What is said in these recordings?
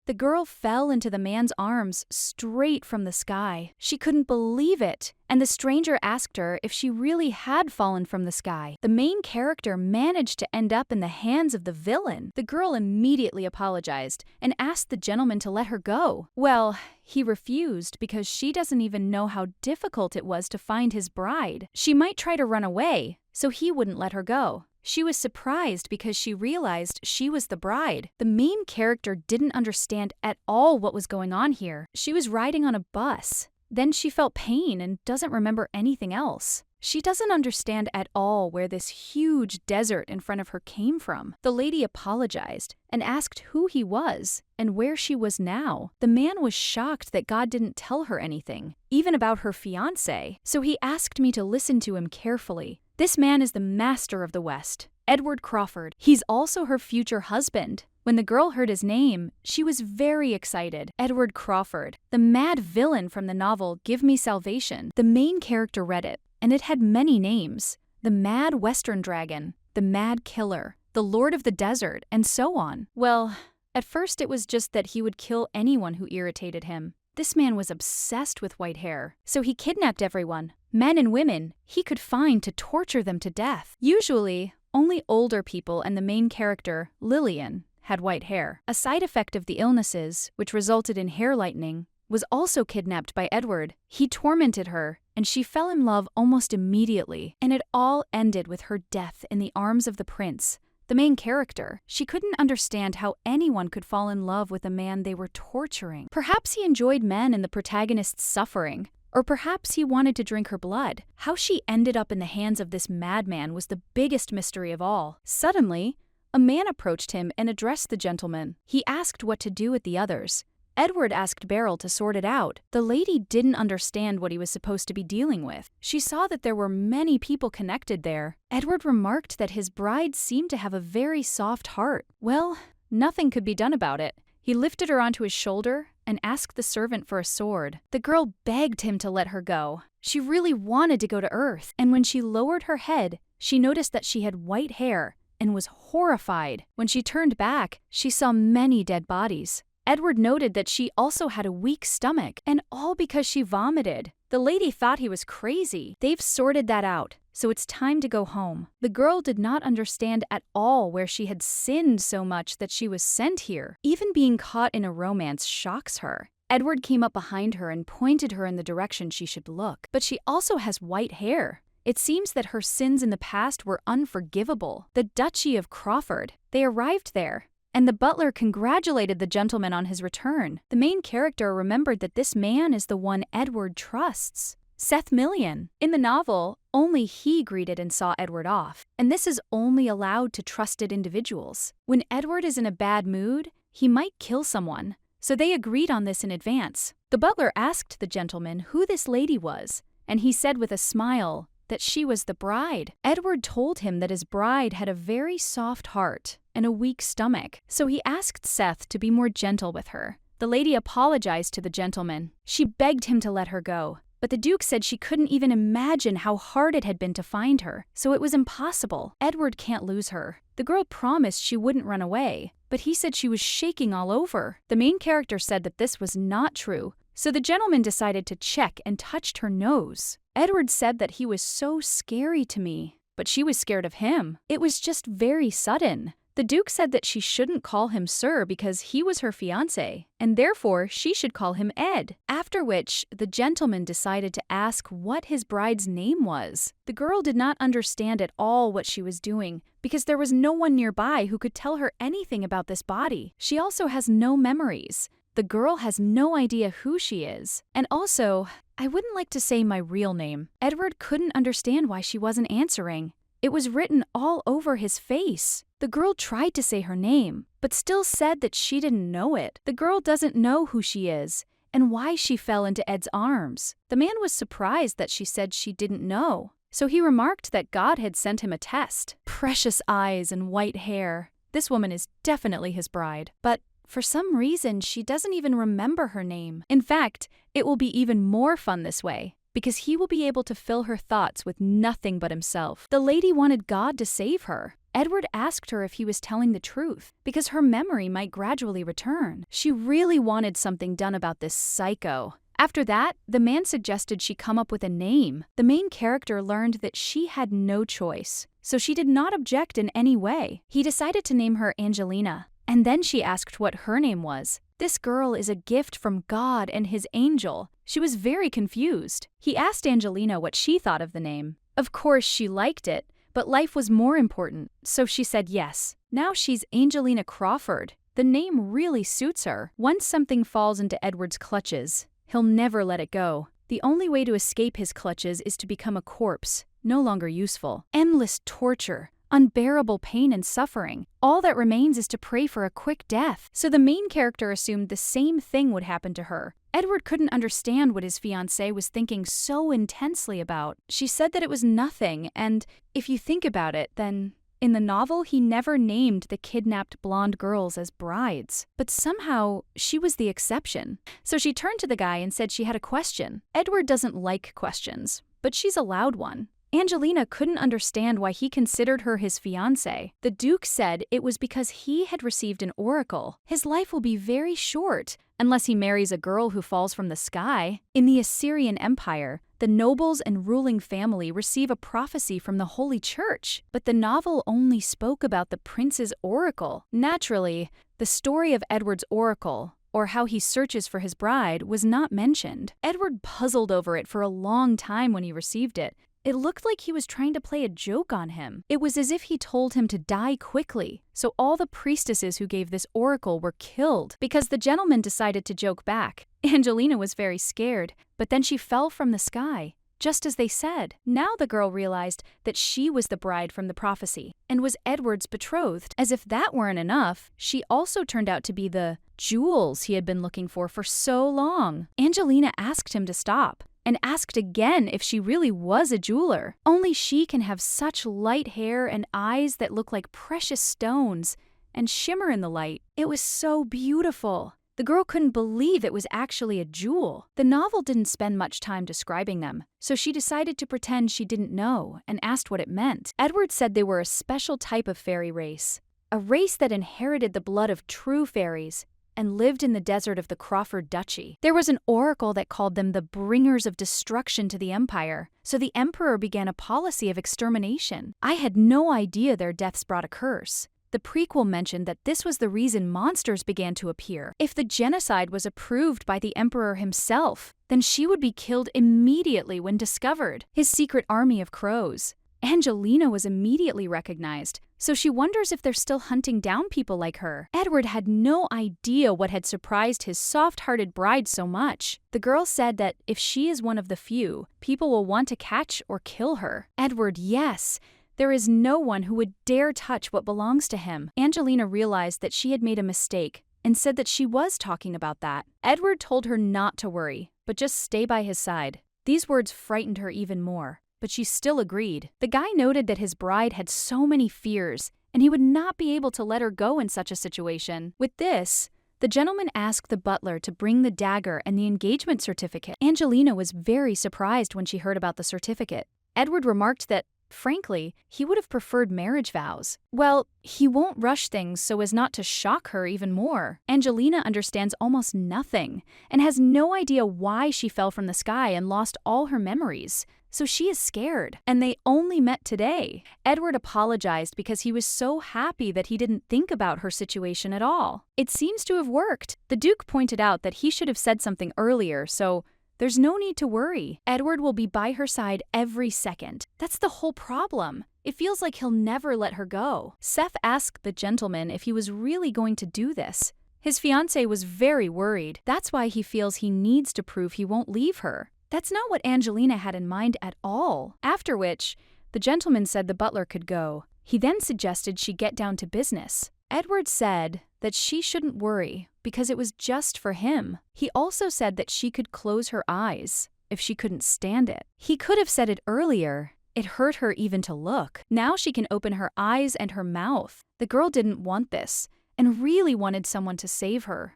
The girl fell into the man's arms straight from the sky. She couldn't believe it, and the stranger asked her if she really had fallen from the sky. The main character managed to end up in the hands of the villain. The girl immediately apologized and asked the gentleman to let her go. Well, he refused because she doesn't even know how difficult it was to find his bride. She might try to run away, so he wouldn't let her go. She was surprised because she realized she was the bride. The main character didn't understand at all what was going on here. She was riding on a bus. Then she felt pain and doesn't remember anything else. She doesn't understand at all where this huge desert in front of her came from. The lady apologized and asked who he was and where she was now. The man was shocked that God didn't tell her anything, even about her fiancé, so he asked me to listen to him carefully. This man is the master of the West, Edward Crawford. He's also her future husband. When the girl heard his name, she was very excited. Edward Crawford, the mad villain from the novel Give Me Salvation. The main character read it, and it had many names. The Mad Western Dragon, the Mad Killer, the Lord of the Desert, and so on. Well, at first it was just that he would kill anyone who irritated him. This man was obsessed with white hair, so he kidnapped everyone, men and women, he could find to torture them to death. Usually, only older people and the main character, Lillian, had white hair. A side effect of the illnesses, which resulted in hair lightening, was also kidnapped by Edward. He tormented her, and she fell in love almost immediately, and it all ended with her death in the arms of the prince, the main character. She couldn't understand how anyone could fall in love with a man they were torturing. Perhaps he enjoyed men and the protagonist's suffering, or perhaps he wanted to drink her blood. How she ended up in the hands of this madman was the biggest mystery of all. Suddenly, a man approached him and addressed the gentleman. He asked what to do with the others. Edward asked Beryl to sort it out. The lady didn't understand what he was supposed to be dealing with. She saw that there were many people connected there. Edward remarked that his bride seemed to have a very soft heart. Well, nothing could be done about it. He lifted her onto his shoulder and asked the servant for a sword. The girl begged him to let her go. She really wanted to go to Earth, and when she lowered her head, she noticed that she had white hair and was horrified. When she turned back, she saw many dead bodies. Edward noted that she also had a weak stomach, and all because she vomited. The lady thought he was crazy. They've sorted that out, so it's time to go home. The girl did not understand at all where she had sinned so much that she was sent here. Even being caught in a romance shocks her. Edward came up behind her and pointed her in the direction she should look. But she also has white hair. It seems that her sins in the past were unforgivable. The Duchy of Crawford. They arrived there, and the butler congratulated the gentleman on his return. The main character remembered that this man is the one Edward trusts, Seth Millian. In the novel, only he greeted and saw Edward off, and this is only allowed to trusted individuals. When Edward is in a bad mood, he might kill someone, so they agreed on this in advance. The butler asked the gentleman who this lady was, and he said with a smile that she was the bride. Edward told him that his bride had a very soft heart and a weak stomach, so he asked Seth to be more gentle with her. The lady apologized to the gentleman. She begged him to let her go, but the Duke said she couldn't even imagine how hard it had been to find her, so it was impossible. Edward can't lose her. The girl promised she wouldn't run away, but he said she was shaking all over. The main character said that this was not true, so the gentleman decided to check and touched her nose. Edward said that he was so scary to me, but she was scared of him. It was just very sudden. The Duke said that she shouldn't call him sir because he was her fiancé, and therefore she should call him Ed. After which, the gentleman decided to ask what his bride's name was. The girl did not understand at all what she was doing because there was no one nearby who could tell her anything about this body. She also has no memories. The girl has no idea who she is. And also, I wouldn't like to say my real name. Edward couldn't understand why she wasn't answering. It was written all over his face. The girl tried to say her name, but still said that she didn't know it. The girl doesn't know who she is and why she fell into Ed's arms. The man was surprised that she said she didn't know, so he remarked that God had sent him a test. Precious eyes and white hair. This woman is definitely his bride, but for some reason, she doesn't even remember her name. In fact, it will be even more fun this way, because he will be able to fill her thoughts with nothing but himself. The lady wanted God to save her, Edward asked her if he was telling the truth, because her memory might gradually return. She really wanted something done about this psycho. After that, the man suggested she come up with a name. The main character learned that she had no choice, so she did not object in any way. He decided to name her Angelina, and then she asked what her name was. This girl is a gift from God and his angel. She was very confused. He asked Angelina what she thought of the name. Of course, she liked it, but life was more important, so she said yes. Now she's Angelina Crawford. The name really suits her. Once something falls into Edward's clutches, he'll never let it go. The only way to escape his clutches is to become a corpse, no longer useful. Endless torture, unbearable pain and suffering. All that remains is to pray for a quick death. So the main character assumed the same thing would happen to her. Edward couldn't understand what his fiancée was thinking so intensely about. She said that it was nothing, and if you think about it, then in the novel, he never named the kidnapped blonde girls as brides. But somehow, she was the exception. So she turned to the guy and said she had a question. Edward doesn't like questions, but she's allowed one. Angelina couldn't understand why he considered her his fiancée. The Duke said it was because he had received an oracle. His life will be very short, unless he marries a girl who falls from the sky. In the Assyrian Empire, the nobles and ruling family receive a prophecy from the Holy Church, but the novel only spoke about the prince's oracle. Naturally, the story of Edward's oracle, or how he searches for his bride, was not mentioned. Edward puzzled over it for a long time when he received it. It looked like he was trying to play a joke on him. It was as if he told him to die quickly, so all the priestesses who gave this oracle were killed because the gentleman decided to joke back. Angelina was very scared, but then she fell from the sky, just as they said. Now the girl realized that she was the bride from the prophecy and was Edward's betrothed. As if that weren't enough, she also turned out to be the jewels he had been looking for so long. Angelina asked him to stop, and asked again if she really was a jeweler. Only she can have such light hair and eyes that look like precious stones and shimmer in the light. It was so beautiful. The girl couldn't believe it was actually a jewel. The novel didn't spend much time describing them, so she decided to pretend she didn't know and asked what it meant. Edward said they were a special type of fairy race, a race that inherited the blood of true fairies and lived in the desert of the Crawford Duchy. There was an oracle that called them the bringers of destruction to the empire, so the emperor began a policy of extermination. I had no idea their deaths brought a curse. The prequel mentioned that this was the reason monsters began to appear. If the genocide was approved by the emperor himself, then she would be killed immediately when discovered. His secret army of crows. Angelina was immediately recognized, so she wonders if they're still hunting down people like her. Edward had no idea what had surprised his soft-hearted bride so much. The girl said that if she is one of the few, people will want to catch or kill her. Edward, yes. There is no one who would dare touch what belongs to him. Angelina realized that she had made a mistake and said that she was talking about that. Edward told her not to worry, but just stay by his side. These words frightened her even more, but she still agreed. The guy noted that his bride had so many fears, and he would not be able to let her go in such a situation. With this, the gentleman asked the butler to bring the dagger and the engagement certificate. Angelina was very surprised when she heard about the certificate. Edward remarked that, frankly, he would have preferred marriage vows. Well, he won't rush things so as not to shock her even more. Angelina understands almost nothing and has no idea why she fell from the sky and lost all her memories. So she is scared, and they only met today. Edward apologized because he was so happy that he didn't think about her situation at all. It seems to have worked. The Duke pointed out that he should have said something earlier, so there's no need to worry. Edward will be by her side every second. That's the whole problem. It feels like he'll never let her go. Seth asked the gentleman if he was really going to do this. His fiancée was very worried. That's why he feels he needs to prove he won't leave her. That's not what Angelina had in mind at all. After which, the gentleman said the butler could go. He then suggested she get down to business. Edward said that she shouldn't worry because it was just for him. He also said that she could close her eyes if she couldn't stand it. He could have said it earlier. It hurt her even to look. Now she can open her eyes and her mouth. The girl didn't want this and really wanted someone to save her.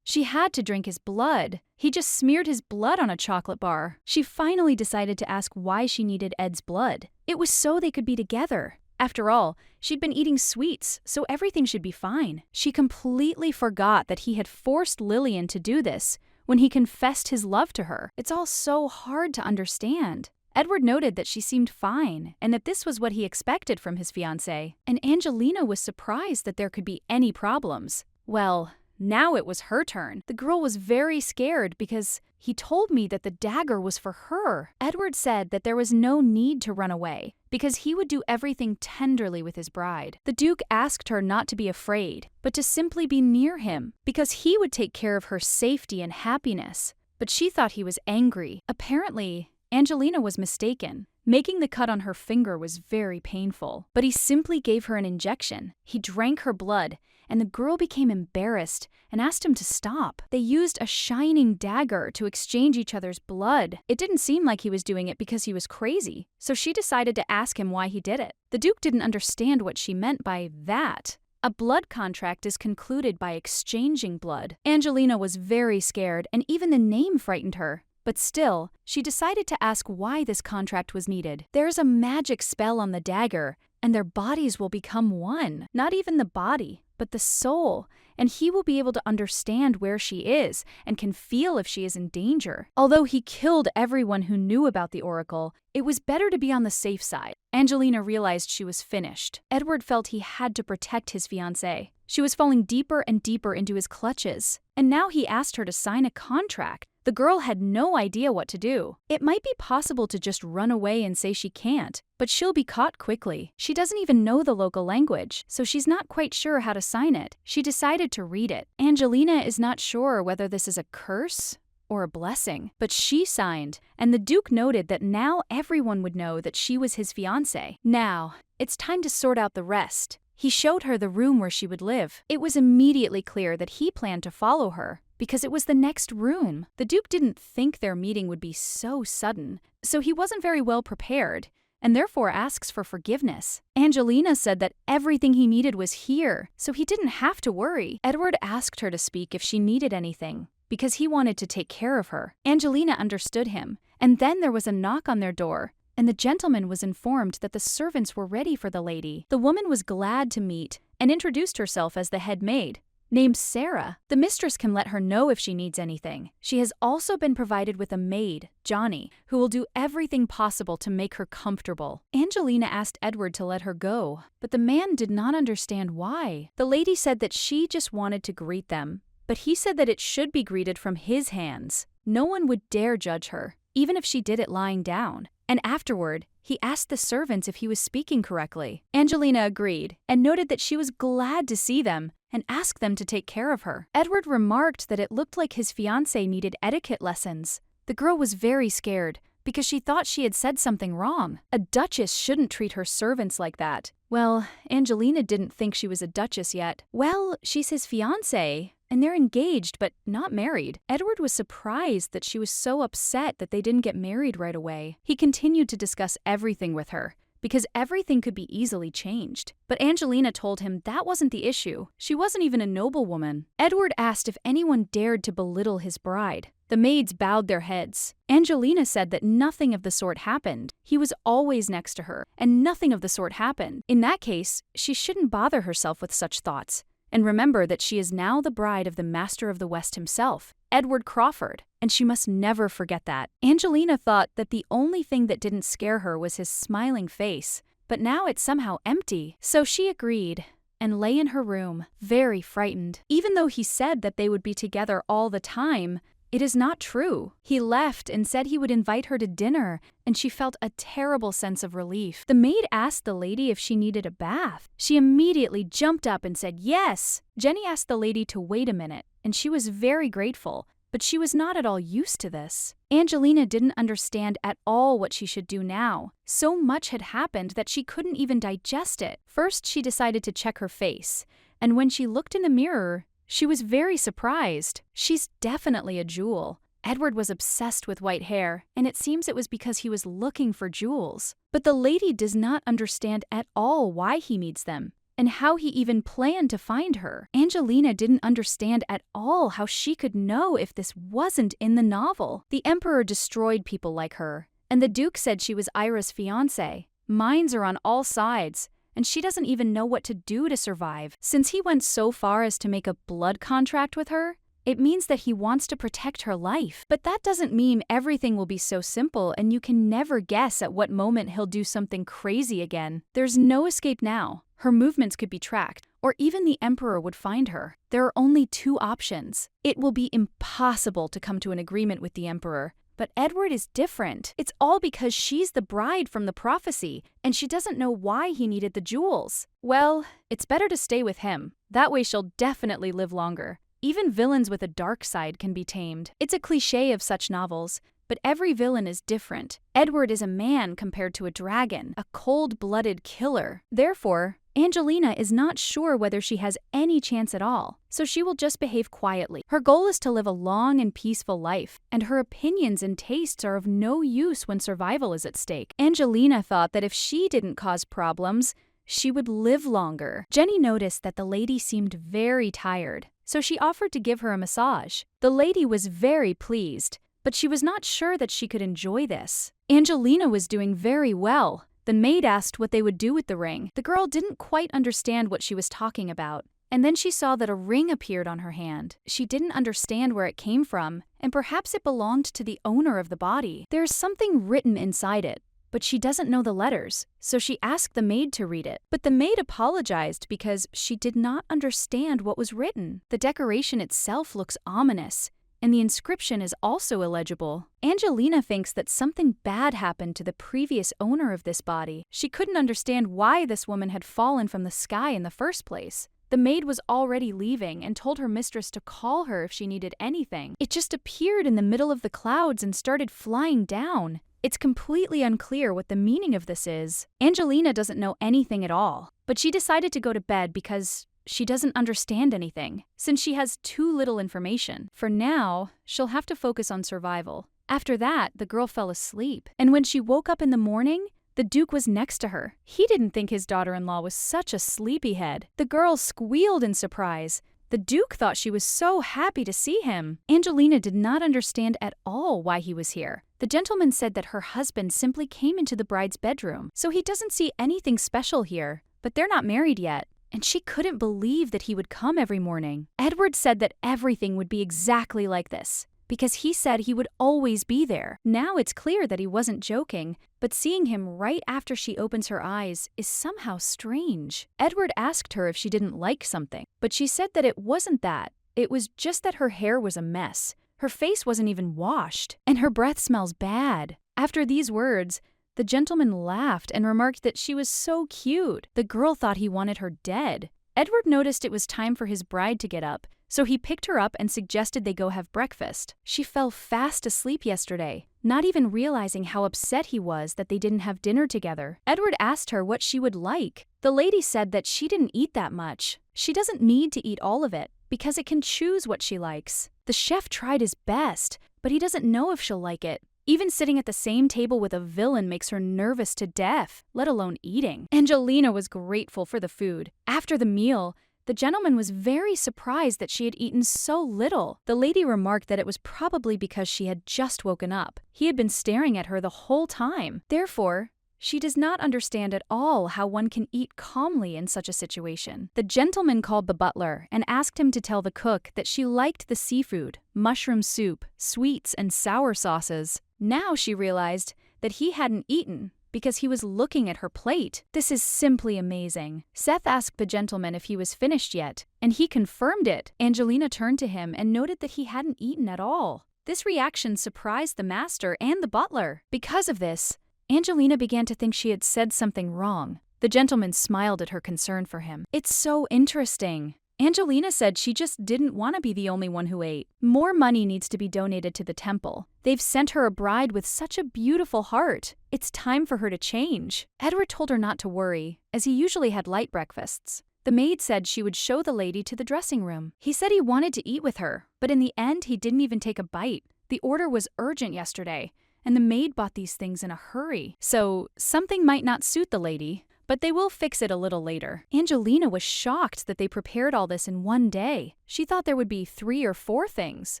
She had to drink his blood. He just smeared his blood on a chocolate bar. She finally decided to ask why she needed Ed's blood. It was so they could be together. After all, she'd been eating sweets, so everything should be fine. She completely forgot that he had forced Lillian to do this when he confessed his love to her. It's all so hard to understand. Edward noted that she seemed fine and that this was what he expected from his fiancée, and Angelina was surprised that there could be any problems. Well, now it was her turn. The girl was very scared because he told me that the dagger was for her. Edward said that there was no need to run away because he would do everything tenderly with his bride. The Duke asked her not to be afraid, but to simply be near him because he would take care of her safety and happiness. But she thought he was angry. Apparently, Angelina was mistaken. Making the cut on her finger was very painful, but he simply gave her an injection. He drank her blood, and the girl became embarrassed and asked him to stop. They used a shining dagger to exchange each other's blood. It didn't seem like he was doing it because he was crazy, so she decided to ask him why he did it. The Duke didn't understand what she meant by that. A blood contract is concluded by exchanging blood. Angelina was very scared, and even the name frightened her. But still, she decided to ask why this contract was needed. There's a magic spell on the dagger, and their bodies will become one. Not even the body, but the soul, and he will be able to understand where she is and can feel if she is in danger. Although he killed everyone who knew about the oracle, it was better to be on the safe side. Angelina realized she was finished. Edward felt he had to protect his fiancée. She was falling deeper and deeper into his clutches, and now he asked her to sign a contract. The girl had no idea what to do. It might be possible to just run away and say she can't, but she'll be caught quickly. She doesn't even know the local language, so she's not quite sure how to sign it. She decided to read it. Angelina is not sure whether this is a curse or a blessing, but she signed, and the Duke noted that now everyone would know that she was his fiancée. Now, it's time to sort out the rest. He showed her the room where she would live. It was immediately clear that he planned to follow her, because it was the next room. The Duke didn't think their meeting would be so sudden, so he wasn't very well prepared, and therefore asks for forgiveness. Angelina said that everything he needed was here, so he didn't have to worry. Edward asked her to speak if she needed anything, because he wanted to take care of her. Angelina understood him, and then there was a knock on their door, and the gentleman was informed that the servants were ready for the lady. The woman was glad to meet and introduced herself as the head maid, named Sarah. The mistress can let her know if she needs anything. She has also been provided with a maid, Johnny, who will do everything possible to make her comfortable. Angelina asked Edward to let her go, but the man did not understand why. The lady said that she just wanted to greet them, but he said that it should be greeted from his hands. No one would dare judge her, even if she did it lying down. And afterward, he asked the servants if he was speaking correctly. Angelina agreed and noted that she was glad to see them and asked them to take care of her. Edward remarked that it looked like his fiancée needed etiquette lessons. The girl was very scared because she thought she had said something wrong. A duchess shouldn't treat her servants like that. Well, Angelina didn't think she was a duchess yet. Well, she's his fiancée, and they're engaged but not married. Edward was surprised that she was so upset that they didn't get married right away. He continued to discuss everything with her, because everything could be easily changed. But Angelina told him that wasn't the issue. She wasn't even a noblewoman. Edward asked if anyone dared to belittle his bride. The maids bowed their heads. Angelina said that nothing of the sort happened. He was always next to her, and nothing of the sort happened. In that case, she shouldn't bother herself with such thoughts. And remember that she is now the bride of the Master of the West himself, Edward Crawford, and she must never forget that. Angelina thought that the only thing that didn't scare her was his smiling face, but now it's somehow empty. So she agreed and lay in her room, very frightened. Even though he said that they would be together all the time, it is not true. He left and said he would invite her to dinner, and she felt a terrible sense of relief. The maid asked the lady if she needed a bath. She immediately jumped up and said yes. Jenny asked the lady to wait a minute, and she was very grateful, but she was not at all used to this. Angelina didn't understand at all what she should do now. So much had happened that she couldn't even digest it. First, she decided to check her face, and when she looked in the mirror, she was very surprised. She's definitely a jewel. Edward was obsessed with white hair, and it seems it was because he was looking for jewels. But the lady does not understand at all why he needs them, and how he even planned to find her. Angelina didn't understand at all how she could know if this wasn't in the novel. The Emperor destroyed people like her, and the Duke said she was Ira's fiancée. Mines are on all sides, and she doesn't even know what to do to survive. Since he went so far as to make a blood contract with her, it means that he wants to protect her life. But that doesn't mean everything will be so simple and you can never guess at what moment he'll do something crazy again. There's no escape now. Her movements could be tracked, or even the Emperor would find her. There are only two options. It will be impossible to come to an agreement with the Emperor. But Edward is different. It's all because she's the bride from the prophecy, and she doesn't know why he needed the jewels. Well, it's better to stay with him. That way she'll definitely live longer. Even villains with a dark side can be tamed. It's a cliché of such novels, but every villain is different. Edward is a man compared to a dragon, a cold-blooded killer. Therefore, Angelina is not sure whether she has any chance at all, so she will just behave quietly. Her goal is to live a long and peaceful life, and her opinions and tastes are of no use when survival is at stake. Angelina thought that if she didn't cause problems, she would live longer. Jenny noticed that the lady seemed very tired, so she offered to give her a massage. The lady was very pleased, but she was not sure that she could enjoy this. Angelina was doing very well. The maid asked what they would do with the ring. The girl didn't quite understand what she was talking about, and then she saw that a ring appeared on her hand. She didn't understand where it came from, and perhaps it belonged to the owner of the body. There's something written inside it, but she doesn't know the letters, so she asked the maid to read it. But the maid apologized because she did not understand what was written. The decoration itself looks ominous, and the inscription is also illegible. Angelina thinks that something bad happened to the previous owner of this body. She couldn't understand why this woman had fallen from the sky in the first place. The maid was already leaving and told her mistress to call her if she needed anything. It just appeared in the middle of the clouds and started flying down. It's completely unclear what the meaning of this is. Angelina doesn't know anything at all, but she decided to go to bed because she doesn't understand anything, since she has too little information. For now, she'll have to focus on survival. After that, the girl fell asleep, and when she woke up in the morning, the Duke was next to her. He didn't think his daughter-in-law was such a sleepyhead. The girl squealed in surprise. The Duke thought she was so happy to see him. Angelina did not understand at all why he was here. The gentleman said that her husband simply came into the bride's bedroom, so he doesn't see anything special here. But they're not married yet, and she couldn't believe that he would come every morning. Edward said that everything would be exactly like this, because he said he would always be there. Now it's clear that he wasn't joking, but seeing him right after she opens her eyes is somehow strange. Edward asked her if she didn't like something, but she said that it wasn't that. It was just that her hair was a mess. Her face wasn't even washed, and her breath smells bad. After these words, the gentleman laughed and remarked that she was so cute. The girl thought he wanted her dead. Edward noticed it was time for his bride to get up, so he picked her up and suggested they go have breakfast. She fell fast asleep yesterday, not even realizing how upset he was that they didn't have dinner together. Edward asked her what she would like. The lady said that she didn't eat that much. She doesn't need to eat all of it, because it can choose what she likes. The chef tried his best, but he doesn't know if she'll like it. Even sitting at the same table with a villain makes her nervous to death, let alone eating. Angelina was grateful for the food. After the meal, the gentleman was very surprised that she had eaten so little. The lady remarked that it was probably because she had just woken up. He had been staring at her the whole time. Therefore, she does not understand at all how one can eat calmly in such a situation. The gentleman called the butler and asked him to tell the cook that she liked the seafood, mushroom soup, sweets, and sour sauces. Now she realized that he hadn't eaten because he was looking at her plate. This is simply amazing. Seth asked the gentleman if he was finished yet, and he confirmed it. Angelina turned to him and noted that he hadn't eaten at all. This reaction surprised the master and the butler. Because of this, Angelina began to think she had said something wrong. The gentleman smiled at her concern for him. It's so interesting. Angelina said she just didn't want to be the only one who ate. More money needs to be donated to the temple. They've sent her a bride with such a beautiful heart. It's time for her to change. Edward told her not to worry, as he usually had light breakfasts. The maid said she would show the lady to the dressing room. He said he wanted to eat with her, but in the end he didn't even take a bite. The order was urgent yesterday, and the maid bought these things in a hurry. So something might not suit the lady, but they will fix it a little later. Angelina was shocked that they prepared all this in one day. She thought there would be 3 or 4 things.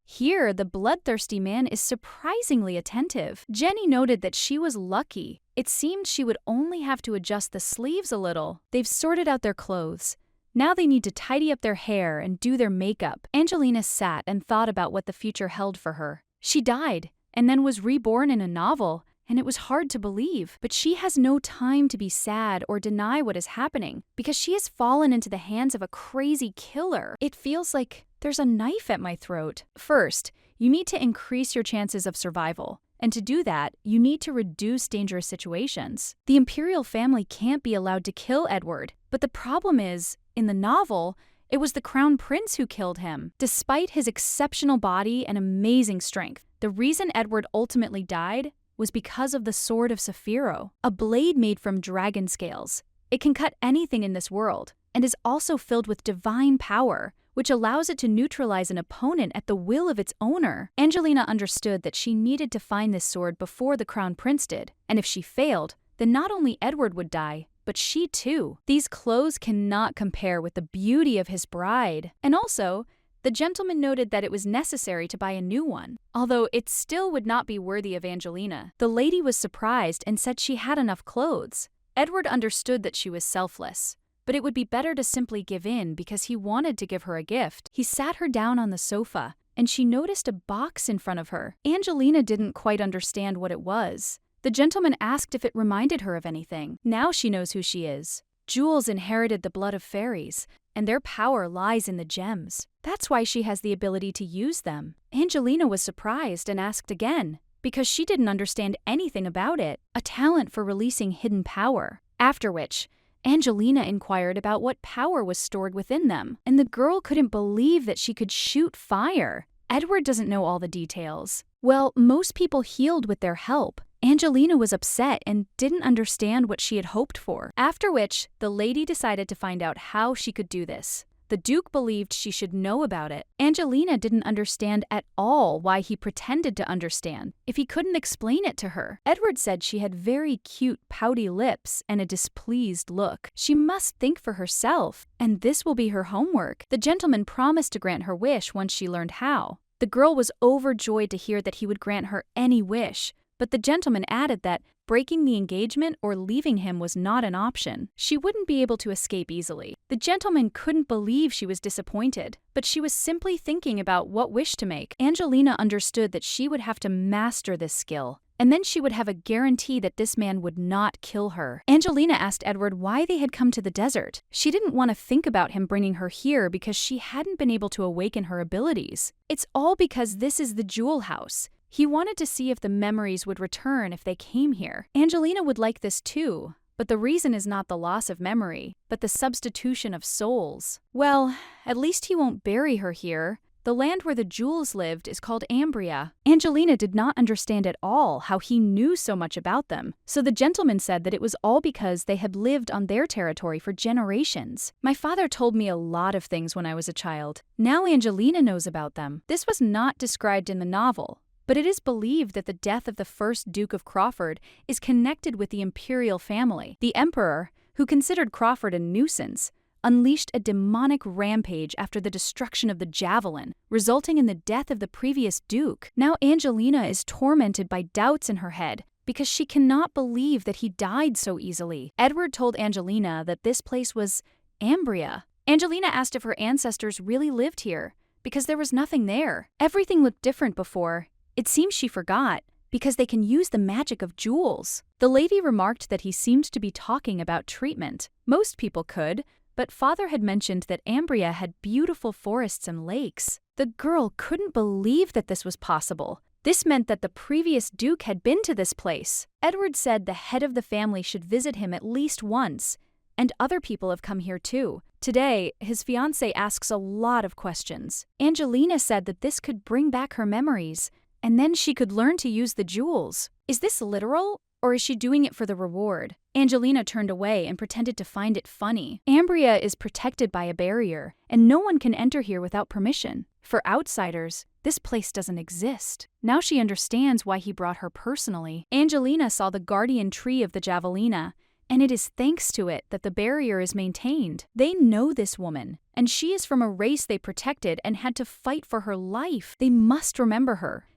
Here, the bloodthirsty man is surprisingly attentive. Jenny noted that she was lucky. It seemed she would only have to adjust the sleeves a little. They've sorted out their clothes. Now they need to tidy up their hair and do their makeup. Angelina sat and thought about what the future held for her. She died, and then was reborn in a novel, and it was hard to believe. But she has no time to be sad or deny what is happening, because she has fallen into the hands of a crazy killer. It feels like there's a knife at my throat. First, you need to increase your chances of survival. And to do that, you need to reduce dangerous situations. The Imperial family can't be allowed to kill Edward, but the problem is, in the novel, it was the Crown Prince who killed him. Despite his exceptional body and amazing strength, the reason Edward ultimately died was because of the Sword of Saphiro, a blade made from dragon scales. It can cut anything in this world, and is also filled with divine power, which allows it to neutralize an opponent at the will of its owner. Angelina understood that she needed to find this sword before the Crown Prince did, and if she failed, then not only Edward would die, but she too. These clothes cannot compare with the beauty of his bride. And also, the gentleman noted that it was necessary to buy a new one, although it still would not be worthy of Angelina. The lady was surprised and said she had enough clothes. Edward understood that she was selfless, but it would be better to simply give in because he wanted to give her a gift. He sat her down on the sofa, and she noticed a box in front of her. Angelina didn't quite understand what it was. The gentleman asked if it reminded her of anything. Now she knows who she is. Jewels inherited the blood of fairies, and their power lies in the gems. That's why she has the ability to use them. Angelina was surprised and asked again, because she didn't understand anything about it. A talent for releasing hidden power. After which, Angelina inquired about what power was stored within them, and the girl couldn't believe that she could shoot fire. Edward doesn't know all the details. Well, most people healed with their help. Angelina was upset and didn't understand what she had hoped for. After which, the lady decided to find out how she could do this. The Duke believed she should know about it. Angelina didn't understand at all why he pretended to understand if he couldn't explain it to her. Edward said she had very cute, pouty lips and a displeased look. She must think for herself, and this will be her homework. The gentleman promised to grant her wish once she learned how. The girl was overjoyed to hear that he would grant her any wish, but the gentleman added that breaking the engagement or leaving him was not an option. She wouldn't be able to escape easily. The gentleman couldn't believe she was disappointed, but she was simply thinking about what wish to make. Angelina understood that she would have to master this skill, and then she would have a guarantee that this man would not kill her. Angelina asked Edward why they had come to the desert. She didn't want to think about him bringing her here because she hadn't been able to awaken her abilities. It's all because this is the Jewel House. He wanted to see if the memories would return if they came here. Angelina would like this too, but the reason is not the loss of memory, but the substitution of souls. Well, at least he won't bury her here. The land where the jewels lived is called Ambria. Angelina did not understand at all how he knew so much about them, so the gentleman said that it was all because they had lived on their territory for generations. My father told me a lot of things when I was a child. Now Angelina knows about them. This was not described in the novel, but it is believed that the death of the first Duke of Crawford is connected with the imperial family. The emperor, who considered Crawford a nuisance, unleashed a demonic rampage after the destruction of the javelin, resulting in the death of the previous duke. Now Angelina is tormented by doubts in her head because she cannot believe that he died so easily. Edward told Angelina that this place was Ambria. Angelina asked if her ancestors really lived here, because there was nothing there. Everything looked different before. It seems she forgot, because they can use the magic of jewels. The lady remarked that he seemed to be talking about treatment. Most people could, but father had mentioned that Ambria had beautiful forests and lakes. The girl couldn't believe that this was possible. This meant that the previous duke had been to this place. Edward said the head of the family should visit him at least once, and other people have come here too. Today, his fiancé asks a lot of questions. Angelina said that this could bring back her memories, and then she could learn to use the jewels. Is this literal, or is she doing it for the reward? Angelina turned away and pretended to find it funny. Ambria is protected by a barrier, and no one can enter here without permission. For outsiders, this place doesn't exist. Now she understands why he brought her personally. Angelina saw the guardian tree of the Javelina, and it is thanks to it that the barrier is maintained. They know this woman. and she is from a race they protected and had to fight for her life. They must remember her.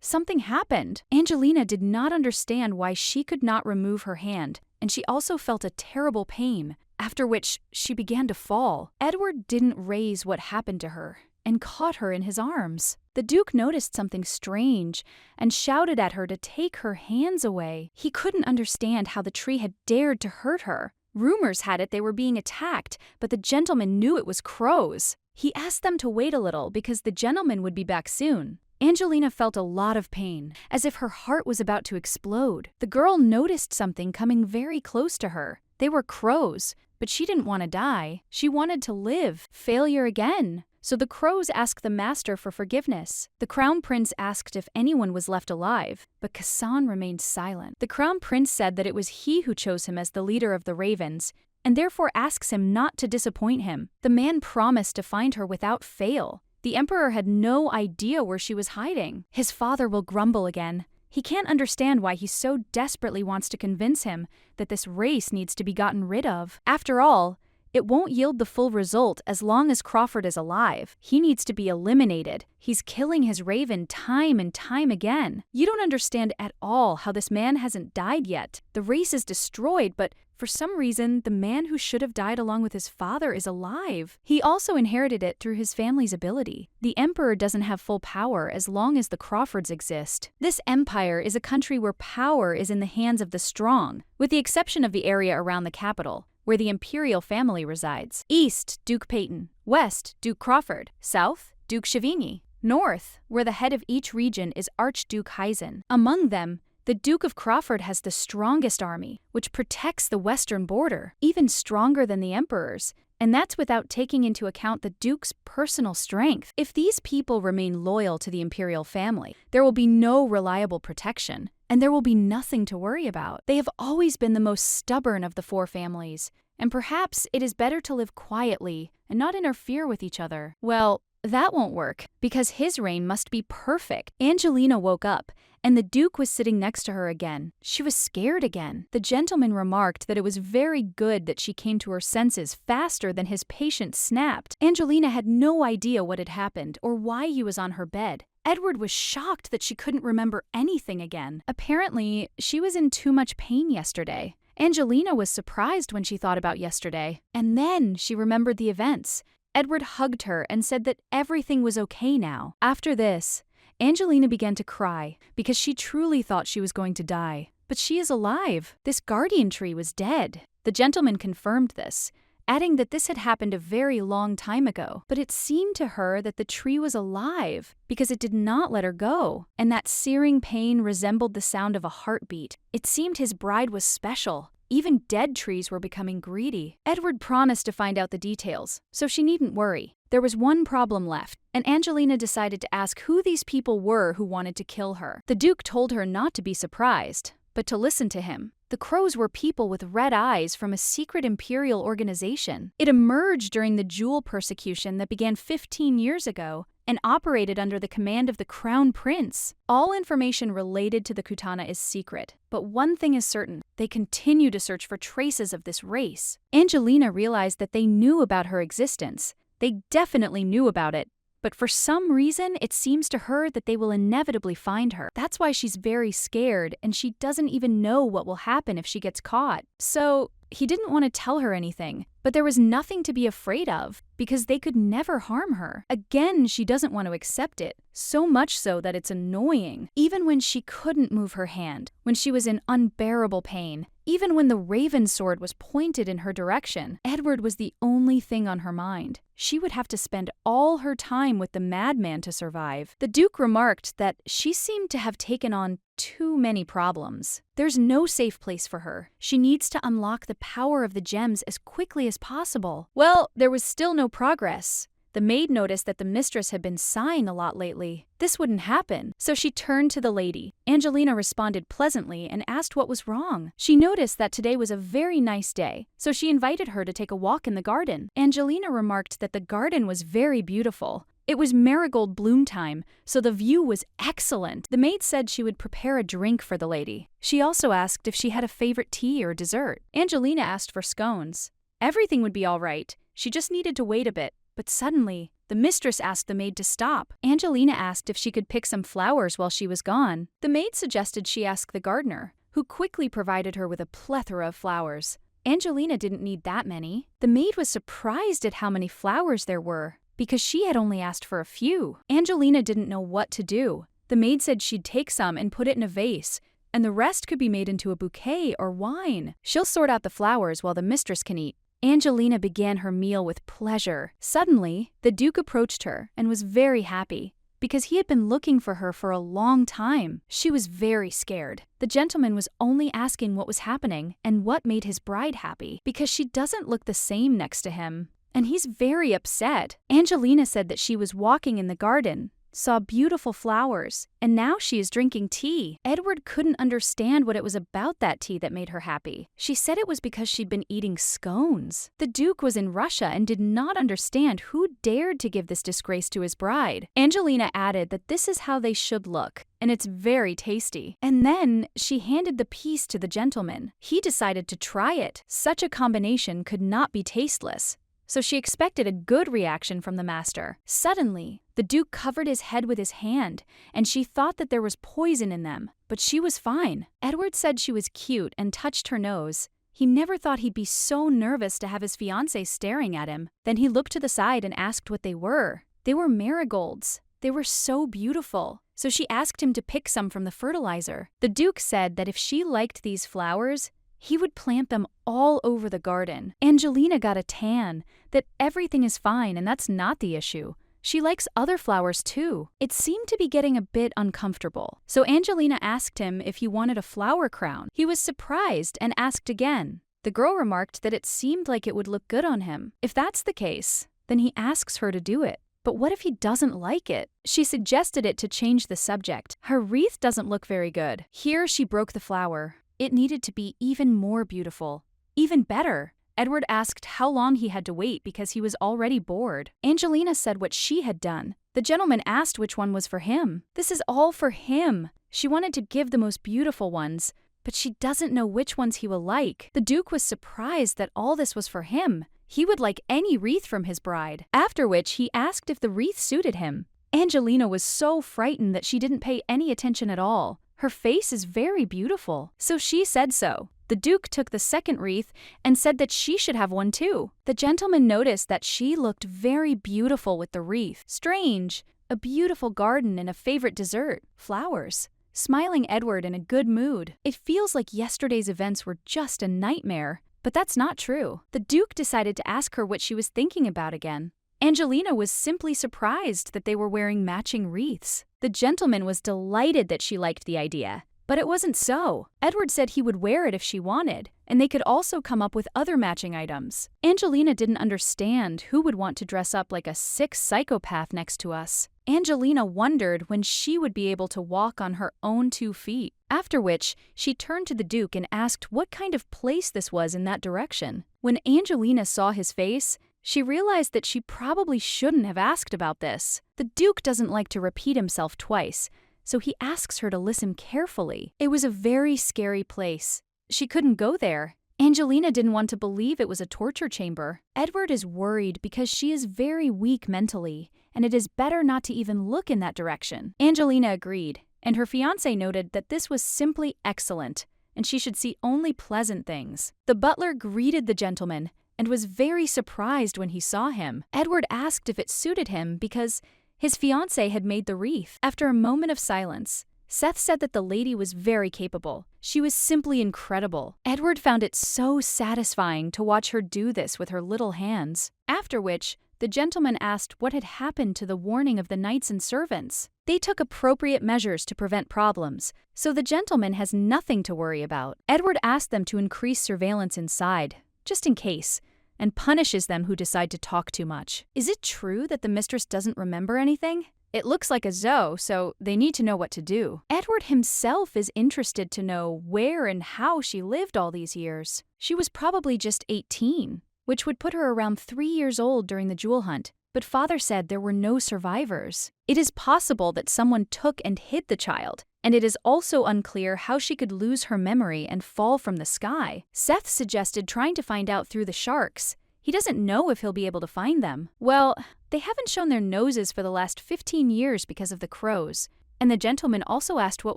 Something happened. Angelina did not understand why she could not remove her hand, and she also felt a terrible pain, after which she began to fall. Edward didn't raise what happened to her and caught her in his arms. The Duke noticed something strange and shouted at her to take her hands away. He couldn't understand how the tree had dared to hurt her. Rumors had it they were being attacked, but the gentleman knew it was crows. He asked them to wait a little because the gentleman would be back soon. Angelina felt a lot of pain, as if her heart was about to explode. The girl noticed something coming very close to her. They were crows, but she didn't want to die. She wanted to live. Failure again. So the crows asked the master for forgiveness. The crown prince asked if anyone was left alive, but Kassan remained silent. The crown prince said that it was he who chose him as the leader of the ravens, and therefore asks him not to disappoint him. The man promised to find her without fail. The emperor had no idea where she was hiding. His father will grumble again. He can't understand why he so desperately wants to convince him that this race needs to be gotten rid of. After all, it won't yield the full result as long as Crawford is alive. He needs to be eliminated. He's killing his raven time and time again. You don't understand at all how this man hasn't died yet. The race is destroyed, but for some reason, the man who should have died along with his father is alive. He also inherited it through his family's ability. The emperor doesn't have full power as long as the Crawfords exist. This empire is a country where power is in the hands of the strong, with the exception of the area around the capital, where the imperial family resides. East, Duke Peyton. West, Duke Crawford. South, Duke Chavigny. North, where the head of each region is Archduke Heisen. Among them, the Duke of Crawford has the strongest army, which protects the western border, even stronger than the emperor's, and that's without taking into account the Duke's personal strength. If these people remain loyal to the imperial family, there will be no reliable protection, and there will be nothing to worry about. They have always been the most stubborn of the four families, and perhaps it is better to live quietly and not interfere with each other. Well, that won't work, because his reign must be perfect. Angelina woke up, and the Duke was sitting next to her again. She was scared again. The gentleman remarked that it was very good that she came to her senses faster than his patience snapped. Angelina had no idea what had happened or why he was on her bed. Edward was shocked that she couldn't remember anything again. Apparently, she was in too much pain yesterday. Angelina was surprised when she thought about yesterday, and then she remembered the events. Edward hugged her and said that everything was okay now. After this, Angelina began to cry because she truly thought she was going to die. But she is alive. This guardian tree was dead. The gentleman confirmed this, adding that this had happened a very long time ago. But it seemed to her that the tree was alive because it did not let her go, and that searing pain resembled the sound of a heartbeat. It seemed his bride was special. Even dead trees were becoming greedy. Edward promised to find out the details, so she needn't worry. There was one problem left, and Angelina decided to ask who these people were who wanted to kill her. The Duke told her not to be surprised, but to listen to him. The crows were people with red eyes from a secret imperial organization. It emerged during the jewel persecution that began 15 years ago and operated under the command of the Crown Prince. All information related to the Kutana is secret, but one thing is certain: they continue to search for traces of this race. Angelina realized that they knew about her existence. They definitely knew about it, but for some reason, it seems to her that they will inevitably find her. That's why she's very scared, and she doesn't even know what will happen if she gets caught. So he didn't want to tell her anything, but there was nothing to be afraid of, because they could never harm her. Again, she doesn't want to accept it, so much so that it's annoying. Even when she couldn't move her hand, when she was in unbearable pain, even when the raven sword was pointed in her direction, Edward was the only thing on her mind. She would have to spend all her time with the madman to survive. The Duke remarked that she seemed to have taken on too many problems. There's no safe place for her. She needs to unlock the power of the gems as quickly as possible. Well, there was still no progress. The maid noticed that the mistress had been sighing a lot lately. This wouldn't happen, so she turned to the lady. Angelina responded pleasantly and asked what was wrong. She noticed that today was a very nice day, so she invited her to take a walk in the garden. Angelina remarked that the garden was very beautiful. It was marigold bloom time, so the view was excellent. The maid said she would prepare a drink for the lady. She also asked if she had a favorite tea or dessert. Angelina asked for scones. Everything would be all right. She just needed to wait a bit. But suddenly, the mistress asked the maid to stop. Angelina asked if she could pick some flowers while she was gone. The maid suggested she ask the gardener, who quickly provided her with a plethora of flowers. Angelina didn't need that many. The maid was surprised at how many flowers there were, because she had only asked for a few. Angelina didn't know what to do. The maid said she'd take some and put it in a vase, and the rest could be made into a bouquet or wine. She'll sort out the flowers while the mistress can eat. Angelina began her meal with pleasure. Suddenly, the Duke approached her and was very happy, because he had been looking for her for a long time. She was very scared. The gentleman was only asking what was happening and what made his bride happy, because she doesn't look the same next to him. And he's very upset. Angelina said that she was walking in the garden, saw beautiful flowers, and now she is drinking tea. Edward couldn't understand what it was about that tea that made her happy. She said it was because she'd been eating scones. The Duke was in Russia and did not understand who dared to give this disgrace to his bride. Angelina added that this is how they should look, and it's very tasty. And then she handed the piece to the gentleman. He decided to try it. Such a combination could not be tasteless, so she expected a good reaction from the master. Suddenly, the Duke covered his head with his hand, and she thought that there was poison in them, but she was fine. Edward said she was cute and touched her nose. He never thought he'd be so nervous to have his fiancée staring at him. Then he looked to the side and asked what they were. They were marigolds. They were so beautiful. So she asked him to pick some from the fertilizer. The Duke said that if she liked these flowers, he would plant them all over the garden. Angelina got a tan, that everything is fine and that's not the issue. She likes other flowers too. It seemed to be getting a bit uncomfortable. So Angelina asked him if he wanted a flower crown. He was surprised and asked again. The girl remarked that it seemed like it would look good on him. If that's the case, then he asks her to do it. But what if he doesn't like it? She suggested it to change the subject. Her wreath doesn't look very good. Here she broke the flower. It needed to be even more beautiful. Even better. Edward asked how long he had to wait because he was already bored. Angelina said what she had done. The gentleman asked which one was for him. This is all for him. She wanted to give the most beautiful ones, but she doesn't know which ones he will like. The Duke was surprised that all this was for him. He would like any wreath from his bride. After which he asked if the wreath suited him. Angelina was so frightened that she didn't pay any attention at all. Her face is very beautiful, so she said so. The Duke took the second wreath and said that she should have one too. The gentleman noticed that she looked very beautiful with the wreath. Strange, a beautiful garden and a favorite dessert, flowers. Smiling Edward in a good mood. It feels like yesterday's events were just a nightmare, but that's not true. The Duke decided to ask her what she was thinking about again. Angelina was simply surprised that they were wearing matching wreaths. The gentleman was delighted that she liked the idea, but it wasn't so. Edward said he would wear it if she wanted, and they could also come up with other matching items. Angelina didn't understand who would want to dress up like a sick psychopath next to us. Angelina wondered when she would be able to walk on her own 2 feet. After which, she turned to the Duke and asked what kind of place this was in that direction. When Angelina saw his face, she realized that she probably shouldn't have asked about this. The Duke doesn't like to repeat himself twice, so he asks her to listen carefully. It was a very scary place. She couldn't go there. Angelina didn't want to believe it was a torture chamber. Edward is worried because she is very weak mentally, and it is better not to even look in that direction. Angelina agreed, and her fiancé noted that this was simply excellent, and she should see only pleasant things. The butler greeted the gentleman and was very surprised when he saw him. Edward asked if it suited him because his fiancée had made the wreath. After a moment of silence, Seth said that the lady was very capable. She was simply incredible. Edward found it so satisfying to watch her do this with her little hands. After which, the gentleman asked what had happened to the warning of the knights and servants. They took appropriate measures to prevent problems, so the gentleman has nothing to worry about. Edward asked them to increase surveillance inside, just in case, and punishes them who decide to talk too much. Is it true that the mistress doesn't remember anything? It looks like a zoo, so they need to know what to do. Edward himself is interested to know where and how she lived all these years. She was probably just 18, which would put her around 3 years old during the jewel hunt, but father said there were no survivors. It is possible that someone took and hid the child, and it is also unclear how she could lose her memory and fall from the sky. Seth suggested trying to find out through the sharks. He doesn't know if he'll be able to find them. Well, they haven't shown their noses for the last 15 years because of the crows. And the gentleman also asked what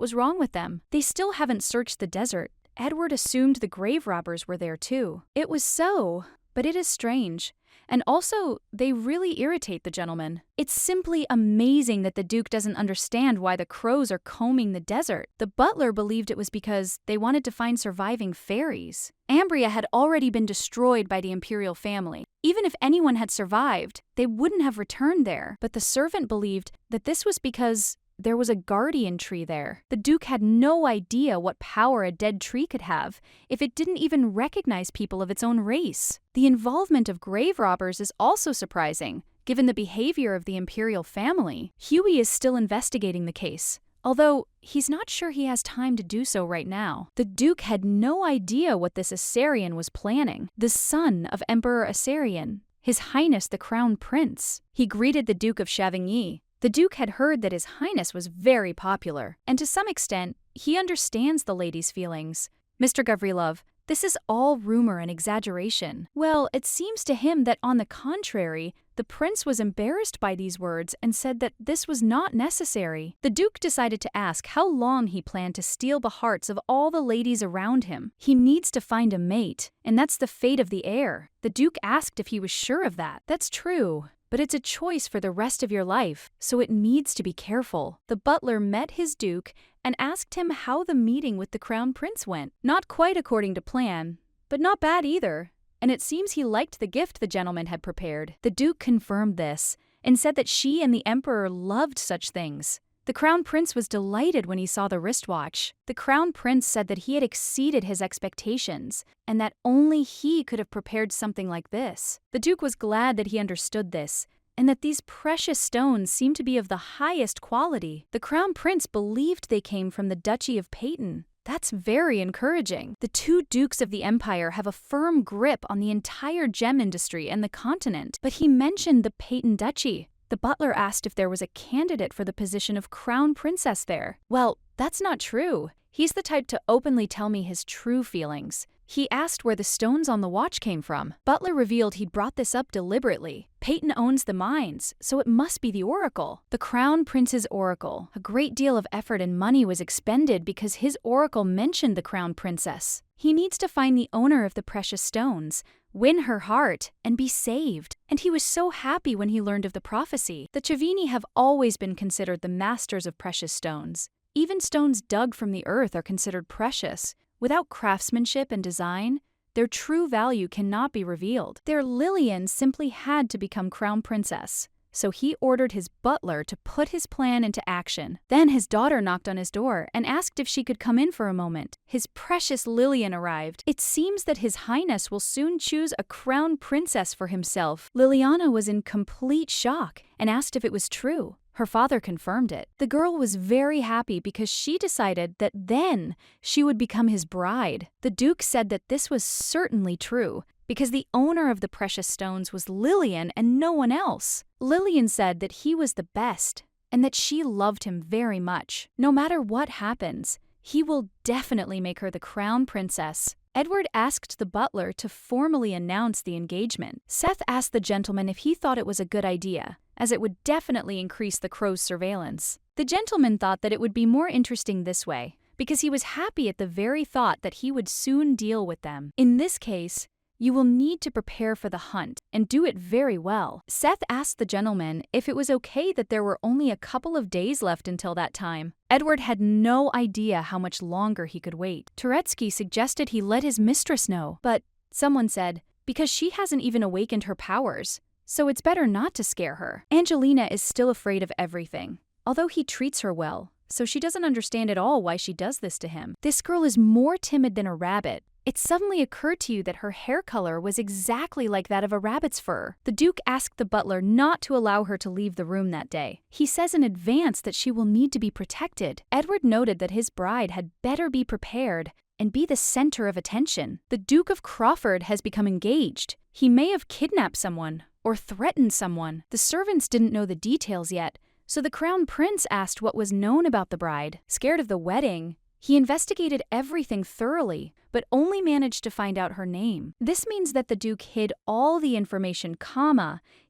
was wrong with them. They still haven't searched the desert. Edward assumed the grave robbers were there too. It was so, but it is strange. And also, they really irritate the gentleman. It's simply amazing that the Duke doesn't understand why the crows are combing the desert. The butler believed it was because they wanted to find surviving fairies. Ambria had already been destroyed by the imperial family. Even if anyone had survived, they wouldn't have returned there. But the servant believed that this was because there was a guardian tree there. The Duke had no idea what power a dead tree could have if it didn't even recognize people of its own race. The involvement of grave robbers is also surprising, given the behavior of the imperial family. Huey is still investigating the case, although he's not sure he has time to do so right now. The Duke had no idea what this Asarian was planning, the son of Emperor Asarian, His Highness the Crown Prince. He greeted the Duke of Chavigny. The Duke had heard that His Highness was very popular, and to some extent, he understands the lady's feelings. Mr. Gavrilov, this is all rumor and exaggeration. Well, it seems to him that on the contrary, the prince was embarrassed by these words and said that this was not necessary. The Duke decided to ask how long he planned to steal the hearts of all the ladies around him. He needs to find a mate, and that's the fate of the heir. The Duke asked if he was sure of that. That's true. But it's a choice for the rest of your life, so it needs to be careful. The butler met his Duke and asked him how the meeting with the Crown Prince went. Not quite according to plan, but not bad either. And it seems he liked the gift the gentleman had prepared. The Duke confirmed this and said that she and the Emperor loved such things. The Crown Prince was delighted when he saw the wristwatch. The Crown Prince said that he had exceeded his expectations and that only he could have prepared something like this. The Duke was glad that he understood this and that these precious stones seemed to be of the highest quality. The Crown Prince believed they came from the Duchy of Peyton. That's very encouraging. The two dukes of the empire have a firm grip on the entire gem industry and the continent, but he mentioned the Peyton Duchy. The butler asked if there was a candidate for the position of crown princess there. Well, that's not true. He's the type to openly tell me his true feelings. He asked where the stones on the watch came from. Butler revealed he'd brought this up deliberately. Peyton owns the mines, so it must be the oracle. The crown prince's oracle. A great deal of effort and money was expended because his oracle mentioned the crown princess. He needs to find the owner of the precious stones, win her heart, and be saved. And he was so happy when he learned of the prophecy. The Chavigny have always been considered the masters of precious stones. Even stones dug from the earth are considered precious. Without craftsmanship and design, their true value cannot be revealed. Their Lillian simply had to become crown princess. So he ordered his butler to put his plan into action. Then his daughter knocked on his door and asked if she could come in for a moment. His precious Lillian arrived. It seems that His Highness will soon choose a crown princess for himself. Liliana was in complete shock and asked if it was true. Her father confirmed it. The girl was very happy because she decided that then she would become his bride. The Duke said that this was certainly true, because the owner of the precious stones was Lillian and no one else. Lillian said that he was the best and that she loved him very much. No matter what happens, he will definitely make her the crown princess. Edward asked the butler to formally announce the engagement. Seth asked the gentleman if he thought it was a good idea, as it would definitely increase the crow's surveillance. The gentleman thought that it would be more interesting this way, because he was happy at the very thought that he would soon deal with them. In this case, you will need to prepare for the hunt and do it very well. Seth asked the gentleman if it was okay that there were only a couple of days left until that time. Edward had no idea how much longer he could wait. Turetsky suggested he let his mistress know, but someone said, because she hasn't even awakened her powers, so it's better not to scare her. Angelina is still afraid of everything, although he treats her well, so she doesn't understand at all why she does this to him. This girl is more timid than a rabbit. It suddenly occurred to you that her hair color was exactly like that of a rabbit's fur. The Duke asked the butler not to allow her to leave the room that day. He says in advance that she will need to be protected. Edward noted that his bride had better be prepared and be the center of attention. The Duke of Crawford has become engaged. He may have kidnapped someone or threatened someone. The servants didn't know the details yet, so the crown prince asked what was known about the bride. Scared of the wedding, He investigated everything thoroughly, but only managed to find out her name. This means that the Duke hid all the information,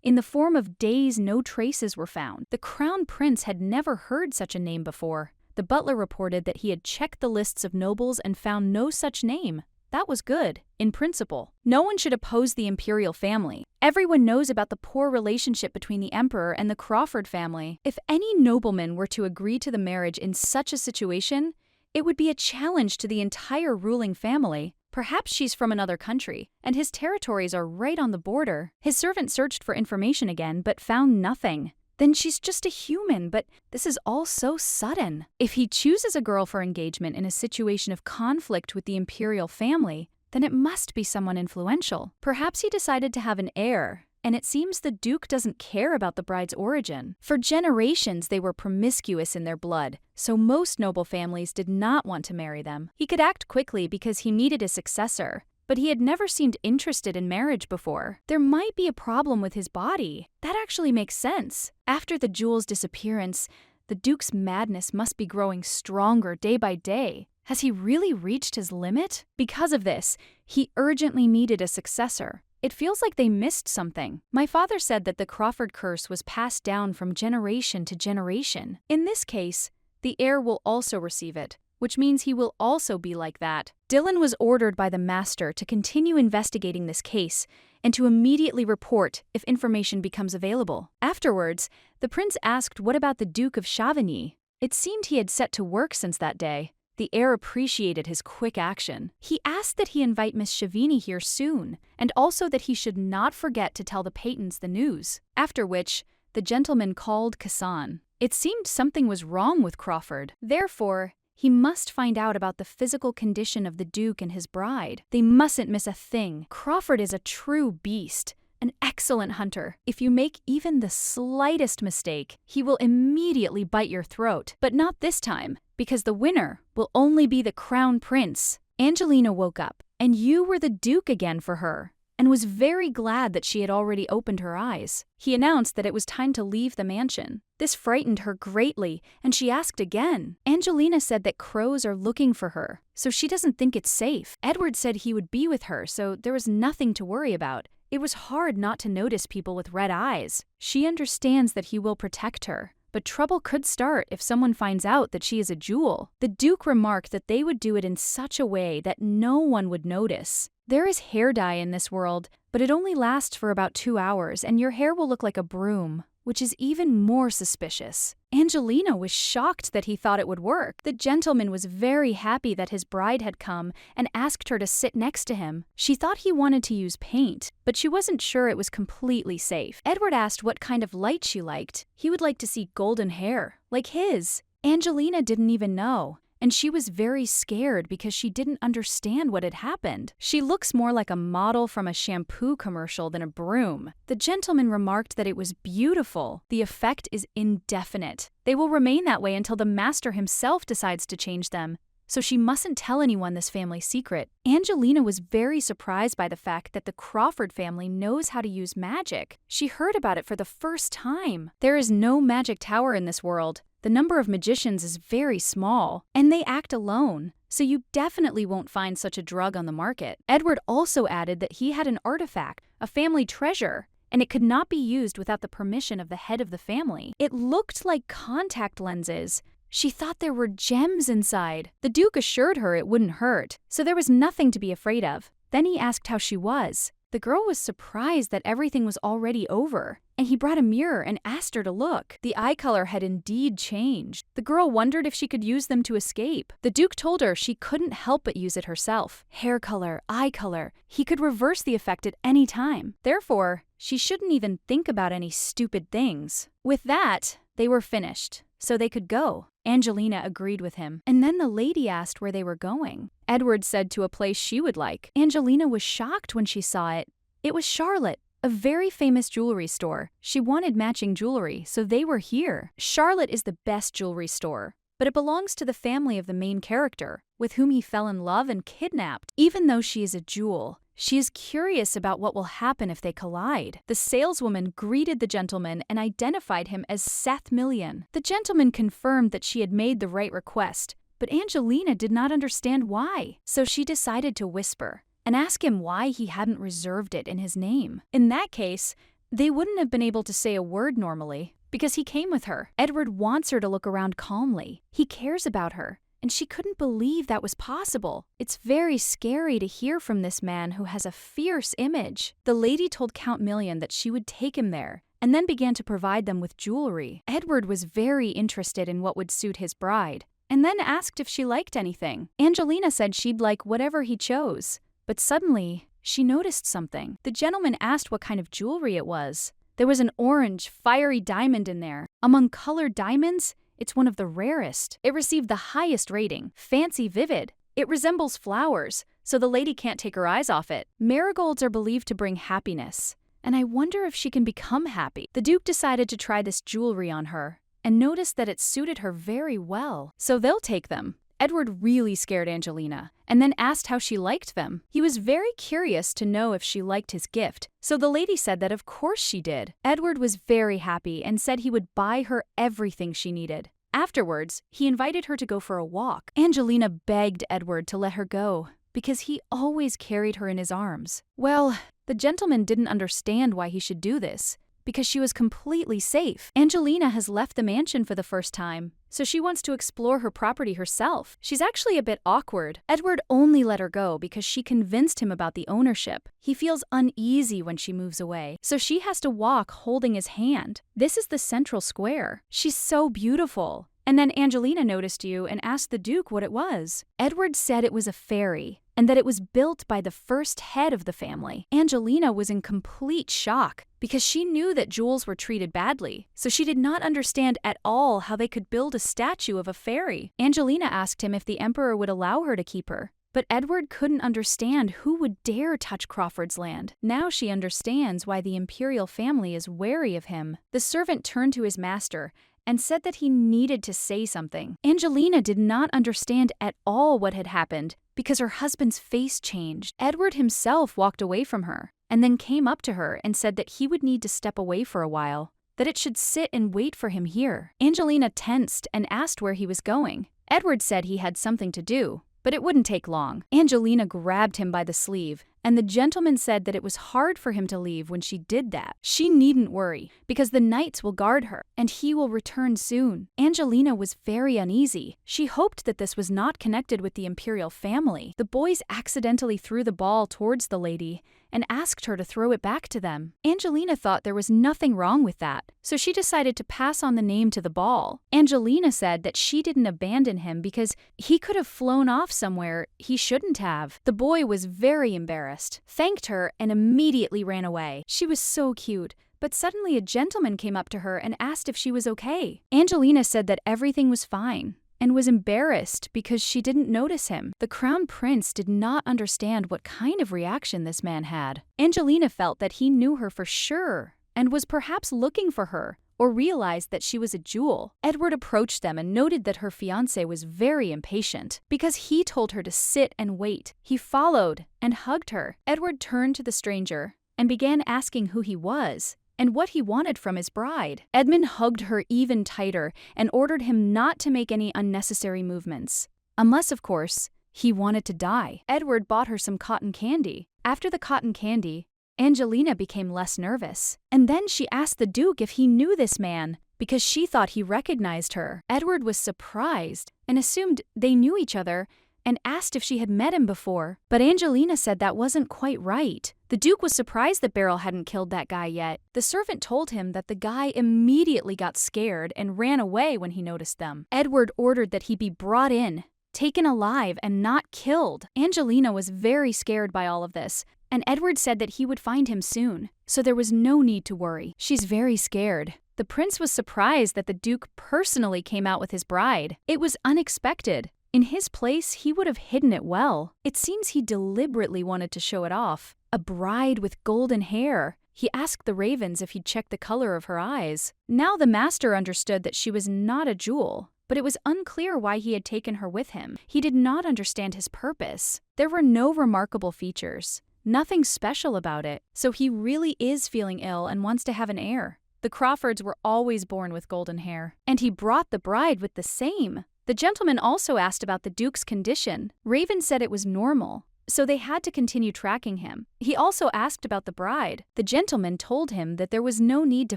in the form of days no traces were found. The Crown Prince had never heard such a name before. The butler reported that he had checked the lists of nobles and found no such name. That was good, in principle. No one should oppose the imperial family. Everyone knows about the poor relationship between the emperor and the Crawford family. If any nobleman were to agree to the marriage in such a situation, it would be a challenge to the entire ruling family. Perhaps she's from another country, and his territories are right on the border. His servant searched for information again, but found nothing. Then she's just a human, but this is all so sudden. If he chooses a girl for engagement in a situation of conflict with the imperial family, then it must be someone influential. Perhaps he decided to have an heir, and it seems the Duke doesn't care about the bride's origin. For generations, they were promiscuous in their blood, so most noble families did not want to marry them. He could act quickly because he needed a successor, but he had never seemed interested in marriage before. There might be a problem with his body. That actually makes sense. After the jewel's disappearance, the Duke's madness must be growing stronger day by day. Has he really reached his limit? Because of this, he urgently needed a successor. It feels like they missed something. My father said that the Crawford curse was passed down from generation to generation. In this case, the heir will also receive it, which means he will also be like that. Dylan was ordered by the master to continue investigating this case and to immediately report if information becomes available. Afterwards, the prince asked what about the Duke of Chavigny. It seemed he had set to work since that day. The heir appreciated his quick action. He asked that he invite Miss Chavigny here soon, and also that he should not forget to tell the Paytons the news. After which, the gentleman called Kassan. It seemed something was wrong with Crawford. Therefore, he must find out about the physical condition of the Duke and his bride. They mustn't miss a thing. Crawford is a true beast, an excellent hunter. If you make even the slightest mistake, he will immediately bite your throat. But not this time, because the winner will only be the Crown Prince. Angelina woke up, and you were the Duke again for her, and was very glad that she had already opened her eyes. He announced that it was time to leave the mansion. This frightened her greatly, and she asked again. Angelina said that crows are looking for her, so she doesn't think it's safe. Edward said he would be with her, so there was nothing to worry about. It was hard not to notice people with red eyes. She understands that he will protect her, but trouble could start if someone finds out that she is a jewel. The Duke remarked that they would do it in such a way that no one would notice. There is hair dye in this world, but it only lasts for about 2 hours, and your hair will look like a broom, which is even more suspicious. Angelina was shocked that he thought it would work. The gentleman was very happy that his bride had come and asked her to sit next to him. She thought he wanted to use paint, but she wasn't sure it was completely safe. Edward asked what kind of light she liked. He would like to see golden hair, like his. Angelina didn't even know, and she was very scared because she didn't understand what had happened. She looks more like a model from a shampoo commercial than a broom. The gentleman remarked that it was beautiful. The effect is indefinite. They will remain that way until the master himself decides to change them, so she mustn't tell anyone this family secret. Angelina was very surprised by the fact that the Crawford family knows how to use magic. She heard about it for the first time. There is no magic tower in this world. The number of magicians is very small, and they act alone, so you definitely won't find such a drug on the market. Edward also added that he had an artifact, a family treasure, and it could not be used without the permission of the head of the family. It looked like contact lenses. She thought there were gems inside. The Duke assured her it wouldn't hurt, so there was nothing to be afraid of. Then he asked how she was. The girl was surprised that everything was already over, and he brought a mirror and asked her to look. The eye color had indeed changed. The girl wondered if she could use them to escape. The Duke told her she couldn't help but use it herself. Hair color, eye color, he could reverse the effect at any time. Therefore, she shouldn't even think about any stupid things. With that, they were finished, so they could go. Angelina agreed with him, and then the lady asked where they were going. Edward said to a place she would like. Angelina was shocked when she saw it. It was Charlotte, a very famous jewelry store. She wanted matching jewelry, so they were here. Charlotte is the best jewelry store, but it belongs to the family of the main character, with whom he fell in love and kidnapped. Even though she is a jewel, she is curious about what will happen if they collide. The saleswoman greeted the gentleman and identified him as Seth Million. The gentleman confirmed that she had made the right request, but Angelina did not understand why. So she decided to whisper and ask him why he hadn't reserved it in his name. In that case, they wouldn't have been able to say a word normally, because he came with her. Edward wants her to look around calmly. He cares about her, and she couldn't believe that was possible. It's very scary to hear from this man who has a fierce image. The lady told Count Million that she would take him there, and then began to provide them with jewelry. Edward was very interested in what would suit his bride, and then asked if she liked anything. Angelina said she'd like whatever he chose, but suddenly, she noticed something. The gentleman asked what kind of jewelry it was. There was an orange, fiery diamond in there. Among colored diamonds, it's one of the rarest. It received the highest rating, fancy vivid. It resembles flowers, so the lady can't take her eyes off it. Marigolds are believed to bring happiness, and I wonder if she can become happy. The Duke decided to try this jewelry on her, and noticed that it suited her very well, so they'll take them. Edward really scared Angelina, and then asked how she liked them. He was very curious to know if she liked his gift, so the lady said that of course she did. Edward was very happy and said he would buy her everything she needed. Afterwards, he invited her to go for a walk. Angelina begged Edward to let her go, because he always carried her in his arms. Well, the gentleman didn't understand why he should do this, because she was completely safe. Angelina has left the mansion for the first time, so she wants to explore her property herself. She's actually a bit awkward. Edward only let her go because she convinced him about the ownership. He feels uneasy when she moves away, so she has to walk holding his hand. This is the central square. She's so beautiful. And then Angelina noticed you and asked the Duke what it was. Edward said it was a fairy, and that it was built by the first head of the family. Angelina was in complete shock, because she knew that jewels were treated badly, so she did not understand at all how they could build a statue of a fairy. Angelina asked him if the emperor would allow her to keep her, but Edward couldn't understand who would dare touch Crawford's land. Now she understands why the imperial family is wary of him. The servant turned to his master and said that he needed to say something. Angelina did not understand at all what had happened, because her husband's face changed. Edward himself walked away from her, and then came up to her and said that he would need to step away for a while, that it should sit and wait for him here. Angelina tensed and asked where he was going. Edward said he had something to do, but it wouldn't take long. Angelina grabbed him by the sleeve, and the gentleman said that it was hard for him to leave when she did that. She needn't worry, because the knights will guard her, and he will return soon. Angelina was very uneasy. She hoped that this was not connected with the imperial family. The boys accidentally threw the ball towards the lady and asked her to throw it back to them. Angelina thought there was nothing wrong with that, so she decided to pass on the name to the ball. Angelina said that she didn't abandon him because he could have flown off somewhere he shouldn't have. The boy was very embarrassed, thanked her, and immediately ran away. She was so cute, but suddenly a gentleman came up to her and asked if she was okay. Angelina said that everything was fine, and was embarrassed because she didn't notice him. The crown prince did not understand what kind of reaction this man had. Angelina felt that he knew her for sure, and was perhaps looking for her, or realized that she was a jewel. Edward approached them and noted that her fiancé was very impatient, because he told her to sit and wait. He followed and hugged her. Edward turned to the stranger and began asking who he was, and what he wanted from his bride. Edmund hugged her even tighter and ordered him not to make any unnecessary movements, unless, of course, he wanted to die. Edward bought her some cotton candy. After the cotton candy, Angelina became less nervous, and then she asked the Duke if he knew this man, because she thought he recognized her. Edward was surprised and assumed they knew each other, and asked if she had met him before, but Angelina said that wasn't quite right. The Duke was surprised that Beryl hadn't killed that guy yet. The servant told him that the guy immediately got scared and ran away when he noticed them. Edward ordered that he be brought in, taken alive, and not killed. Angelina was very scared by all of this, and Edward said that he would find him soon, so there was no need to worry. She's very scared. The prince was surprised that the Duke personally came out with his bride. It was unexpected. In his place, he would have hidden it well. It seems he deliberately wanted to show it off. A bride with golden hair. He asked the ravens if he'd checked the color of her eyes. Now the master understood that she was not a jewel, but it was unclear why he had taken her with him. He did not understand his purpose. There were no remarkable features, nothing special about it, so he really is feeling ill and wants to have an heir. The Crawfords were always born with golden hair, and he brought the bride with the same. The gentleman also asked about the Duke's condition. Raven said it was normal, so they had to continue tracking him. He also asked about the bride. The gentleman told him that there was no need to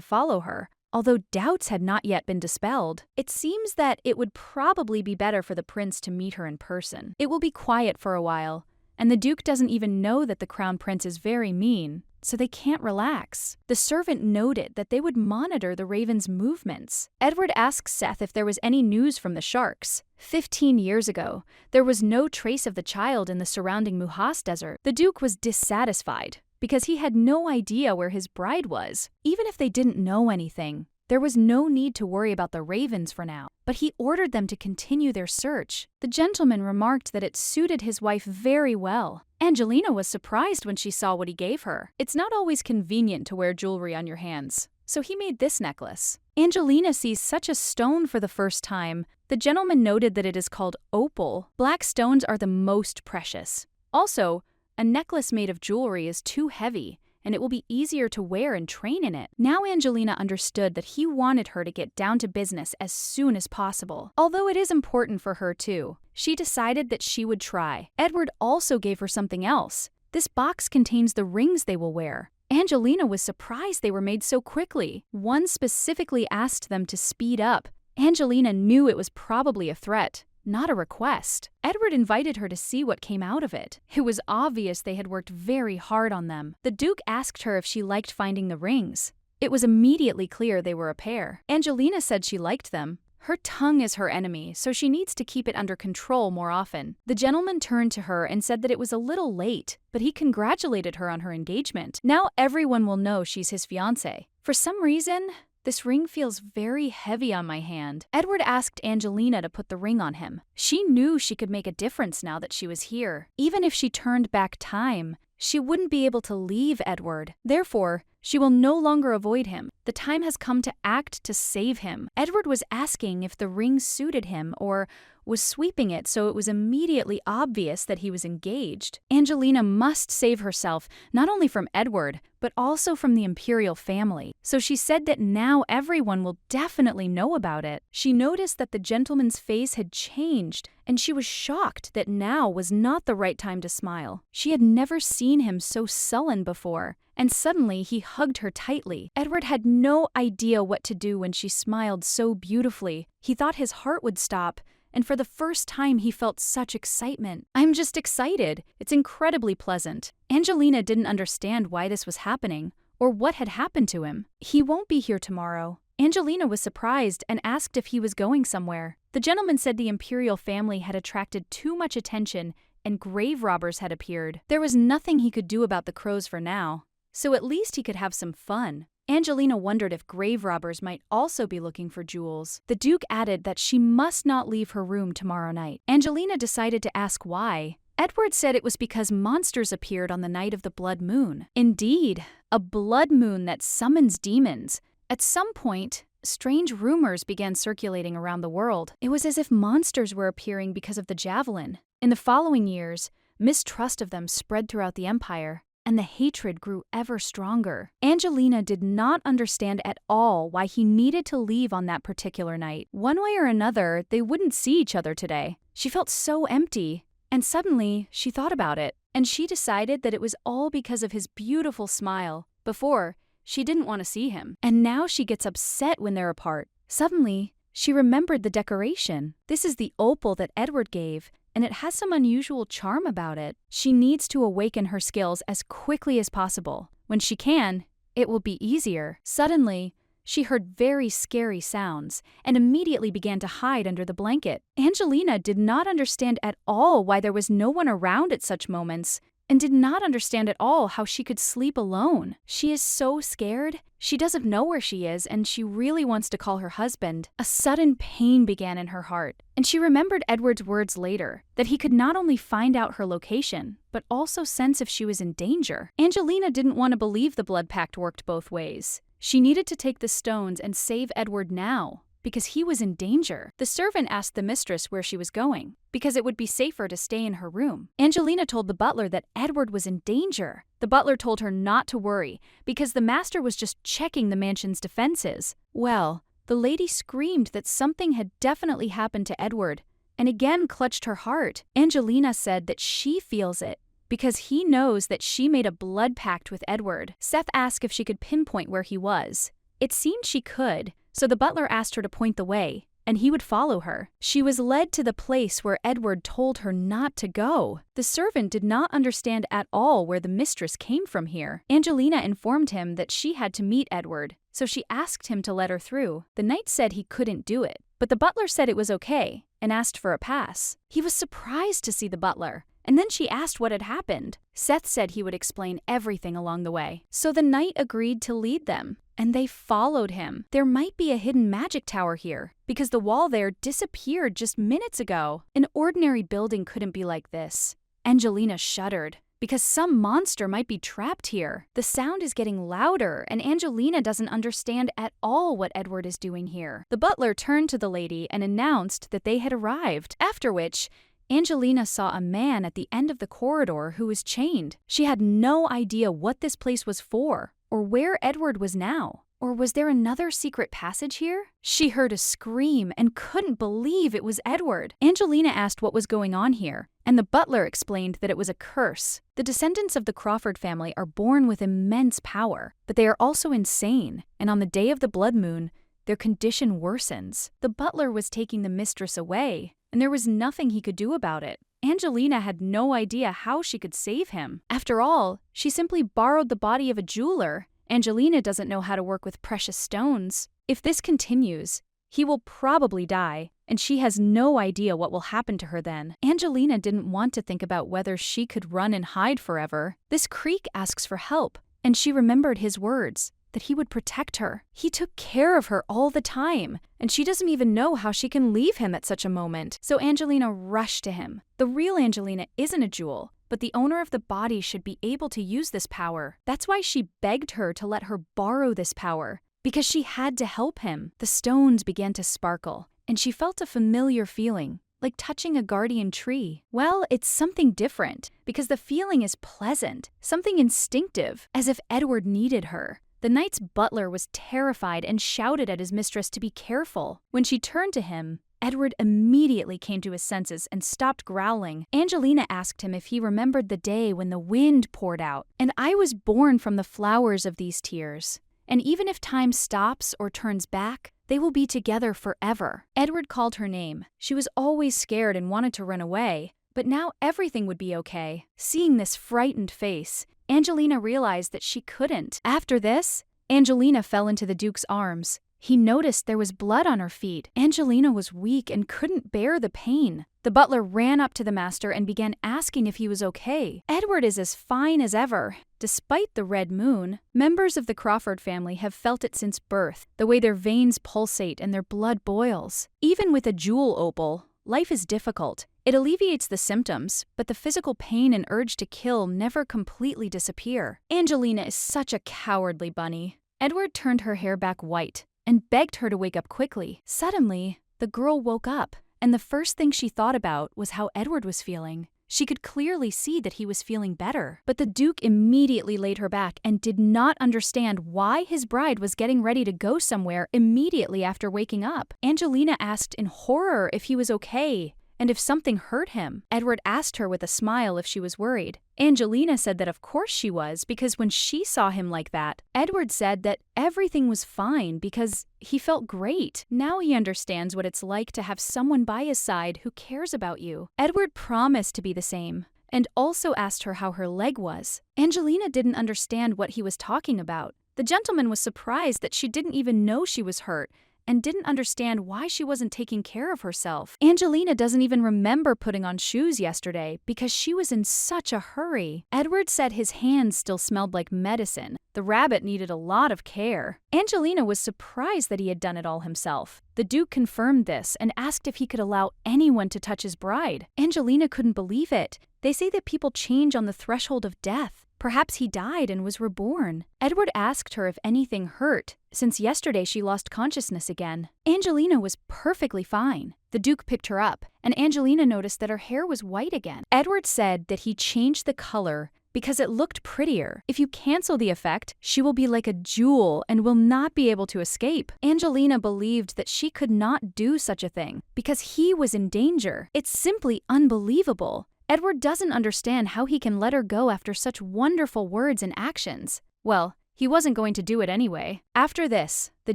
follow her, although doubts had not yet been dispelled. It seems that it would probably be better for the prince to meet her in person. It will be quiet for a while, and the Duke doesn't even know that the crown prince is very mean, so they can't relax. The servant noted that they would monitor the raven's movements. Edward asked Seth if there was any news from the sharks. 15 years ago, there was no trace of the child in the surrounding Muhas desert. The Duke was dissatisfied because he had no idea where his bride was. Even if they didn't know anything, there was no need to worry about the ravens for now, but he ordered them to continue their search. The gentleman remarked that it suited his wife very well. Angelina was surprised when she saw what he gave her. It's not always convenient to wear jewelry on your hands, so he made this necklace. Angelina sees such a stone for the first time. The gentleman noted that it is called opal. Black stones are the most precious. Also, a necklace made of jewelry is too heavy, and it will be easier to wear and train in it. Now Angelina understood that he wanted her to get down to business as soon as possible. Although it is important for her too, she decided that she would try. Edward also gave her something else. This box contains the rings they will wear. Angelina was surprised they were made so quickly. One specifically asked them to speed up. Angelina knew it was probably a threat, not a request. Edward invited her to see what came out of it. It was obvious they had worked very hard on them. The Duke asked her if she liked finding the rings. It was immediately clear they were a pair. Angelina said she liked them. Her tongue is her enemy, so she needs to keep it under control more often. The gentleman turned to her and said that it was a little late, but he congratulated her on her engagement. Now everyone will know she's his fiancée. For some reason, this ring feels very heavy on my hand. Edward asked Angelina to put the ring on him. She knew she could make a difference now that she was here. Even if she turned back time, she wouldn't be able to leave Edward. Therefore, she will no longer avoid him. The time has come to act to save him. Edward was asking if the ring suited him or was sweeping it so it was immediately obvious that he was engaged. Angelina must save herself, not only from Edward, but also from the imperial family. So she said that now everyone will definitely know about it. She noticed that the gentleman's face had changed, and she was shocked that now was not the right time to smile. She had never seen him so sullen before, and suddenly he hugged her tightly. Edward had no idea what to do when she smiled so beautifully. He thought his heart would stop, and for the first time he felt such excitement. "I'm just excited. It's incredibly pleasant." Angelina didn't understand why this was happening, or what had happened to him. "He won't be here tomorrow." Angelina was surprised and asked if he was going somewhere. The gentleman said the imperial family had attracted too much attention and grave robbers had appeared. There was nothing he could do about the crows for now, so at least he could have some fun. Angelina wondered if grave robbers might also be looking for jewels. The Duke added that she must not leave her room tomorrow night. Angelina decided to ask why. Edward said it was because monsters appeared on the night of the blood moon. Indeed, a blood moon that summons demons. At some point, strange rumors began circulating around the world. It was as if monsters were appearing because of the javelin. In the following years, mistrust of them spread throughout the empire, and the hatred grew ever stronger. Angelina did not understand at all why he needed to leave on that particular night. One way or another, they wouldn't see each other today. She felt so empty, and suddenly she thought about it, and she decided that it was all because of his beautiful smile. Before, she didn't want to see him, and now she gets upset when they're apart. Suddenly, she remembered the decoration. This is the opal that Edward gave, and it has some unusual charm about it. She needs to awaken her skills as quickly as possible. When she can, it will be easier. Suddenly, she heard very scary sounds and immediately began to hide under the blanket. Angelina did not understand at all why there was no one around at such moments, and did not understand at all how she could sleep alone. She is so scared. She doesn't know where she is, and she really wants to call her husband. A sudden pain began in her heart, and she remembered Edward's words later, that he could not only find out her location, but also sense if she was in danger. Angelina didn't want to believe the blood pact worked both ways. She needed to take the stones and save Edward now, because he was in danger. The servant asked the mistress where she was going, because it would be safer to stay in her room. Angelina told the butler that Edward was in danger. The butler told her not to worry, because the master was just checking the mansion's defenses. Well, The lady screamed that something had definitely happened to Edward, and again clutched her heart. Angelina said that she feels it, because he knows that she made a blood pact with Edward. Seth asked if she could pinpoint where he was. It seemed she could, so the butler asked her to point the way, and he would follow her. She was led to the place where Edward told her not to go. The servant did not understand at all where the mistress came from here. Angelina informed him that she had to meet Edward, so she asked him to let her through. The knight said he couldn't do it, but the butler said it was okay and asked for a pass. He was surprised to see the butler, and then she asked what had happened. Seth said he would explain everything along the way. So the knight agreed to lead them, and they followed him. There might be a hidden magic tower here, because the wall there disappeared just minutes ago. An ordinary building couldn't be like this. Angelina shuddered, because some monster might be trapped here. The sound is getting louder, and Angelina doesn't understand at all what Edward is doing here. The butler turned to the lady and announced that they had arrived, after which Angelina saw a man at the end of the corridor who was chained. She had no idea what this place was for, or where Edward was now. Or was there another secret passage here? She heard a scream and couldn't believe it was Edward. Angelina asked what was going on here, and the butler explained that it was a curse. The descendants of the Crawford family are born with immense power, but they are also insane, and on the day of the blood moon, their condition worsens. The butler was taking the mistress away, and there was nothing he could do about it. Angelina had no idea how she could save him. After all, she simply borrowed the body of a jeweler. Angelina doesn't know how to work with precious stones. If this continues, he will probably die, and she has no idea what will happen to her then. Angelina didn't want to think about whether she could run and hide forever. This creek asks for help, and she remembered his words, that he would protect her. He took care of her all the time, and she doesn't even know how she can leave him at such a moment. So Angelina rushed to him. The real Angelina isn't a jewel, but the owner of the body should be able to use this power. That's why she begged her to let her borrow this power, because she had to help him. The stones began to sparkle, and she felt a familiar feeling, like touching a guardian tree. Well, it's something different, because the feeling is pleasant, something instinctive, as if Edward needed her. The knight's butler was terrified and shouted at his mistress to be careful. When she turned to him, Edward immediately came to his senses and stopped growling. Angelina asked him if he remembered the day when the wind poured out. "And I was born from the flowers of these tears. And even if time stops or turns back, they will be together forever." Edward called her name. She was always scared and wanted to run away, but now everything would be okay. Seeing this frightened face, Angelina realized that she couldn't. After this, Angelina fell into the Duke's arms. He noticed there was blood on her feet. Angelina was weak and couldn't bear the pain. The butler ran up to the master and began asking if he was okay. Edward is as fine as ever. Despite the red moon, members of the Crawford family have felt it since birth, the way their veins pulsate and their blood boils. Even with a jewel opal, life is difficult. It alleviates the symptoms, but the physical pain and urge to kill never completely disappear. Angelina is such a cowardly bunny. Edward turned her hair back white and begged her to wake up quickly. Suddenly, the girl woke up, and the first thing she thought about was how Edward was feeling. She could clearly see that he was feeling better, but the Duke immediately laid her back and did not understand why his bride was getting ready to go somewhere immediately after waking up. Angelina asked in horror if he was okay, and if something hurt him. Edward asked her with a smile if she was worried. Angelina said that of course she was, because when she saw him like that, Edward said that everything was fine because he felt great. Now he understands what it's like to have someone by his side who cares about you. Edward promised to be the same, and also asked her how her leg was. Angelina didn't understand what he was talking about. The gentleman was surprised that she didn't even know she was hurt, and didn't understand why she wasn't taking care of herself. Angelina doesn't even remember putting on shoes yesterday because she was in such a hurry. Edward said his hands still smelled like medicine. The rabbit needed a lot of care. Angelina was surprised that he had done it all himself. The Duke confirmed this and asked if he could allow anyone to touch his bride. Angelina couldn't believe it. They say that people change on the threshold of death. Perhaps he died and was reborn. Edward asked her if anything hurt, since yesterday she lost consciousness again. Angelina was perfectly fine. The Duke picked her up, and Angelina noticed that her hair was white again. Edward said that he changed the color because it looked prettier. If you cancel the effect, she will be like a jewel and will not be able to escape. Angelina believed that she could not do such a thing because he was in danger. It's simply unbelievable. Edward doesn't understand how he can let her go after such wonderful words and actions. Well, he wasn't going to do it anyway. After this, the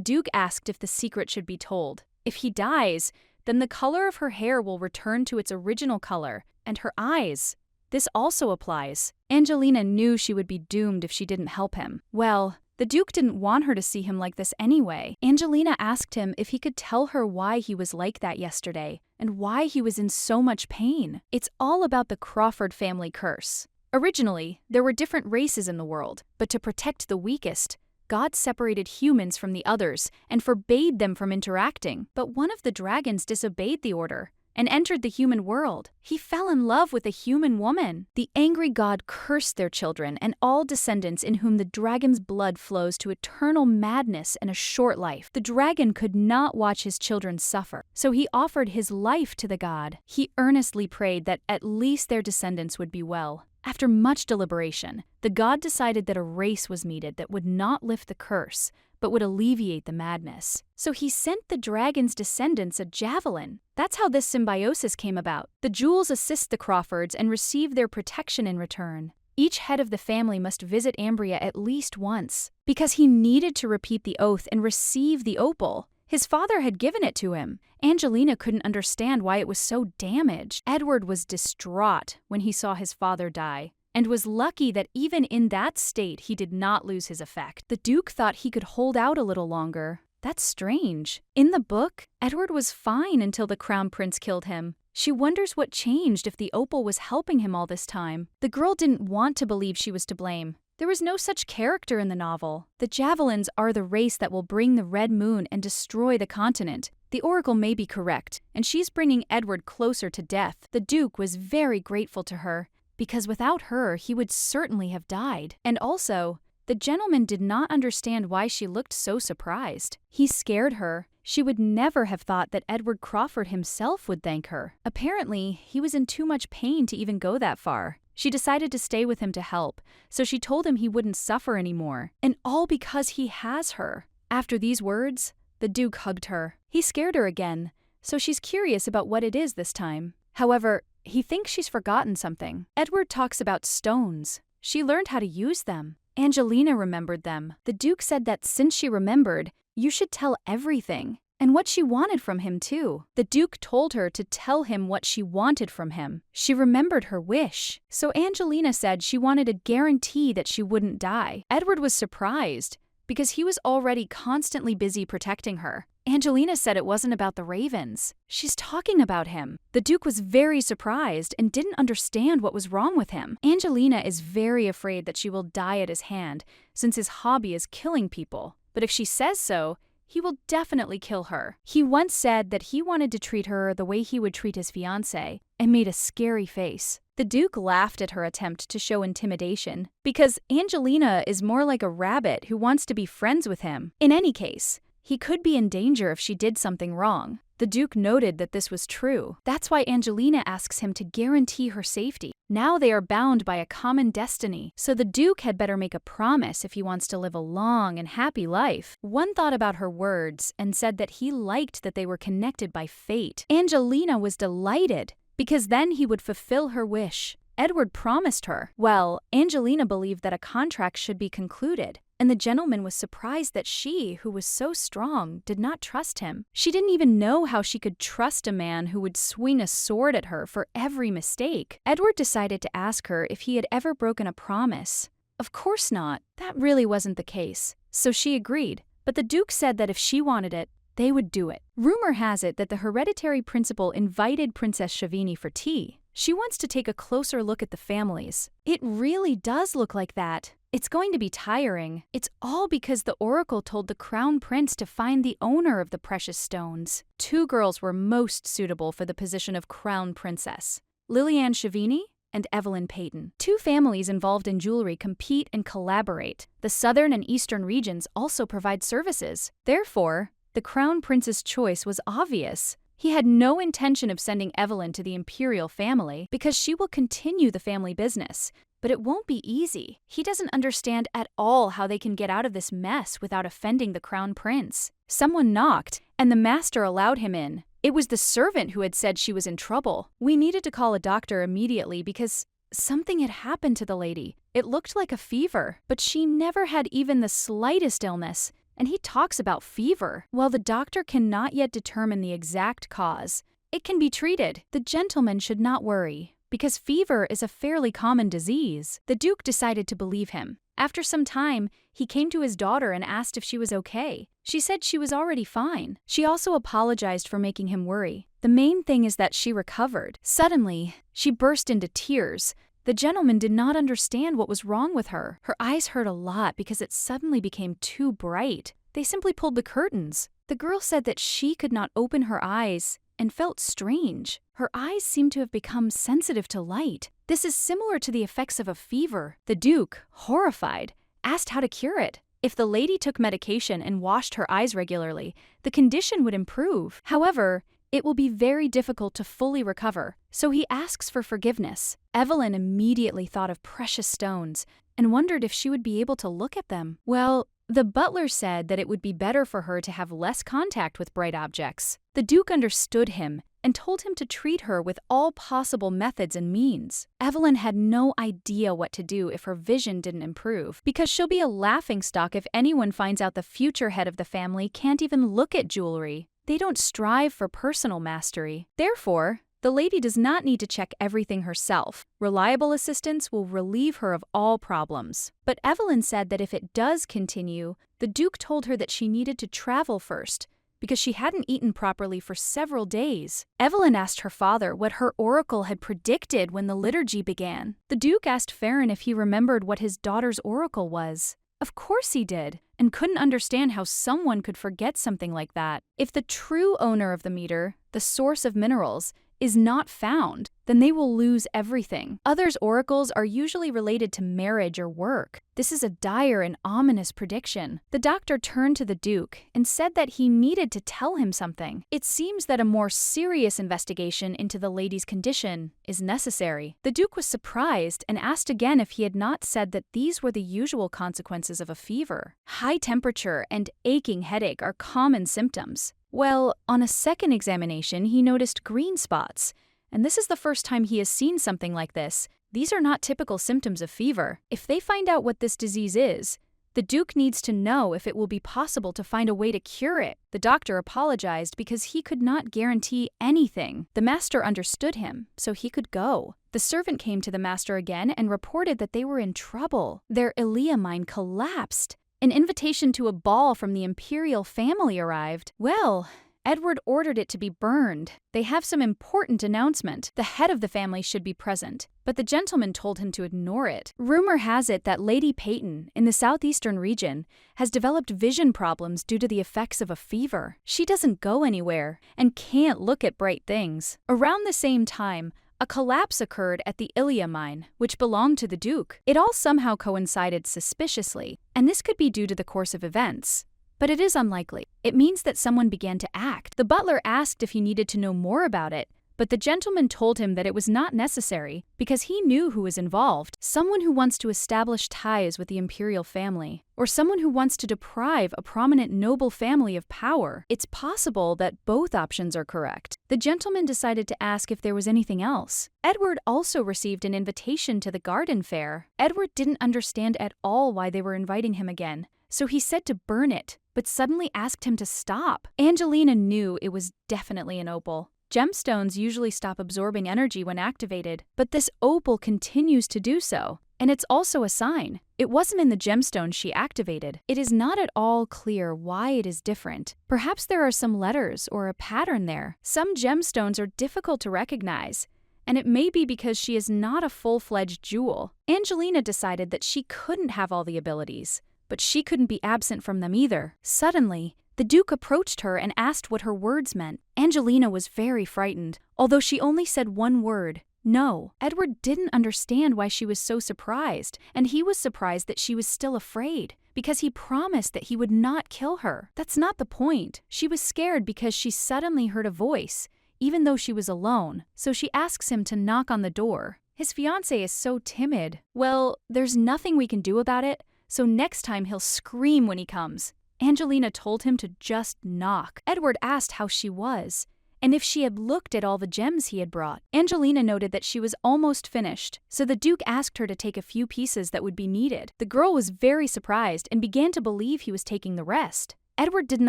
Duke asked if the secret should be told. If he dies, then the color of her hair will return to its original color, and her eyes. This also applies. Angelina knew she would be doomed if she didn't help him. Well, the Duke didn't want her to see him like this anyway. Angelina asked him if he could tell her why he was like that yesterday, and why he was in so much pain. It's all about the Crawford family curse. Originally, there were different races in the world, but to protect the weakest, God separated humans from the others and forbade them from interacting. But one of the dragons disobeyed the order and entered the human world. He fell in love with a human woman. The angry god cursed their children and all descendants in whom the dragon's blood flows to eternal madness and a short life. The dragon could not watch his children suffer, so he offered his life to the god. He earnestly prayed that at least their descendants would be well. After much deliberation, the god decided that a race was needed that would not lift the curse, but would alleviate the madness. So he sent the dragon's descendants a javelin. That's how this symbiosis came about. The jewels assist the Crawfords and receive their protection in return. Each head of the family must visit Ambria at least once, because he needed to repeat the oath and receive the opal. His father had given it to him. Angelina couldn't understand why it was so damaged. Edward was distraught when he saw his father die, and was lucky that even in that state he did not lose his effect. The Duke thought he could hold out a little longer. That's strange. In the book, Edward was fine until the Crown Prince killed him. She wonders what changed if the opal was helping him all this time. The girl didn't want to believe she was to blame. There was no such character in the novel. The Javelins are the race that will bring the Red Moon and destroy the continent. The Oracle may be correct, and she's bringing Edward closer to death. The Duke was very grateful to her, because without her, he would certainly have died. And also, the gentleman did not understand why she looked so surprised. He scared her. She would never have thought that Edward Crawford himself would thank her. Apparently, he was in too much pain to even go that far. She decided to stay with him to help, so she told him he wouldn't suffer anymore. And all because he has her. After these words, the Duke hugged her. He scared her again, so she's curious about what it is this time. However, he thinks she's forgotten something. Edward talks about stones. She learned how to use them. Angelina remembered them. The Duke said that since she remembered, you should tell everything. And what she wanted from him, too. The Duke told her to tell him what she wanted from him. She remembered her wish. So Angelina said she wanted a guarantee that she wouldn't die. Edward was surprised, because he was already constantly busy protecting her. Angelina said it wasn't about the ravens. She's talking about him. The Duke was very surprised and didn't understand what was wrong with him. Angelina is very afraid that she will die at his hand, since his hobby is killing people. But if she says so, he will definitely kill her. He once said that he wanted to treat her the way he would treat his fiancée, and made a scary face. The Duke laughed at her attempt to show intimidation, because Angelina is more like a rabbit who wants to be friends with him. In any case, he could be in danger if she did something wrong. The Duke noted that this was true. That's why Angelina asks him to guarantee her safety. Now they are bound by a common destiny, so the Duke had better make a promise if he wants to live a long and happy life. One thought about her words and said that he liked that they were connected by fate. Angelina was delighted, because then he would fulfill her wish. Edward promised her. Well, Angelina believed that a contract should be concluded, and the gentleman was surprised that she, who was so strong, did not trust him. She didn't even know how she could trust a man who would swing a sword at her for every mistake. Edward decided to ask her if he had ever broken a promise. Of course not. That really wasn't the case. So she agreed, but the Duke said that if she wanted it, they would do it. Rumor has it that the hereditary principal invited Princess Shavini for tea. She wants to take a closer look at the families. It really does look like that. It's going to be tiring. It's all because the Oracle told the Crown Prince to find the owner of the precious stones. Two girls were most suitable for the position of Crown Princess: Liliane Shavini and Evelyn Peyton. Two families involved in jewelry compete and collaborate. The southern and eastern regions also provide services. Therefore, the Crown Prince's choice was obvious. He had no intention of sending Evelyn to the imperial family because she will continue the family business, but it won't be easy. He doesn't understand at all how they can get out of this mess without offending the crown prince. Someone knocked, and the master allowed him in. It was the servant who had said she was in trouble. We needed to call a doctor immediately because something had happened to the lady. It looked like a fever, but she never had even the slightest illness. And he talks about fever. While the doctor cannot yet determine the exact cause, it can be treated. The gentleman should not worry, because fever is a fairly common disease. The Duke decided to believe him. After some time, he came to his daughter and asked if she was okay. She said she was already fine. She also apologized for making him worry. The main thing is that she recovered. Suddenly, she burst into tears. The gentleman did not understand what was wrong with her. Her eyes hurt a lot because it suddenly became too bright. They simply pulled the curtains. The girl said that she could not open her eyes and felt strange. Her eyes seemed to have become sensitive to light. This is similar to the effects of a fever. The Duke, horrified, asked how to cure it. If the lady took medication and washed her eyes regularly, the condition would improve. However, it will be very difficult to fully recover, so he asks for forgiveness. Evelyn immediately thought of precious stones and wondered if she would be able to look at them. Well, the butler said that it would be better for her to have less contact with bright objects. The Duke understood him and told him to treat her with all possible methods and means. Evelyn had no idea what to do if her vision didn't improve, because she'll be a laughingstock if anyone finds out the future head of the family can't even look at jewelry. They don't strive for personal mastery. Therefore, the lady does not need to check everything herself. Reliable assistance will relieve her of all problems. But Evelyn said that if it does continue, the Duke told her that she needed to travel first, because she hadn't eaten properly for several days. Evelyn asked her father what her oracle had predicted when the liturgy began. The Duke asked Farron if he remembered what his daughter's oracle was. Of course he did, and couldn't understand how someone could forget something like that. If the true owner of the meter, the source of minerals, is not found, then they will lose everything. Others' oracles are usually related to marriage or work. This is a dire and ominous prediction. The doctor turned to the Duke and said that he needed to tell him something. It seems that a more serious investigation into the lady's condition is necessary. The Duke was surprised and asked again if he had not said that these were the usual consequences of a fever. High temperature and aching headache are common symptoms. Well, on a second examination, he noticed green spots, and this is the first time he has seen something like this. These are not typical symptoms of fever. If they find out what this disease is, the Duke needs to know if it will be possible to find a way to cure it. The doctor apologized because he could not guarantee anything. The master understood him, so he could go. The servant came to the master again and reported that they were in trouble. Their Ilia mine collapsed. An invitation to a ball from the imperial family arrived. Well, Edward ordered it to be burned. They have some important announcement. The head of the family should be present, but the gentleman told him to ignore it. Rumor has it that Lady Peyton, in the southeastern region, has developed vision problems due to the effects of a fever. She doesn't go anywhere and can't look at bright things. Around the same time, a collapse occurred at the Ilia mine, which belonged to the Duke. It all somehow coincided suspiciously, and this could be due to the course of events. But it is unlikely. It means that someone began to act. The butler asked if he needed to know more about it, but the gentleman told him that it was not necessary because he knew who was involved. Someone who wants to establish ties with the imperial family, or someone who wants to deprive a prominent noble family of power. It's possible that both options are correct. The gentleman decided to ask if there was anything else. Edward also received an invitation to the garden fair. Edward didn't understand at all why they were inviting him again, so he said to burn it, but suddenly asked him to stop. Angelina knew it was definitely an opal. Gemstones usually stop absorbing energy when activated, but this opal continues to do so. And it's also a sign. It wasn't in the gemstone she activated. It is not at all clear why it is different. Perhaps there are some letters or a pattern there. Some gemstones are difficult to recognize, and it may be because she is not a full-fledged jewel. Angelina decided that she couldn't have all the abilities, but she couldn't be absent from them either. Suddenly, the Duke approached her and asked what her words meant. Angelina was very frightened, although she only said one word, no. Edward didn't understand why she was so surprised, and he was surprised that she was still afraid, because he promised that he would not kill her. That's not the point. She was scared because she suddenly heard a voice, even though she was alone, so she asks him to knock on the door. His fiancée is so timid. Well, there's nothing we can do about it, so next time he'll scream when he comes. Angelina told him to just knock. Edward asked how she was, and if she had looked at all the gems he had brought. Angelina noted that she was almost finished, so the Duke asked her to take a few pieces that would be needed. The girl was very surprised and began to believe he was taking the rest. Edward didn't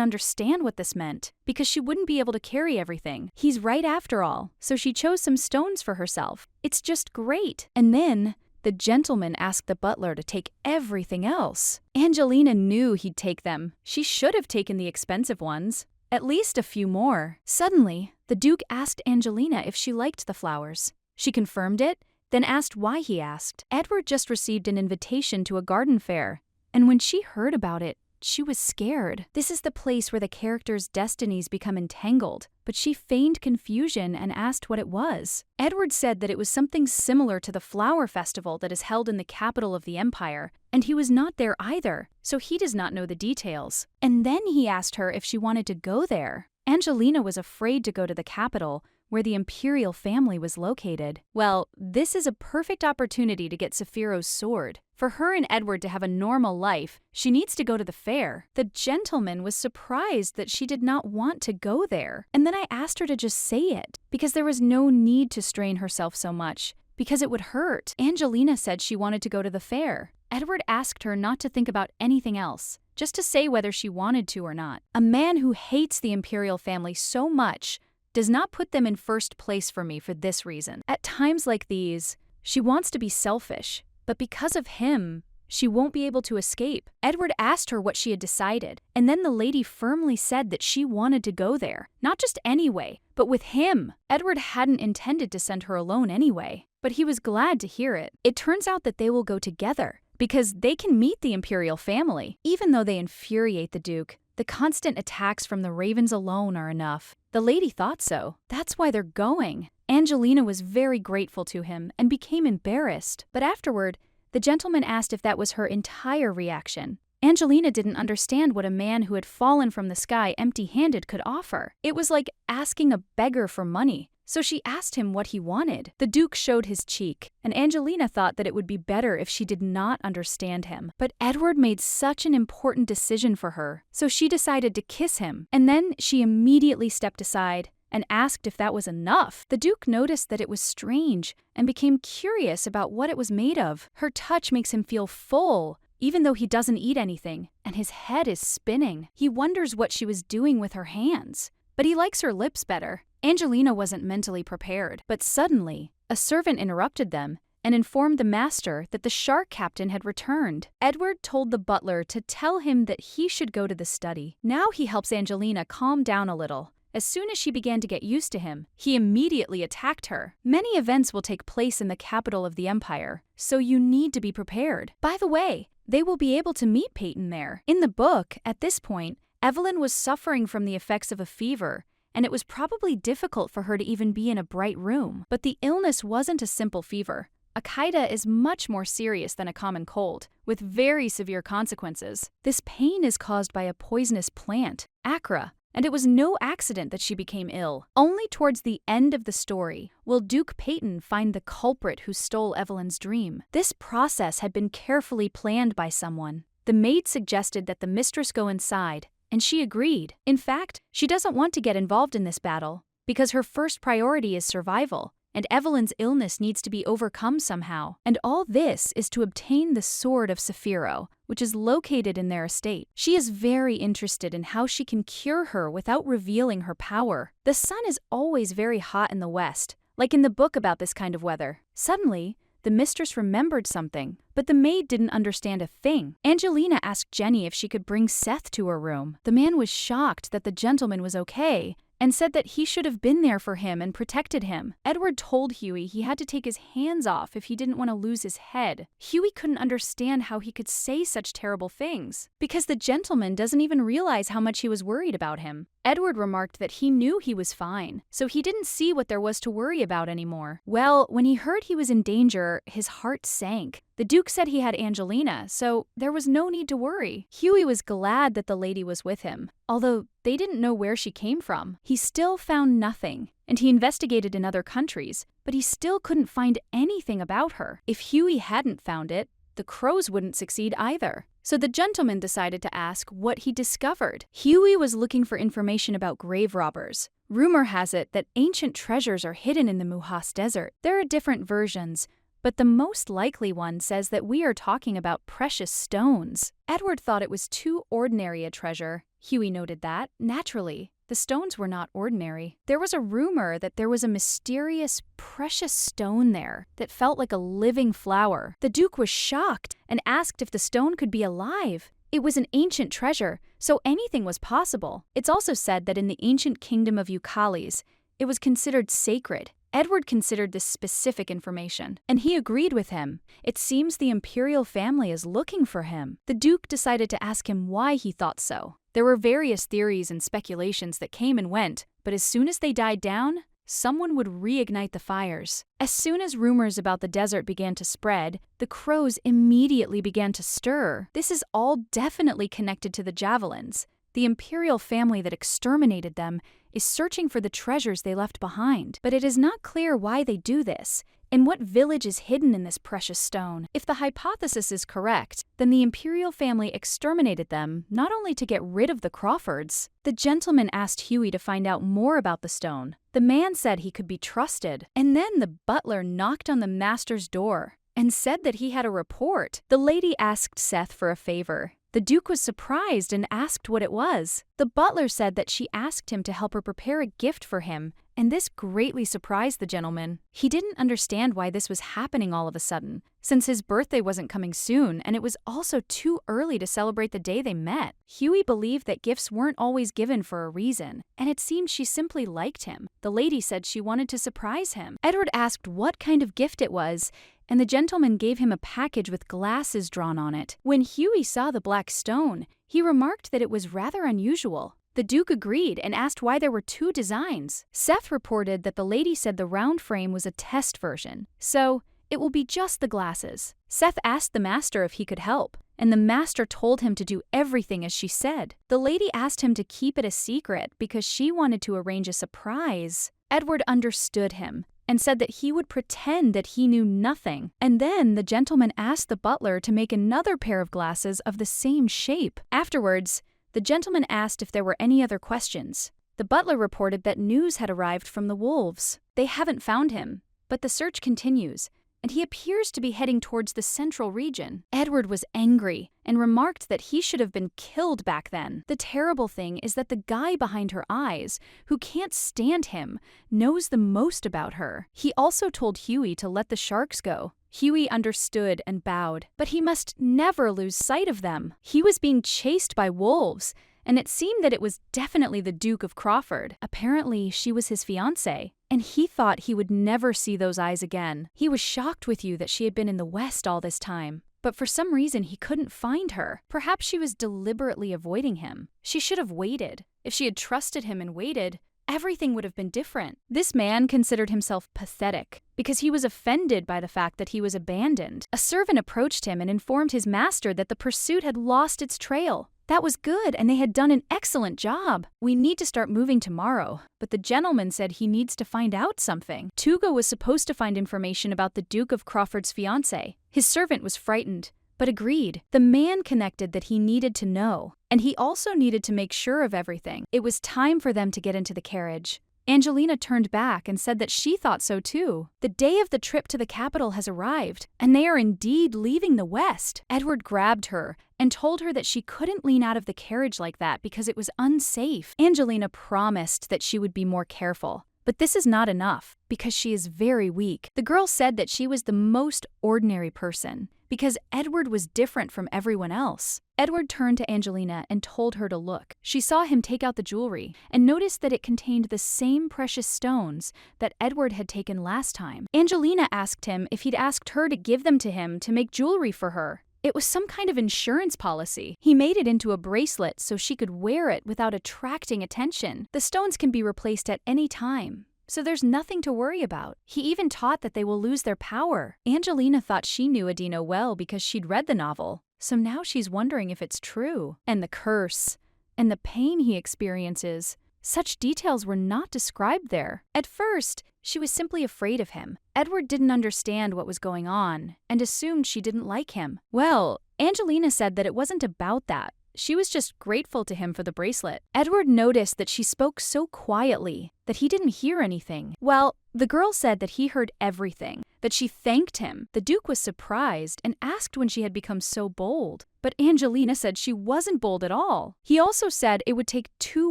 understand what this meant, because she wouldn't be able to carry everything. He's right after all, so she chose some stones for herself. It's just great. And then the gentleman asked the butler to take everything else. Angelina knew he'd take them. She should have taken the expensive ones. At least a few more. Suddenly, the Duke asked Angelina if she liked the flowers. She confirmed it, then asked why he asked. Edward just received an invitation to a garden fair, and when she heard about it, she was scared. This is the place where the characters' destinies become entangled, but she feigned confusion and asked what it was. Edward said that it was something similar to the flower festival that is held in the capital of the empire, and he was not there either, so he does not know the details. And then he asked her if she wanted to go there. Angelina was afraid to go to the capital, where the imperial family was located. Well, this is a perfect opportunity to get Sephiroth's sword. For her and Edward to have a normal life, she needs to go to the fair. The gentleman was surprised that she did not want to go there. And then I asked her to just say it, because there was no need to strain herself so much, because it would hurt. Angelina said she wanted to go to the fair. Edward asked her not to think about anything else, just to say whether she wanted to or not. A man who hates the imperial family so much does not put them in first place for me for this reason. At times like these, she wants to be selfish, but because of him, she won't be able to escape. Edward asked her what she had decided, and then the lady firmly said that she wanted to go there, not just anyway, but with him. Edward hadn't intended to send her alone anyway, but he was glad to hear it. It turns out that they will go together, because they can meet the imperial family. Even though they infuriate the Duke, the constant attacks from the ravens alone are enough. The lady thought so. That's why they're going. Angelina was very grateful to him and became embarrassed. But afterward, the gentleman asked if that was her entire reaction. Angelina didn't understand what a man who had fallen from the sky empty-handed could offer. It was like asking a beggar for money. So she asked him what he wanted. The Duke showed his cheek, and Angelina thought that it would be better if she did not understand him. But Edward made such an important decision for her, so she decided to kiss him. And then she immediately stepped aside and asked if that was enough. The Duke noticed that it was strange and became curious about what it was made of. Her touch makes him feel full, even though he doesn't eat anything, and his head is spinning. He wonders what she was doing with her hands, but he likes her lips better. Angelina wasn't mentally prepared, but suddenly, a servant interrupted them and informed the master that the shark captain had returned. Edward told the butler to tell him that he should go to the study. Now he helps Angelina calm down a little. As soon as she began to get used to him, he immediately attacked her. Many events will take place in the capital of the empire, so you need to be prepared. By the way, they will be able to meet Peyton there. In the book, at this point, Evelyn was suffering from the effects of a fever, and it was probably difficult for her to even be in a bright room. But the illness wasn't a simple fever. Akita is much more serious than a common cold, with very severe consequences. This pain is caused by a poisonous plant, Acra, and it was no accident that she became ill. Only towards the end of the story will Duke Peyton find the culprit who stole Evelyn's dream. This process had been carefully planned by someone. The maid suggested that the mistress go inside, and she agreed. In fact, she doesn't want to get involved in this battle, because her first priority is survival, and Evelyn's illness needs to be overcome somehow. And all this is to obtain the sword of Sephiroth, which is located in their estate. She is very interested in how she can cure her without revealing her power. The sun is always very hot in the west, like in the book about this kind of weather. Suddenly, the mistress remembered something, but the maid didn't understand a thing. Angelina asked Jenny if she could bring Seth to her room. The man was shocked that the gentleman was okay, and said that he should have been there for him and protected him. Edward told Huey he had to take his hands off if he didn't want to lose his head. Huey couldn't understand how he could say such terrible things, because the gentleman doesn't even realize how much he was worried about him. Edward remarked that he knew he was fine, so he didn't see what there was to worry about anymore. Well, when he heard he was in danger, his heart sank. The Duke said he had Angelina, so there was no need to worry. Huey was glad that the lady was with him, although they didn't know where she came from. He still found nothing, and he investigated in other countries, but he still couldn't find anything about her. If Huey hadn't found it, the crows wouldn't succeed either. So the gentleman decided to ask what he discovered. Huey was looking for information about grave robbers. Rumor has it that ancient treasures are hidden in the Muhas Desert. There are different versions, but the most likely one says that we are talking about precious stones. Edward thought it was too ordinary a treasure. Huey noted that, naturally, the stones were not ordinary. There was a rumor that there was a mysterious, precious stone there that felt like a living flower. The Duke was shocked and asked if the stone could be alive. It was an ancient treasure, so anything was possible. It's also said that in the ancient kingdom of Ucales, it was considered sacred. Edward considered this specific information, and he agreed with him. It seems the imperial family is looking for him. The Duke decided to ask him why he thought so. There were various theories and speculations that came and went, but as soon as they died down, someone would reignite the fires. As soon as rumors about the desert began to spread, the crows immediately began to stir. This is all definitely connected to the javelins. The imperial family that exterminated them is searching for the treasures they left behind, but it is not clear why they do this, and what village is hidden in this precious stone. If the hypothesis is correct, then the imperial family exterminated them not only to get rid of the Crawfords. The gentleman asked Huey to find out more about the stone. The man said he could be trusted, and then the butler knocked on the master's door and said that he had a report. The lady asked Seth for a favor. The Duke was surprised and asked what it was. The butler said that she asked him to help her prepare a gift for him, and this greatly surprised the gentleman. He didn't understand why this was happening all of a sudden, since his birthday wasn't coming soon, and it was also too early to celebrate the day they met. Huey believed that gifts weren't always given for a reason, and it seemed she simply liked him. The lady said she wanted to surprise him. Edward asked what kind of gift it was, and the gentleman gave him a package with glasses drawn on it. When Huey saw the black stone, he remarked that it was rather unusual. The Duke agreed and asked why there were two designs. Seth reported that the lady said the round frame was a test version, so it will be just the glasses. Seth asked the master if he could help, and the master told him to do everything as she said. The lady asked him to keep it a secret because she wanted to arrange a surprise. Edward understood him and said that he would pretend that he knew nothing. And then the gentleman asked the butler to make another pair of glasses of the same shape. Afterwards, the gentleman asked if there were any other questions. The butler reported that news had arrived from the wolves. They haven't found him, but the search continues, and he appears to be heading towards the central region. Edward was angry and remarked that he should have been killed back then. The terrible thing is that the guy behind her eyes, who can't stand him, knows the most about her. He also told Huey to let the sharks go. Huey understood and bowed, but he must never lose sight of them. He was being chased by wolves, and it seemed that it was definitely the Duke of Crawford. Apparently, she was his fiancée, and he thought he would never see those eyes again. He was shocked with you that she had been in the West all this time, but for some reason he couldn't find her. Perhaps she was deliberately avoiding him. She should have waited. If she had trusted him and waited, everything would have been different. This man considered himself pathetic because he was offended by the fact that he was abandoned. A servant approached him and informed his master that the pursuit had lost its trail. That was good, and they had done an excellent job. We need to start moving tomorrow, but the gentleman said he needs to find out something. Tugo was supposed to find information about the Duke of Crawford's fiancée. His servant was frightened, but agreed. The man connected that he needed to know, and he also needed to make sure of everything. It was time for them to get into the carriage. Angelina turned back and said that she thought so too. The day of the trip to the capital has arrived, and they are indeed leaving the West. Edward grabbed her and told her that she couldn't lean out of the carriage like that because it was unsafe. Angelina promised that she would be more careful. But this is not enough, because she is very weak. The girl said that she was the most ordinary person, because Edward was different from everyone else. Edward turned to Angelina and told her to look. She saw him take out the jewelry and noticed that it contained the same precious stones that Edward had taken last time. Angelina asked him if he'd asked her to give them to him to make jewelry for her. It was some kind of insurance policy. He made it into a bracelet so she could wear it without attracting attention. The stones can be replaced at any time, so there's nothing to worry about. He even taught that they will lose their power. Angelina thought she knew Adino well because she'd read the novel, so now she's wondering if it's true. And the curse, and the pain he experiences. Such details were not described there. At first, she was simply afraid of him. Edward didn't understand what was going on and assumed she didn't like him. Well, Angelina said that it wasn't about that. She was just grateful to him for the bracelet. Edward noticed that she spoke so quietly that he didn't hear anything. Well, the girl said that he heard everything, that she thanked him. The Duke was surprised and asked when she had become so bold. But Angelina said she wasn't bold at all. He also said it would take 2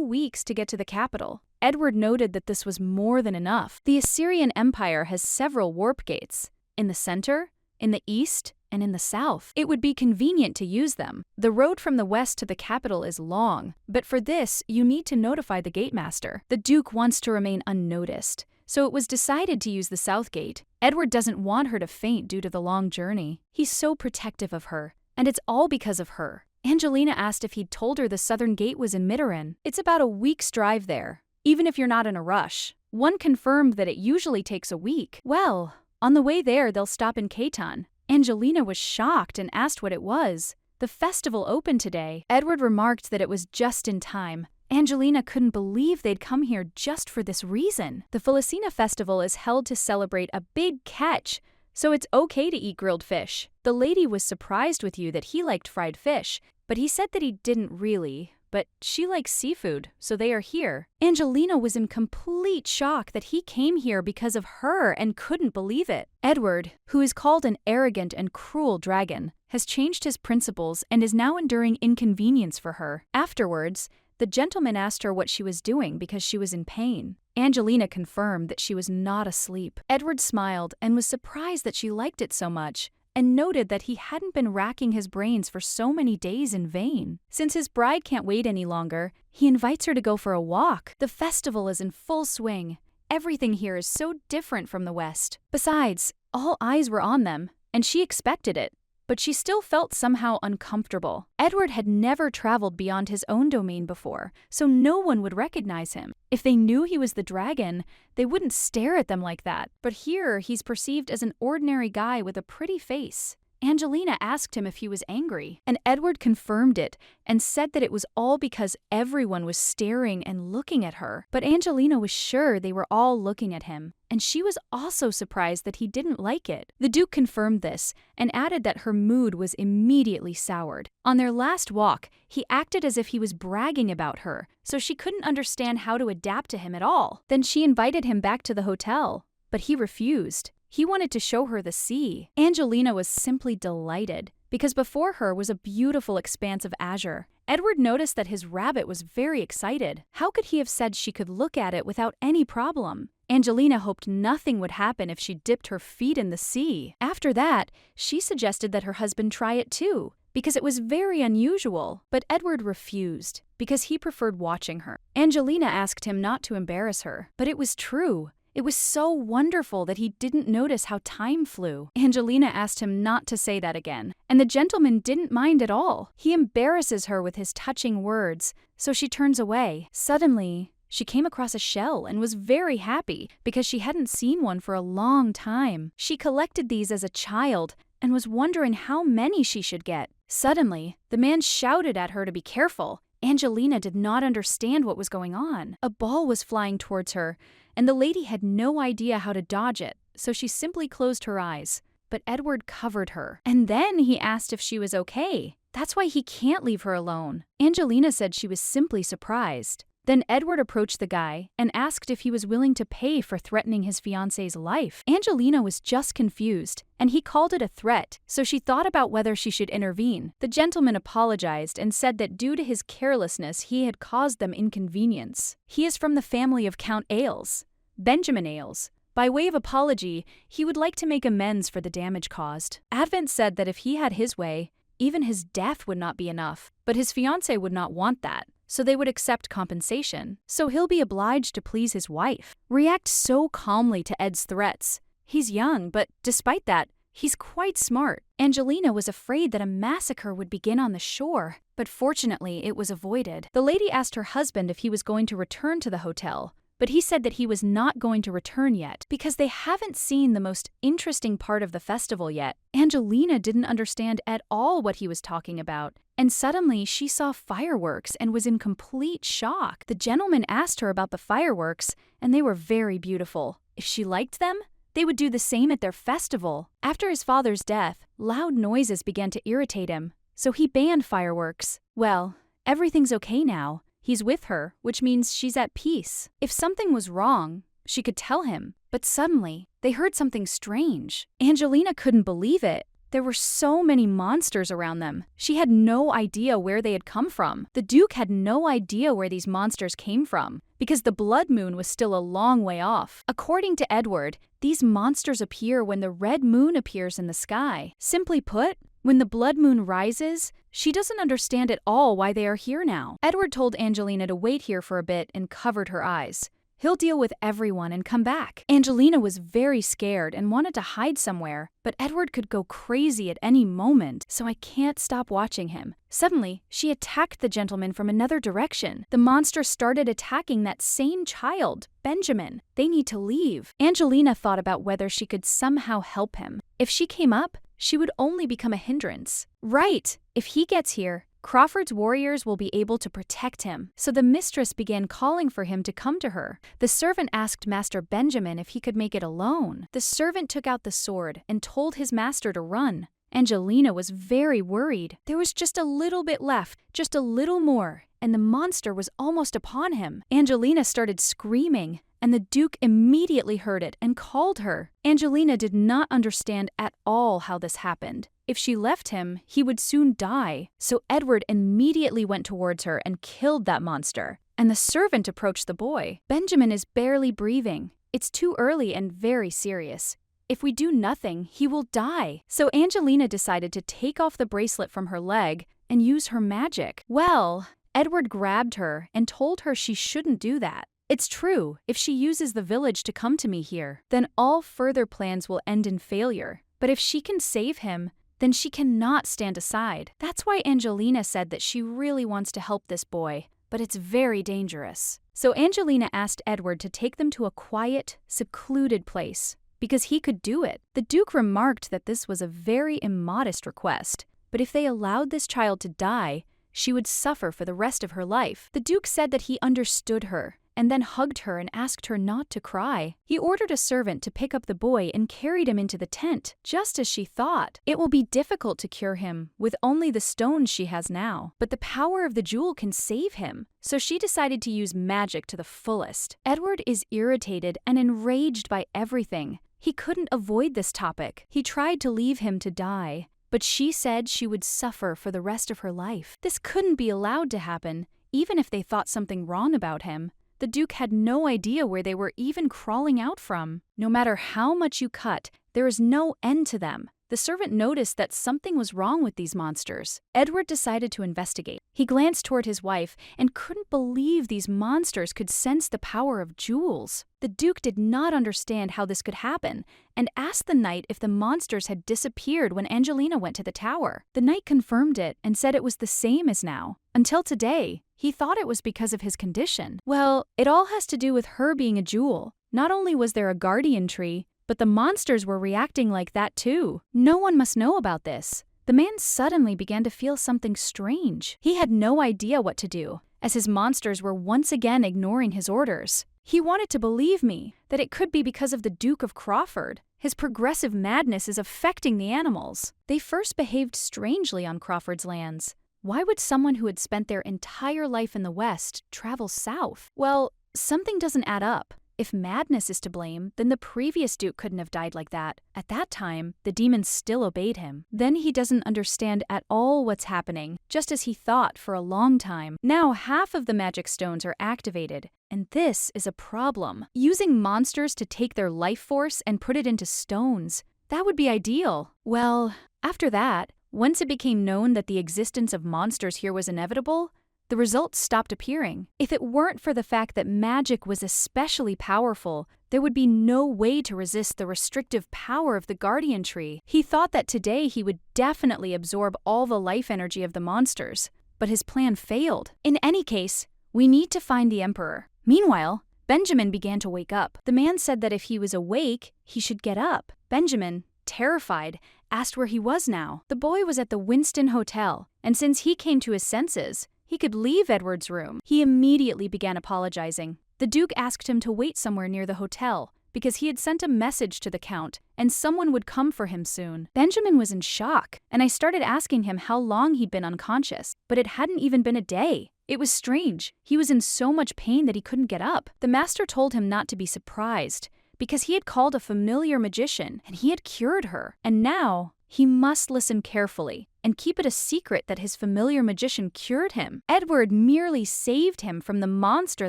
weeks to get to the capital. Edward noted that this was more than enough. The Assyrian Empire has several warp gates. In the center, in the east, and in the south. It would be convenient to use them. The road from the west to the capital is long, but for this, you need to notify the gatemaster. The Duke wants to remain unnoticed, so it was decided to use the south gate. Edward doesn't want her to faint due to the long journey. He's so protective of her, and it's all because of her. Angelina asked if he'd told her the southern gate was in Mitterin. It's about a week's drive there, even if you're not in a rush. One confirmed that it usually takes a week. Well, on the way there, they'll stop in Khaitan. Angelina was shocked and asked what it was. The festival opened today. Edward remarked that it was just in time. Angelina couldn't believe they'd come here just for this reason. The Felicina festival is held to celebrate a big catch, so it's okay to eat grilled fish. The lady was surprised with you that he liked fried fish, but he said that he didn't really. But she likes seafood, so they are here. Angelina was in complete shock that he came here because of her and couldn't believe it. Edward, who is called an arrogant and cruel dragon, has changed his principles and is now enduring inconvenience for her. Afterwards, the gentleman asked her what she was doing because she was in pain. Angelina confirmed that she was not asleep. Edward smiled and was surprised that she liked it so much, and noted that he hadn't been racking his brains for so many days in vain. Since his bride can't wait any longer, he invites her to go for a walk. The festival is in full swing. Everything here is so different from the West. Besides, all eyes were on them, and she expected it. But she still felt somehow uncomfortable. Edward had never traveled beyond his own domain before, so no one would recognize him. If they knew he was the dragon, they wouldn't stare at them like that. But here, he's perceived as an ordinary guy with a pretty face. Angelina asked him if he was angry, and Edward confirmed it and said that it was all because everyone was staring and looking at her. But Angelina was sure they were all looking at him, and she was also surprised that he didn't like it. The Duke confirmed this and added that her mood was immediately soured. On their last walk, he acted as if he was bragging about her, so she couldn't understand how to adapt to him at all. Then she invited him back to the hotel, but he refused. He wanted to show her the sea. Angelina was simply delighted, because before her was a beautiful expanse of azure. Edward noticed that his rabbit was very excited. How could he have said she could look at it without any problem? Angelina hoped nothing would happen if she dipped her feet in the sea. After that, she suggested that her husband try it too, because it was very unusual. But Edward refused, because he preferred watching her. Angelina asked him not to embarrass her, but it was true. It was so wonderful that he didn't notice how time flew. Angelina asked him not to say that again, and the gentleman didn't mind at all. He embarrasses her with his touching words, so she turns away. Suddenly, she came across a shell and was very happy because she hadn't seen one for a long time. She collected these as a child and was wondering how many she should get. Suddenly, the man shouted at her to be careful. Angelina did not understand what was going on. A ball was flying towards her, and the lady had no idea how to dodge it, so she simply closed her eyes. But Edward covered her, and then he asked if she was okay. That's why he can't leave her alone. Angelina said she was simply surprised. Then Edward approached the guy and asked if he was willing to pay for threatening his fiancée's life. Angelina was just confused, and he called it a threat, so she thought about whether she should intervene. The gentleman apologized and said that due to his carelessness he had caused them inconvenience. He is from the family of Count Ailes, Benjamin Ailes. By way of apology, he would like to make amends for the damage caused. Advent said that if he had his way, even his death would not be enough, but his fiancée would not want that, so they would accept compensation. So he'll be obliged to please his wife. React so calmly to Ed's threats. He's young, but despite that, he's quite smart. Angelina was afraid that a massacre would begin on the shore, but fortunately it was avoided. The lady asked her husband if he was going to return to the hotel, but he said that he was not going to return yet because they haven't seen the most interesting part of the festival yet. Angelina didn't understand at all what he was talking about, and suddenly she saw fireworks and was in complete shock. The gentleman asked her about the fireworks, and they were very beautiful. If she liked them, they would do the same at their festival. After his father's death, loud noises began to irritate him, so he banned fireworks. Well, everything's okay now. He's with her, which means she's at peace. If something was wrong, she could tell him. But suddenly, they heard something strange. Angelina couldn't believe it. There were so many monsters around them. She had no idea where they had come from. The Duke had no idea where these monsters came from, because the blood moon was still a long way off. According to Edward, these monsters appear when the red moon appears in the sky. Simply put, when the blood moon rises, she doesn't understand at all why they are here now. Edward told Angelina to wait here for a bit and covered her eyes. He'll deal with everyone and come back. Angelina was very scared and wanted to hide somewhere, but Edward could go crazy at any moment, so I can't stop watching him. Suddenly, she attacked the gentleman from another direction. The monster started attacking that same child, Benjamin. They need to leave. Angelina thought about whether she could somehow help him. If she came up, she would only become a hindrance. Right! If he gets here, Crawford's warriors will be able to protect him. So the mistress began calling for him to come to her. The servant asked Master Benjamin if he could make it alone. The servant took out the sword and told his master to run. Angelina was very worried. There was just a little bit left, just a little more, and the monster was almost upon him. Angelina started screaming, and the Duke immediately heard it and called her. Angelina did not understand at all how this happened. If she left him, he would soon die. So Edward immediately went towards her and killed that monster. And the servant approached the boy. Benjamin is barely breathing. It's too early and very serious. If we do nothing, he will die. So Angelina decided to take off the bracelet from her leg and use her magic. Well, Edward grabbed her and told her she shouldn't do that. It's true, if she uses the village to come to me here, then all further plans will end in failure. But if she can save him, then she cannot stand aside. That's why Angelina said that she really wants to help this boy, but it's very dangerous. So Angelina asked Edward to take them to a quiet, secluded place, because he could do it. The Duke remarked that this was a very immodest request, but if they allowed this child to die, she would suffer for the rest of her life. The Duke said that he understood her, and then hugged her and asked her not to cry. He ordered a servant to pick up the boy and carried him into the tent, just as she thought. It will be difficult to cure him with only the stones she has now, but the power of the jewel can save him. So she decided to use magic to the fullest. Edward is irritated and enraged by everything. He couldn't avoid this topic. He tried to leave him to die, but she said she would suffer for the rest of her life. This couldn't be allowed to happen, even if they thought something wrong about him. The Duke had no idea where they were even crawling out from. No matter how much you cut, there is no end to them. The servant noticed that something was wrong with these monsters. Edward decided to investigate. He glanced toward his wife and couldn't believe these monsters could sense the power of jewels. The Duke did not understand how this could happen and asked the knight if the monsters had disappeared when Angelina went to the tower. The knight confirmed it and said it was the same as now. Until today, he thought it was because of his condition. Well, it all has to do with her being a jewel. Not only was there a guardian tree, but the monsters were reacting like that too. No one must know about this. The man suddenly began to feel something strange. He had no idea what to do, as his monsters were once again ignoring his orders. He wanted to believe me that it could be because of the Duke of Crawford. His progressive madness is affecting the animals. They first behaved strangely on Crawford's lands. Why would someone who had spent their entire life in the West travel south? Well, something doesn't add up. If madness is to blame, then the previous Duke couldn't have died like that. At that time, the demons still obeyed him. Then he doesn't understand at all what's happening, just as he thought for a long time. Now half of the magic stones are activated, and this is a problem. Using monsters to take their life force and put it into stones, that would be ideal. Well, after that, once it became known that the existence of monsters here was inevitable, the results stopped appearing. If it weren't for the fact that magic was especially powerful, there would be no way to resist the restrictive power of the guardian tree. He thought that today he would definitely absorb all the life energy of the monsters, but his plan failed. In any case, we need to find the Emperor. Meanwhile, Benjamin began to wake up. The man said that if he was awake, he should get up. Benjamin, terrified, asked where he was now. The boy was at the Winston Hotel, and since he came to his senses, he could leave Edward's room. He immediately began apologizing. The Duke asked him to wait somewhere near the hotel, because he had sent a message to the Count, and someone would come for him soon. Benjamin was in shock, and I started asking him how long he'd been unconscious, but it hadn't even been a day. It was strange. He was in so much pain that he couldn't get up. The master told him not to be surprised, because he had called a familiar magician, and he had cured her. And now, he must listen carefully and keep it a secret that his familiar magician cured him. Edward merely saved him from the monster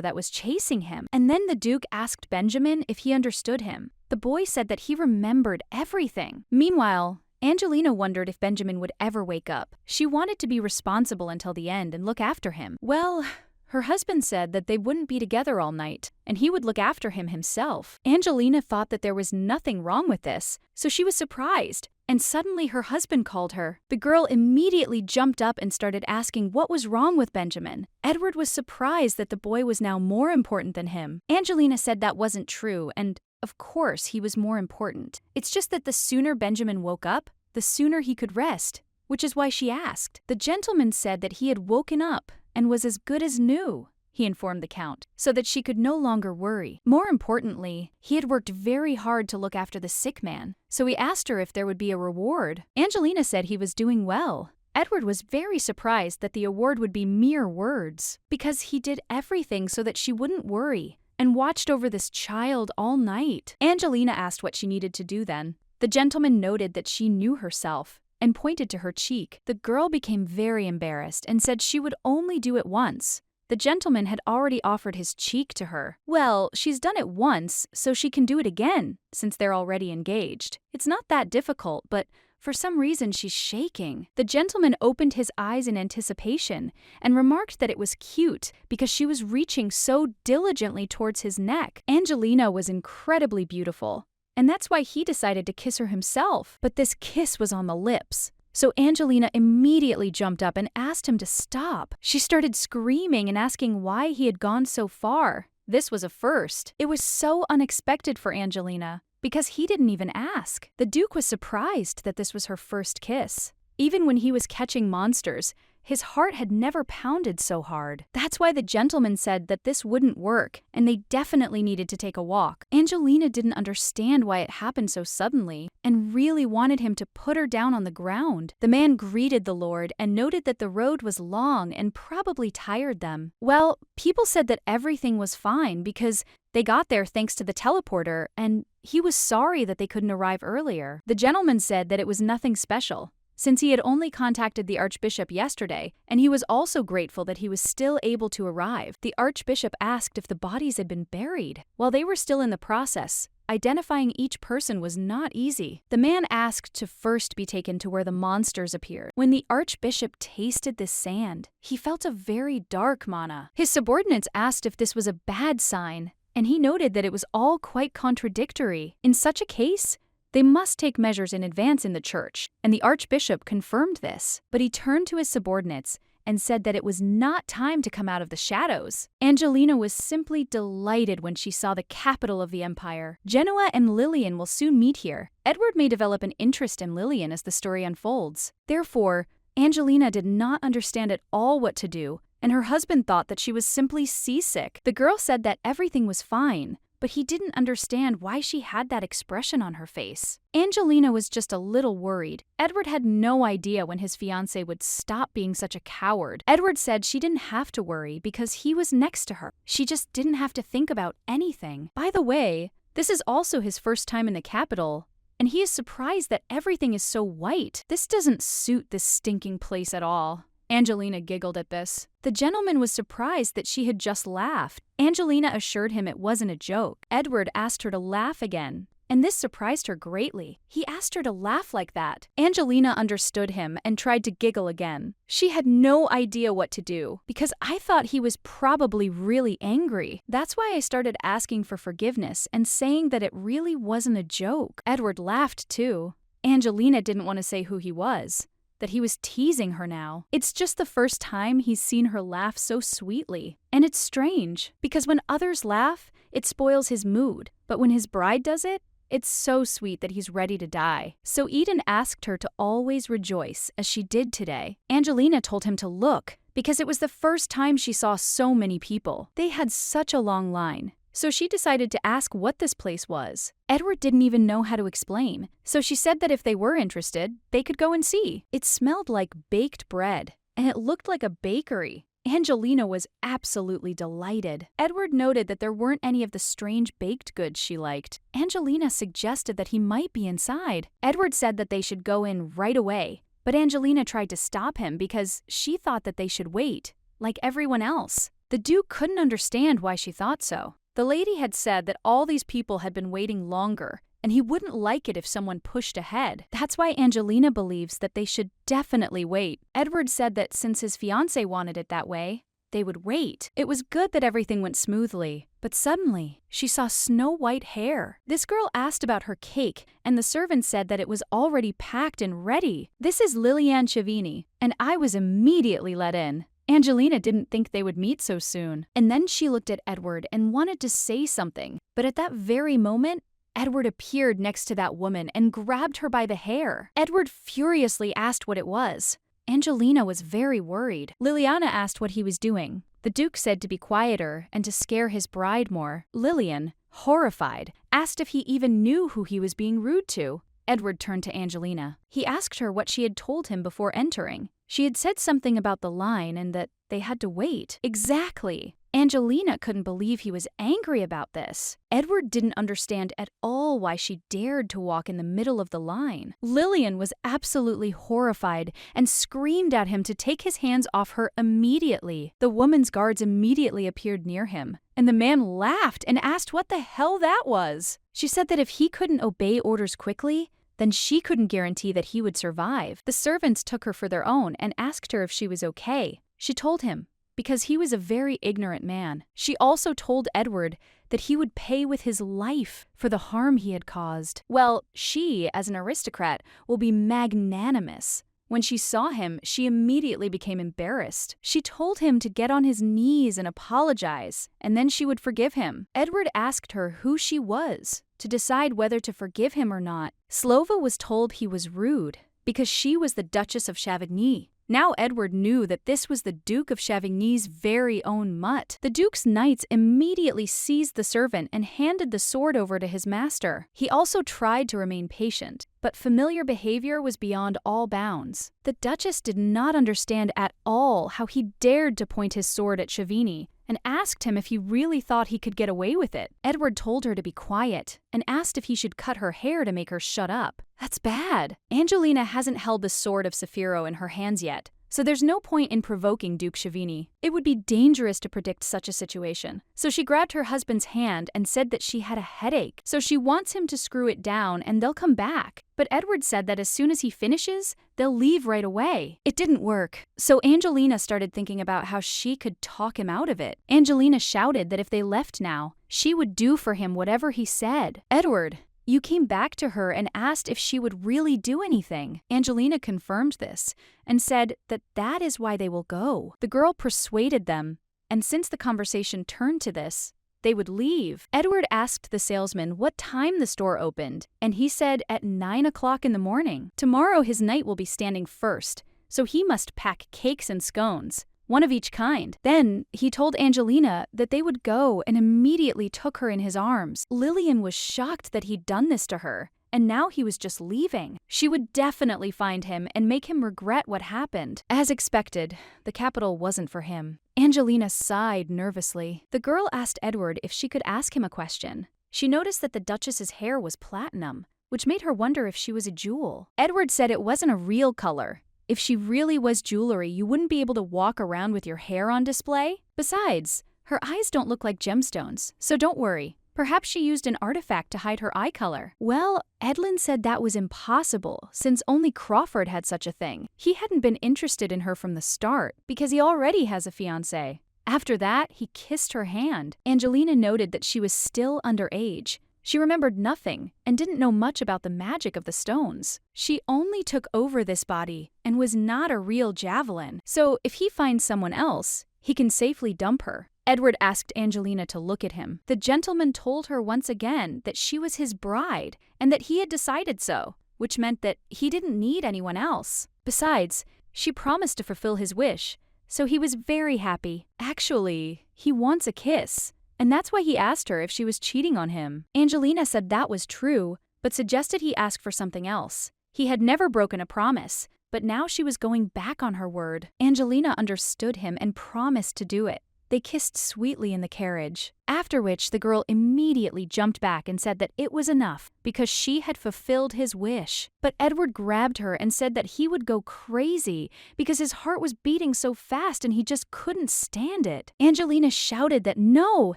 that was chasing him. And then the Duke asked Benjamin if he understood him. The boy said that he remembered everything. Meanwhile, Angelina wondered if Benjamin would ever wake up. She wanted to be responsible until the end and look after him. Well, her husband said that they wouldn't be together all night, and he would look after him himself. Angelina thought that there was nothing wrong with this, so she was surprised. And suddenly her husband called her. The girl immediately jumped up and started asking what was wrong with Benjamin. Edward was surprised that the boy was now more important than him. Angelina said that wasn't true, and of course he was more important. It's just that the sooner Benjamin woke up, the sooner he could rest, which is why she asked. The gentleman said that he had woken up and was as good as new, he informed the Count, so that she could no longer worry. More importantly, he had worked very hard to look after the sick man, so he asked her if there would be a reward. Angelina said he was doing well. Edward was very surprised that the award would be mere words, because he did everything so that she wouldn't worry, and watched over this child all night. Angelina asked what she needed to do then. The gentleman noted that she knew herself, and pointed to her cheek. The girl became very embarrassed and said she would only do it once. The gentleman had already offered his cheek to her. Well, she's done it once, so she can do it again, since they're already engaged. It's not that difficult, but for some reason she's shaking. The gentleman opened his eyes in anticipation and remarked that it was cute because she was reaching so diligently towards his neck. Angelina was incredibly beautiful, and that's why he decided to kiss her himself. But this kiss was on the lips. So Angelina immediately jumped up and asked him to stop. She started screaming and asking why he had gone so far. This was a first. It was so unexpected for Angelina, because he didn't even ask. The Duke was surprised that this was her first kiss. Even when he was catching monsters, his heart had never pounded so hard. That's why the gentleman said that this wouldn't work, and they definitely needed to take a walk. Angelina didn't understand why it happened so suddenly, and really wanted him to put her down on the ground. The man greeted the Lord and noted that the road was long and probably tired them. Well, people said that everything was fine because they got there thanks to the teleporter, and he was sorry that they couldn't arrive earlier. The gentleman said that it was nothing special, since he had only contacted the Archbishop yesterday, and he was also grateful that he was still able to arrive. The Archbishop asked if the bodies had been buried. While they were still in the process, identifying each person was not easy. The man asked to first be taken to where the monsters appeared. When the Archbishop tasted this sand, he felt a very dark mana. His subordinates asked if this was a bad sign, and he noted that it was all quite contradictory. In such a case, they must take measures in advance in the church, and the Archbishop confirmed this. But he turned to his subordinates and said that it was not time to come out of the shadows. Angelina was simply delighted when she saw the capital of the empire. Genoa and Lillian will soon meet here. Edward may develop an interest in Lillian as the story unfolds. Therefore, Angelina did not understand at all what to do, and her husband thought that she was simply seasick. The girl said that everything was fine, but he didn't understand why she had that expression on her face. Angelina was just a little worried. Edward had no idea when his fiancé would stop being such a coward. Edward said she didn't have to worry because he was next to her. She just didn't have to think about anything. By the way, this is also his first time in the capital, and he is surprised that everything is so white. This doesn't suit this stinking place at all. Angelina giggled at this. The gentleman was surprised that she had just laughed. Angelina assured him it wasn't a joke. Edward asked her to laugh again, and this surprised her greatly. He asked her to laugh like that. Angelina understood him and tried to giggle again. She had no idea what to do, because I thought he was probably really angry. That's why I started asking for forgiveness and saying that it really wasn't a joke. Edward laughed too. Angelina didn't want to say who he was, that he was teasing her now. It's just the first time he's seen her laugh so sweetly. And it's strange, because when others laugh, It spoils his mood, but when his bride does it, it's so sweet that he's ready to die. So Eden asked her to always rejoice, as she did today. Angelina told him to look, because it was the first time she saw so many people. They had such a long line. So she decided to ask what this place was. Edward didn't even know how to explain, so she said that if they were interested, they could go and see. It smelled like baked bread, and it looked like a bakery. Angelina was absolutely delighted. Edward noted that there weren't any of the strange baked goods she liked. Angelina suggested that he might be inside. Edward said that they should go in right away, but Angelina tried to stop him because she thought that they should wait, like everyone else. The Duke couldn't understand why she thought so. The lady had said that all these people had been waiting longer, and he wouldn't like it if someone pushed ahead. That's why Angelina believes that they should definitely wait. Edward said that since his fiancé wanted it that way, they would wait. It was good that everything went smoothly, but suddenly, she saw snow-white hair. This girl asked about her cake, and the servant said that it was already packed and ready. "This is Liliane Chavini," and I was immediately let in. Angelina didn't think they would meet so soon. And then she looked at Edward and wanted to say something, but at that very moment, Edward appeared next to that woman and grabbed her by the hair. Edward furiously asked what it was. Angelina was very worried. Liliana asked what he was doing. The Duke said to be quieter and to scare his bride more. Lilian, horrified, asked if he even knew who he was being rude to. Edward turned to Angelina. He asked her what she had told him before entering. She had said something about the line and that they had to wait. Exactly. Angelina couldn't believe he was angry about this. Edward didn't understand at all why she dared to walk in the middle of the line. Lilian was absolutely horrified and screamed at him to take his hands off her immediately. The woman's guards immediately appeared near him, and the man laughed and asked what the hell that was. She said that if he couldn't obey orders quickly, then she couldn't guarantee that he would survive. The servants took her for their own and asked her if she was okay. She told him, because he was a very ignorant man. She also told Edward that he would pay with his life for the harm he had caused. Well, she, as an aristocrat, will be magnanimous. When she saw him, she immediately became embarrassed. She told him to get on his knees and apologize, and then she would forgive him. Edward asked her who she was to decide whether to forgive him or not. Slova was told he was rude because she was the Duchess of Chavigny. Now Edward knew that this was the Duke of Chavigny's very own mutt. The Duke's knights immediately seized the servant and handed the sword over to his master. He also tried to remain patient, but familiar behavior was beyond all bounds. The Duchess did not understand at all how he dared to point his sword at Chavigny, and asked him if he really thought he could get away with it. Edward told her to be quiet and asked if he should cut her hair to make her shut up. That's bad. Angelina hasn't held the sword of Saphiro in her hands yet, so there's no point in provoking Duke Chavigny. It would be dangerous to predict such a situation. So she grabbed her husband's hand and said that she had a headache, so she wants him to screw it down and they'll come back. But Edward said that as soon as he finishes, they'll leave right away. It didn't work, so Angelina started thinking about how she could talk him out of it. Angelina shouted that if they left now, she would do for him whatever he said. Edward, you came back to her and asked if she would really do anything. Angelina confirmed this and said that that is why they will go. The girl persuaded them, and since the conversation turned to this, they would leave. Edward asked the salesman what time the store opened, and he said at 9 o'clock in the morning. Tomorrow his knight will be standing first, so he must pack cakes and scones, one of each kind. Then he told Angelina that they would go and immediately took her in his arms. Lilian was shocked that he'd done this to her, and now he was just leaving. She would definitely find him and make him regret what happened. As expected, the capital wasn't for him. Angelina sighed nervously. The girl asked Edward if she could ask him a question. She noticed that the Duchess's hair was platinum, which made her wonder if she was a jewel. Edward said it wasn't a real color. If she really was jewelry, you wouldn't be able to walk around with your hair on display. Besides, her eyes don't look like gemstones, so don't worry. Perhaps she used an artifact to hide her eye color. Well, Edlin said that was impossible, since only Crawford had such a thing. He hadn't been interested in her from the start, because he already has a fiancé. After that, he kissed her hand. Angelina noted that she was still underage. She remembered nothing and didn't know much about the magic of the stones. She only took over this body and was not a real javelin, so if he finds someone else, he can safely dump her. Edward asked Angelina to look at him. The gentleman told her once again that she was his bride and that he had decided so, which meant that he didn't need anyone else. Besides, she promised to fulfill his wish, so he was very happy. Actually, he wants a kiss, and that's why he asked her if she was cheating on him. Angelina said that was true, but suggested he ask for something else. He had never broken a promise, but now she was going back on her word. Angelina understood him and promised to do it. They kissed sweetly in the carriage, after which the girl immediately jumped back and said that it was enough because she had fulfilled his wish. But Edward grabbed her and said that he would go crazy because his heart was beating so fast and he just couldn't stand it. Angelina shouted that no,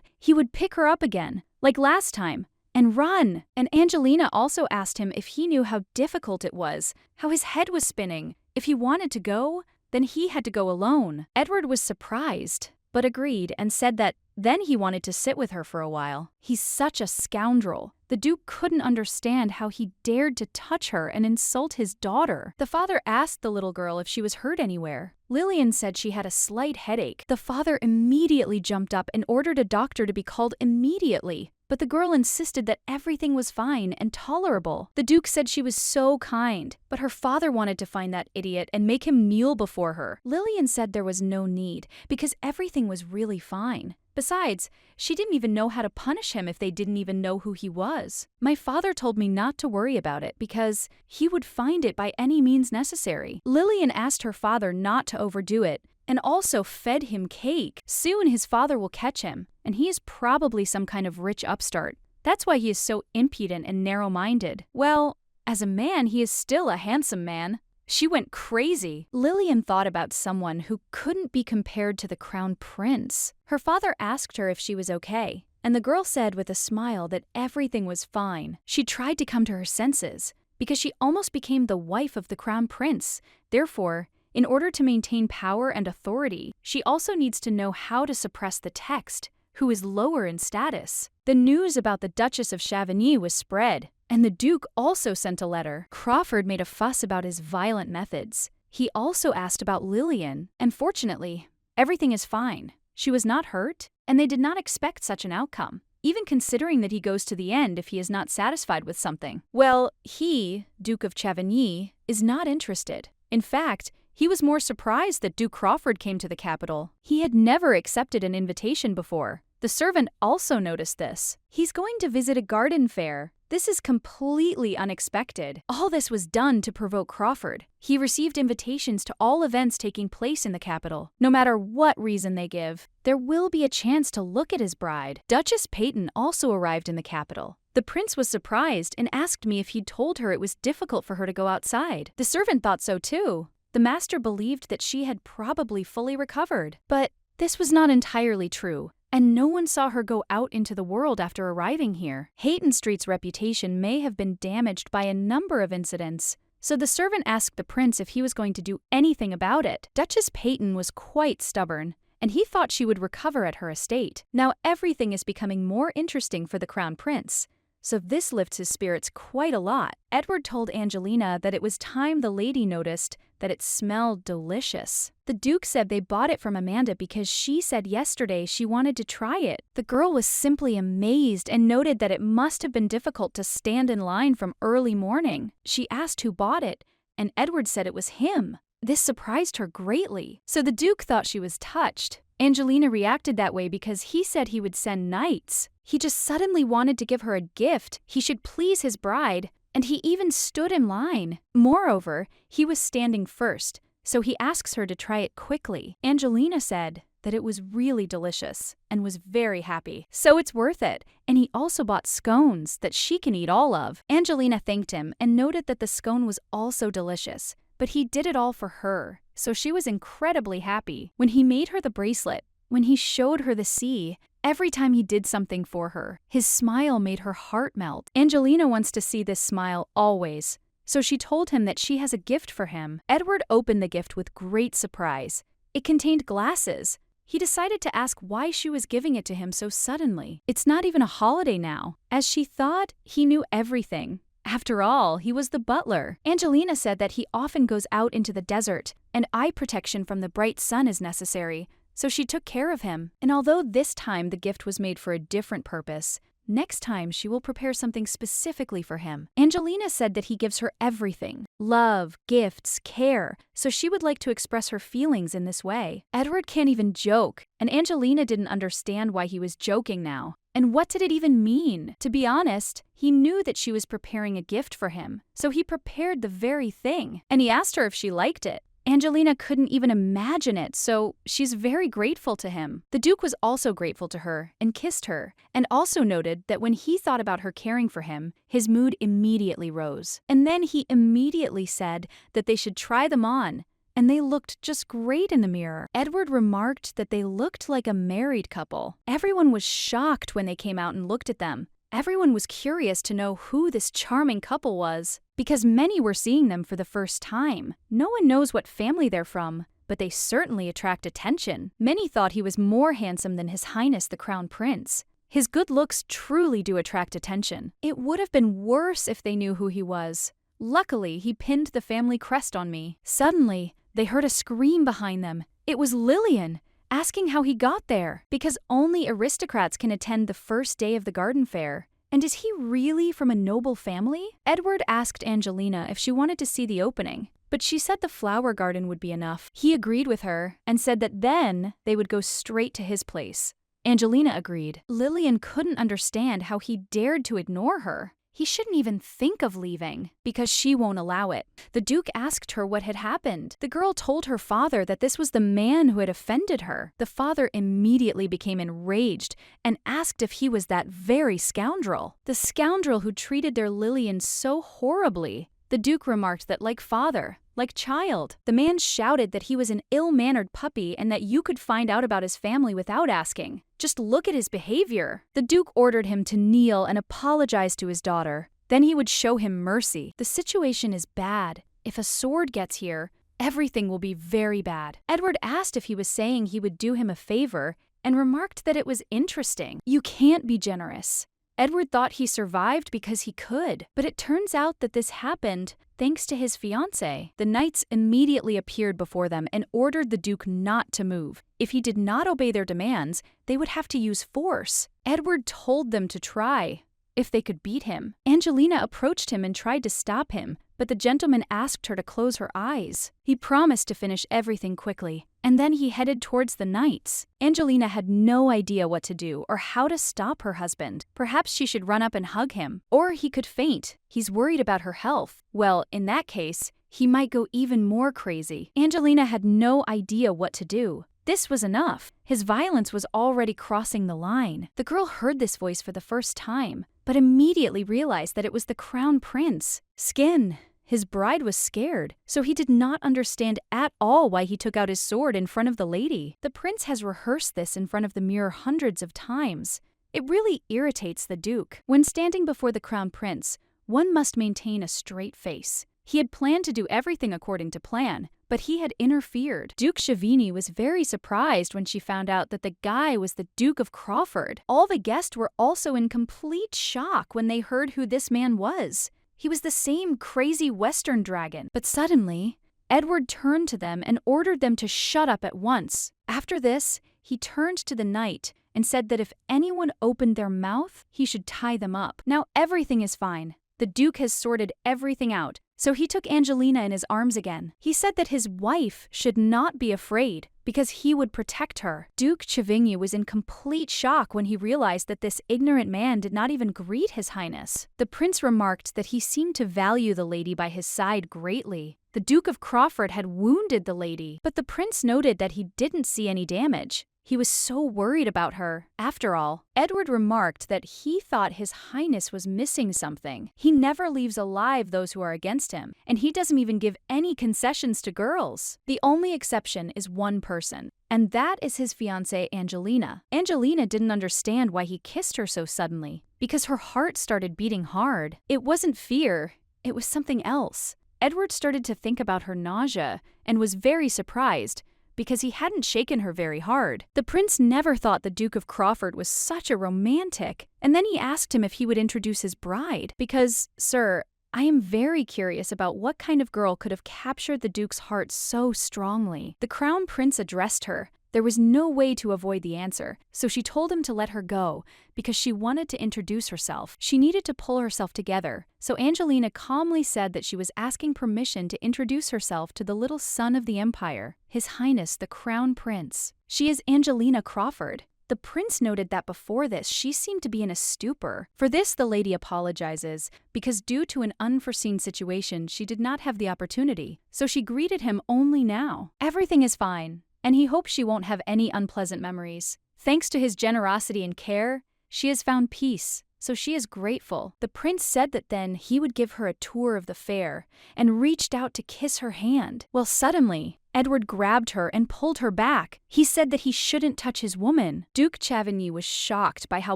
he would pick her up again, like last time, and run. And Angelina also asked him if he knew how difficult it was, how his head was spinning. If he wanted to go, then he had to go alone. Edward was surprised, but agreed and said that then he wanted to sit with her for a while. He's such a scoundrel. The Duke couldn't understand how he dared to touch her and insult his daughter. The father asked the little girl if she was hurt anywhere. Lillian said she had a slight headache. The father immediately jumped up and ordered a doctor to be called immediately. But the girl insisted that everything was fine and tolerable. The Duke said she was so kind, but her father wanted to find that idiot and make him kneel before her. Lillian said there was no need, because everything was really fine. Besides, she didn't even know how to punish him if they didn't even know who he was. My father told me not to worry about it because he would find it by any means necessary. Lillian asked her father not to overdo it, and also fed him cake. Soon his father will catch him, and he is probably some kind of rich upstart. That's why he is so impudent and narrow-minded. Well, as a man, he is still a handsome man. She went crazy. Lillian thought about someone who couldn't be compared to the crown prince. Her father asked her if she was okay, and the girl said with a smile that everything was fine. She tried to come to her senses, because she almost became the wife of the crown prince. Therefore, in order to maintain power and authority, she also needs to know how to suppress the text, who is lower in status. The news about the Duchess of Chavigny was spread, and the Duke also sent a letter. Crawford made a fuss about his violent methods. He also asked about Lillian, and fortunately, everything is fine. She was not hurt, and they did not expect such an outcome, even considering that he goes to the end if he is not satisfied with something. Well, he, Duke of Chavigny, is not interested. In fact, he was more surprised that Duke Crawford came to the capital. He had never accepted an invitation before. The servant also noticed this. He's going to visit a garden fair. This is completely unexpected. All this was done to provoke Crawford. He received invitations to all events taking place in the capital. No matter what reason they give, there will be a chance to look at his bride. Duchess Peyton also arrived in the capital. The prince was surprised and asked me if he'd told her it was difficult for her to go outside. The servant thought so too. The master believed that she had probably fully recovered. But this was not entirely true, and no one saw her go out into the world after arriving here. Hayton Street's reputation may have been damaged by a number of incidents, so the servant asked the prince if he was going to do anything about it. Duchess Peyton was quite stubborn, and he thought she would recover at her estate. Now everything is becoming more interesting for the crown prince, so this lifts his spirits quite a lot. Edward told Angelina that it was time the lady noticed that it smelled delicious. The Duke said they bought it from Amanda because she said yesterday she wanted to try it. The girl was simply amazed and noted that it must have been difficult to stand in line from early morning. She asked who bought it, and Edward said it was him. This surprised her greatly, so the Duke thought she was touched. Angelina reacted that way because he said he would send knights. He just suddenly wanted to give her a gift. He should please his bride, and he even stood in line. Moreover, he was standing first, so he asks her to try it quickly. Angelina said that it was really delicious and was very happy. So it's worth it. And he also bought scones that she can eat all of. Angelina thanked him and noted that the scone was also delicious, but he did it all for her, so she was incredibly happy. When he made her the bracelet, when he showed her the sea, every time he did something for her, his smile made her heart melt. Angelina wants to see this smile always, so she told him that she has a gift for him. Edward opened the gift with great surprise. It contained glasses. He decided to ask why she was giving it to him so suddenly. It's not even a holiday now. As she thought, he knew everything. After all, he was the butler. Angelina said that he often goes out into the desert, and eye protection from the bright sun is necessary, so she took care of him. And although this time the gift was made for a different purpose, next time she will prepare something specifically for him. Angelina said that he gives her everything: love, gifts, care, so she would like to express her feelings in this way. Edward can't even joke, and Angelina didn't understand why he was joking now. And what did it even mean? To be honest, he knew that she was preparing a gift for him, so he prepared the very thing, and he asked her if she liked it. Angelina couldn't even imagine it, so she's very grateful to him. The Duke was also grateful to her and kissed her, and also noted that when he thought about her caring for him, his mood immediately rose. And then he immediately said that they should try them on, and they looked just great in the mirror. Edward remarked that they looked like a married couple. Everyone was shocked when they came out and looked at them. Everyone was curious to know who this charming couple was, because many were seeing them for the first time. No one knows what family they're from, but they certainly attract attention. Many thought he was more handsome than His Highness the Crown Prince. His good looks truly do attract attention. It would have been worse if they knew who he was. Luckily, he pinned the family crest on me. Suddenly, they heard a scream behind them. It was Lillian, asking how he got there, because only aristocrats can attend the first day of the garden fair. And is he really from a noble family? Edward asked Angelina if she wanted to see the opening, but she said the flower garden would be enough. He agreed with her and said that then they would go straight to his place. Angelina agreed. Lillian couldn't understand how he dared to ignore her. He shouldn't even think of leaving, because she won't allow it. The Duke asked her what had happened. The girl told her father that this was the man who had offended her. The father immediately became enraged and asked if he was that very scoundrel. The scoundrel who treated their Lillian so horribly. The Duke remarked that like father, like child. The man shouted that he was an ill-mannered puppy and that you could find out about his family without asking. Just look at his behavior. The Duke ordered him to kneel and apologize to his daughter. Then he would show him mercy. The situation is bad. If a sword gets here, everything will be very bad. Edward asked if he was saying he would do him a favor and remarked that it was interesting. You can't be generous. Edward thought he survived because he could, but it turns out that this happened thanks to his fiancée. The knights immediately appeared before them and ordered the Duke not to move. If he did not obey their demands, they would have to use force. Edward told them to try, if they could beat him. Angelina approached him and tried to stop him, but the gentleman asked her to close her eyes. He promised to finish everything quickly, and then he headed towards the knights. Angelina had no idea what to do or how to stop her husband. Perhaps she should run up and hug him, or he could faint. He's worried about her health. Well, in that case, he might go even more crazy. Angelina had no idea what to do. This was enough. His violence was already crossing the line. The girl heard this voice for the first time, but immediately realized that it was the Crown Prince. Skin. His bride was scared, so he did not understand at all why he took out his sword in front of the lady. The prince has rehearsed this in front of the mirror hundreds of times. It really irritates the Duke. When standing before the Crown Prince, one must maintain a straight face. He had planned to do everything according to plan, but he had interfered. Duke Chevigny was very surprised when she found out that the guy was the Duke of Crawford. All the guests were also in complete shock when they heard who this man was. He was the same crazy Western dragon. But suddenly, Edward turned to them and ordered them to shut up at once. After this, he turned to the knight and said that if anyone opened their mouth, he should tie them up. Now everything is fine. The Duke has sorted everything out, so he took Angelina in his arms again. He said that his wife should not be afraid because he would protect her. Duke Chevigny was in complete shock when he realized that this ignorant man did not even greet His Highness. The prince remarked that he seemed to value the lady by his side greatly. The Duke of Crawford had wounded the lady, but the prince noted that he didn't see any damage. He was so worried about her. After all, Edward remarked that he thought His Highness was missing something. He never leaves alive those who are against him, and he doesn't even give any concessions to girls. The only exception is one person, and that is his fiancée Angelina. Angelina didn't understand why he kissed her so suddenly, because her heart started beating hard. It wasn't fear, it was something else. Edward started to think about her nausea and was very surprised, because he hadn't shaken her very hard. The prince never thought the Duke of Crawford was such a romantic, and then he asked him if he would introduce his bride. Because, sir, I am very curious about what kind of girl could have captured the Duke's heart so strongly. The Crown Prince addressed her, There was no way to avoid the answer, so she told him to let her go because she wanted to introduce herself. She needed to pull herself together, so Angelina calmly said that she was asking permission to introduce herself to the little son of the Empire, His Highness the Crown Prince. She is Angelina Crawford. The prince noted that before this, she seemed to be in a stupor. For this, the lady apologizes, because due to an unforeseen situation, she did not have the opportunity, so she greeted him only now. Everything is fine, and he hopes she won't have any unpleasant memories. Thanks to his generosity and care, she has found peace, so she is grateful. The prince said that then he would give her a tour of the fair, and reached out to kiss her hand. Well, suddenly, Edward grabbed her and pulled her back. He said that he shouldn't touch his woman. Duke Chavigny was shocked by how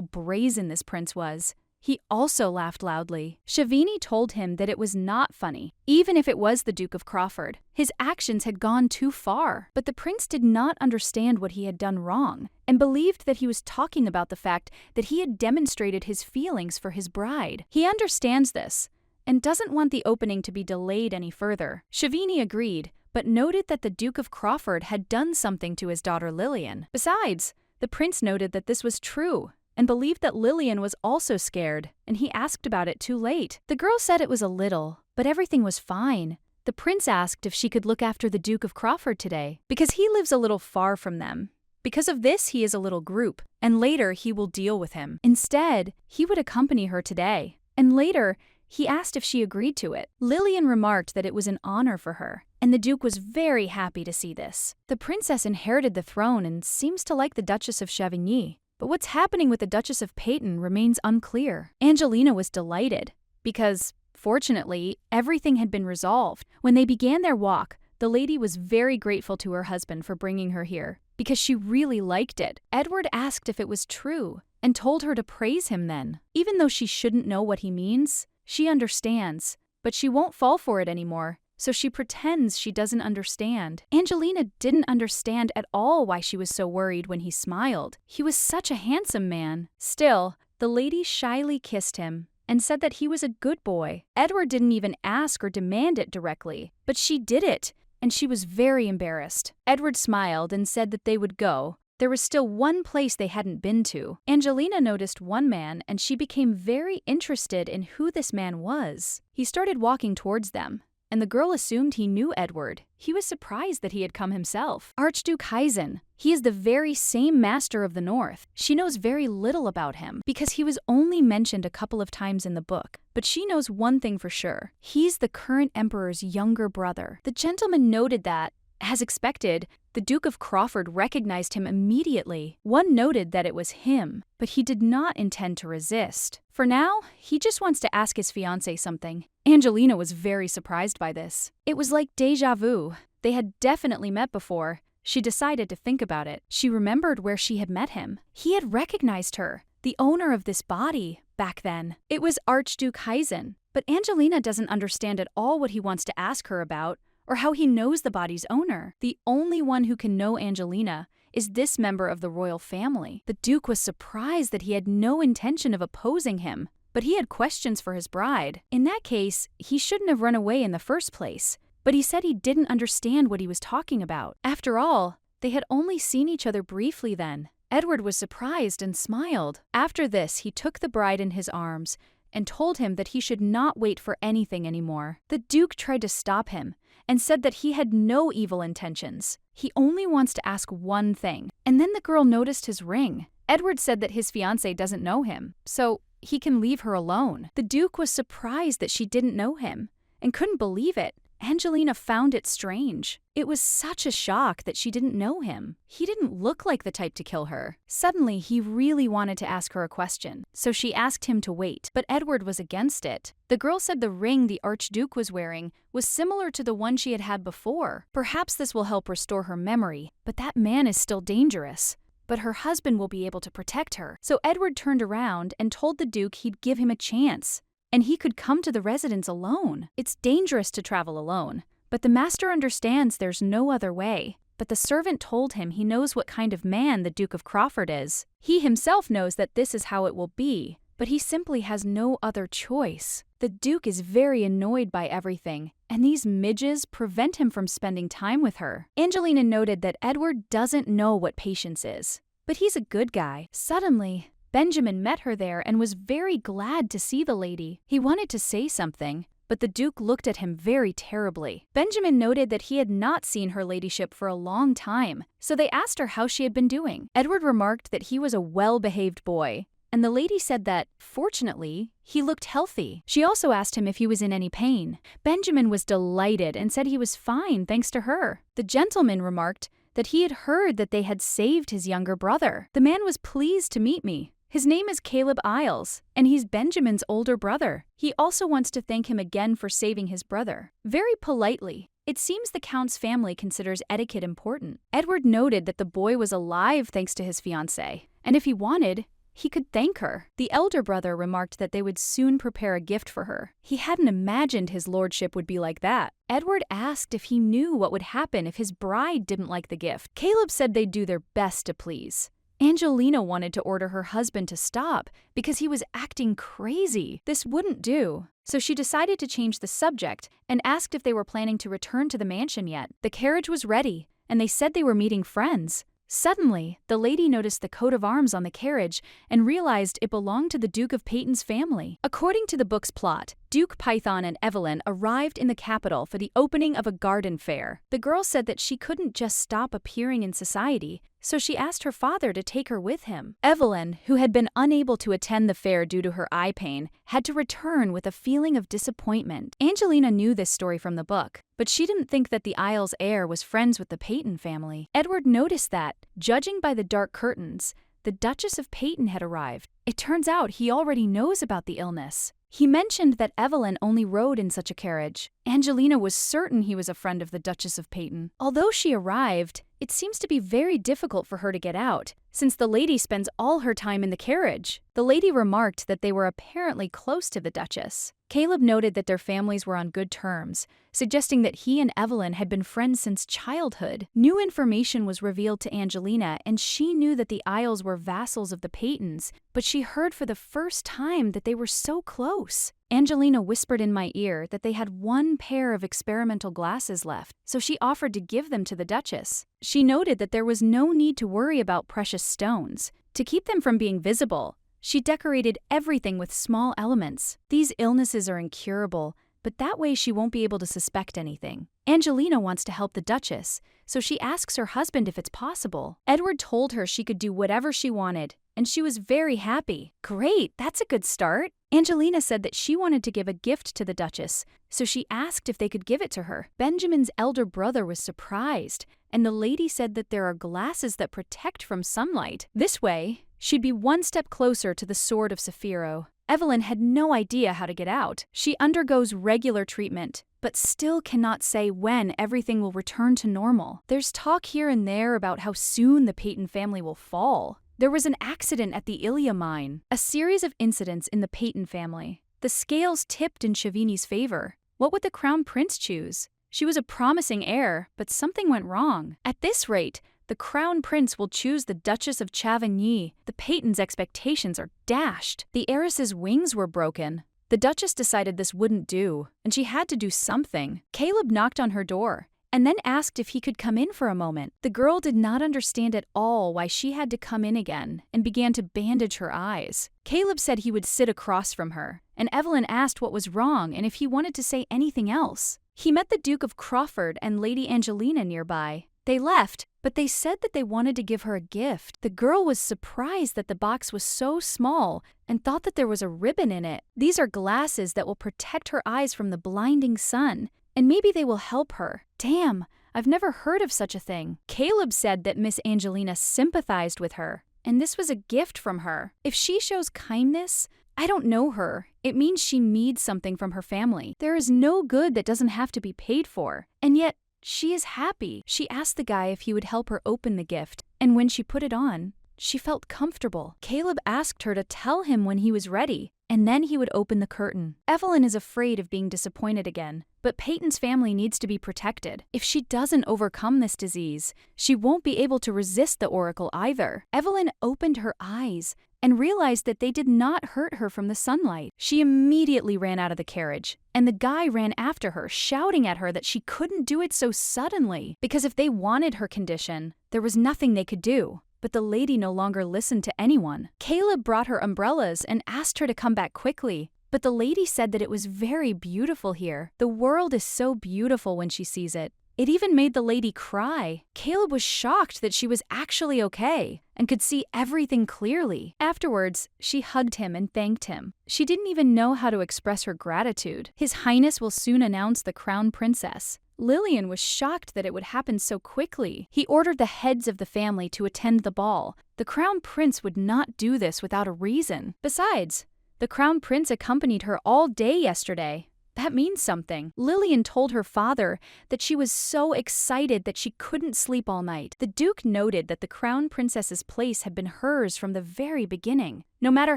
brazen this prince was. He also laughed loudly. Chavigny told him that it was not funny, even if it was the Duke of Crawford. His actions had gone too far, but the prince did not understand what he had done wrong, and believed that he was talking about the fact that he had demonstrated his feelings for his bride. He understands this, and doesn't want the opening to be delayed any further. Chavigny agreed, but noted that the Duke of Crawford had done something to his daughter Lillian. Besides, the prince noted that this was true, and believed that Lillian was also scared, and he asked about it too late. The girl said it was a little, but everything was fine. The prince asked if she could look after the Duke of Crawford today, because he lives a little far from them. Because of this, he is a little group, and later he will deal with him. Instead, he would accompany her today, and later, he asked if she agreed to it. Lillian remarked that it was an honor for her, and the Duke was very happy to see this. The princess inherited the throne and seems to like the Duchess of Chavigny, but what's happening with the Duchess of Peyton remains unclear. Angelina was delighted, because, fortunately, everything had been resolved. When they began their walk, the lady was very grateful to her husband for bringing her here, because she really liked it. Edward asked if it was true, and told her to praise him then. Even though she shouldn't know what he means, she understands, but she won't fall for it anymore, so she pretends she doesn't understand. Angelina didn't understand at all why she was so worried when he smiled. He was such a handsome man. Still, the lady shyly kissed him and said that he was a good boy. Edward didn't even ask or demand it directly, but she did it, and she was very embarrassed. Edward smiled and said that they would go. There was still one place they hadn't been to. Angelina noticed one man, and she became very interested in who this man was. He started walking towards them, and the girl assumed he knew Edward. He was surprised that he had come himself. Archduke Hyzen. He is the very same Master of the North. She knows very little about him, because he was only mentioned a couple of times in the book. But she knows one thing for sure. He's the current emperor's younger brother. The gentleman noted that, as expected, the Duke of Crawford recognized him immediately. One noted that it was him, but he did not intend to resist. For now, he just wants to ask his fiancée something. Angelina was very surprised by this. It was like déjà vu. They had definitely met before. She decided to think about it. She remembered where she had met him. He had recognized her, the owner of this body, back then. It was Archduke Hyzen, but Angelina doesn't understand at all what he wants to ask her about, or how he knows the body's owner. The only one who can know Angelina is this member of the royal family. The Duke was surprised that he had no intention of opposing him, but he had questions for his bride. In that case, he shouldn't have run away in the first place, but he said he didn't understand what he was talking about. After all, they had only seen each other briefly then. Edward was surprised and smiled. After this, he took the bride in his arms and told him that he should not wait for anything anymore. The Duke tried to stop him, and said that he had no evil intentions. He only wants to ask one thing. And then the girl noticed his ring. Edward said that his fiancée doesn't know him, so he can leave her alone. The Duke was surprised that she didn't know him, and couldn't believe it. Angelina found it strange. It was such a shock that she didn't know him. He didn't look like the type to kill her. Suddenly, he really wanted to ask her a question, so she asked him to wait, but Edward was against it. The girl said the ring the Archduke was wearing was similar to the one she had had before. Perhaps this will help restore her memory, but that man is still dangerous. But her husband will be able to protect her. So Edward turned around and told the Duke he'd give him a chance, and he could come to the residence alone. It's dangerous to travel alone, but the master understands there's no other way. But the servant told him he knows what kind of man the Duke of Crawford is. He himself knows that this is how it will be, but he simply has no other choice. The Duke is very annoyed by everything, and these midges prevent him from spending time with her. Angelina noted that Edward doesn't know what patience is, but he's a good guy. Suddenly, Benjamin met her there and was very glad to see the lady. He wanted to say something, but the Duke looked at him very terribly. Benjamin noted that he had not seen her ladyship for a long time, so they asked her how she had been doing. Edward remarked that he was a well-behaved boy, and the lady said that, fortunately, he looked healthy. She also asked him if he was in any pain. Benjamin was delighted and said he was fine thanks to her. The gentleman remarked that he had heard that they had saved his younger brother. The man was pleased to meet me. His name is Caleb Isles, and he's Benjamin's older brother. He also wants to thank him again for saving his brother. Very politely. It seems the Count's family considers etiquette important. Edward noted that the boy was alive thanks to his fiancée, and if he wanted, he could thank her. The elder brother remarked that they would soon prepare a gift for her. He hadn't imagined his lordship would be like that. Edward asked if he knew what would happen if his bride didn't like the gift. Caleb said they'd do their best to please. Angelina wanted to order her husband to stop because he was acting crazy. This wouldn't do, so she decided to change the subject and asked if they were planning to return to the mansion yet. The carriage was ready, and they said they were meeting friends. Suddenly, the lady noticed the coat of arms on the carriage and realized it belonged to the Duke of Peyton's family. According to the book's plot, Duke Python and Evelyn arrived in the capital for the opening of a garden fair. The girl said that she couldn't just stop appearing in society, so she asked her father to take her with him. Evelyn, who had been unable to attend the fair due to her eye pain, had to return with a feeling of disappointment. Angelina knew this story from the book, but she didn't think that the Isles heir was friends with the Peyton family. Edward noticed that, judging by the dark curtains, the Duchess of Peyton had arrived. It turns out he already knows about the illness. He mentioned that Evelyn only rode in such a carriage. Angelina was certain he was a friend of the Duchess of Peyton. Although she arrived, it seems to be very difficult for her to get out, since the lady spends all her time in the carriage. The lady remarked that they were apparently close to the Duchess. Caleb noted that their families were on good terms, suggesting that he and Evelyn had been friends since childhood. New information was revealed to Angelina, and she knew that the Isles were vassals of the Peytons, but she heard for the first time that they were so close. Angelina whispered in my ear that they had one pair of experimental glasses left, so she offered to give them to the Duchess. She noted that there was no need to worry about precious stones. To keep them from being visible, she decorated everything with small elements. These illnesses are incurable, but that way she won't be able to suspect anything. Angelina wants to help the Duchess, so she asks her husband if it's possible. Edward told her she could do whatever she wanted, and she was very happy. Great, that's a good start. Angelina said that she wanted to give a gift to the Duchess, so she asked if they could give it to her. Benjamin's elder brother was surprised, and the lady said that there are glasses that protect from sunlight. This way, she'd be one step closer to the Sword of Saphiro. Evelyn had no idea how to get out. She undergoes regular treatment, but still cannot say when everything will return to normal. There's talk here and there about how soon the Peyton family will fall. There was an accident at the Ilia mine, a series of incidents in the Peyton family. The scales tipped in Chavini's favor. What would the crown prince choose? She was a promising heir, but something went wrong. At this rate, the crown prince will choose the Duchess of Chavigny. The Peytons' expectations are dashed. The heiress's wings were broken. The Duchess decided this wouldn't do, and she had to do something. Caleb knocked on her door, and then asked if he could come in for a moment. The girl did not understand at all why she had to come in again, and began to bandage her eyes. Caleb said he would sit across from her, and Evelyn asked what was wrong and if he wanted to say anything else. He met the Duke of Crawford and Lady Angelina nearby. They left, but they said that they wanted to give her a gift. The girl was surprised that the box was so small and thought that there was a ribbon in it. These are glasses that will protect her eyes from the blinding sun, and maybe they will help her. Damn, I've never heard of such a thing. Caleb said that Miss Angelina sympathized with her, and this was a gift from her. If she shows kindness, I don't know her. It means she needs something from her family. There is no good that doesn't have to be paid for, and yet she is happy. She asked the guy if he would help her open the gift, and when she put it on, she felt comfortable. Caleb asked her to tell him when he was ready, and then he would open the curtain. Evelyn is afraid of being disappointed again, but Peyton's family needs to be protected. If she doesn't overcome this disease, she won't be able to resist the oracle either. Evelyn opened her eyes and realized that they did not hurt her from the sunlight. She immediately ran out of the carriage, and the guy ran after her, shouting at her that she couldn't do it so suddenly, because if they wanted her condition, there was nothing they could do. But the lady no longer listened to anyone. Caleb brought her umbrellas and asked her to come back quickly, but the lady said that it was very beautiful here. The world is so beautiful when she sees it. It even made the lady cry. Caleb was shocked that she was actually okay and could see everything clearly. Afterwards, she hugged him and thanked him. She didn't even know how to express her gratitude. His Highness will soon announce the crown princess. Lillian was shocked that it would happen so quickly. He ordered the heads of the family to attend the ball. The crown prince would not do this without a reason. Besides, the crown prince accompanied her all day yesterday. That means something. Lillian told her father that she was so excited that she couldn't sleep all night. The Duke noted that the crown princess's place had been hers from the very beginning. No matter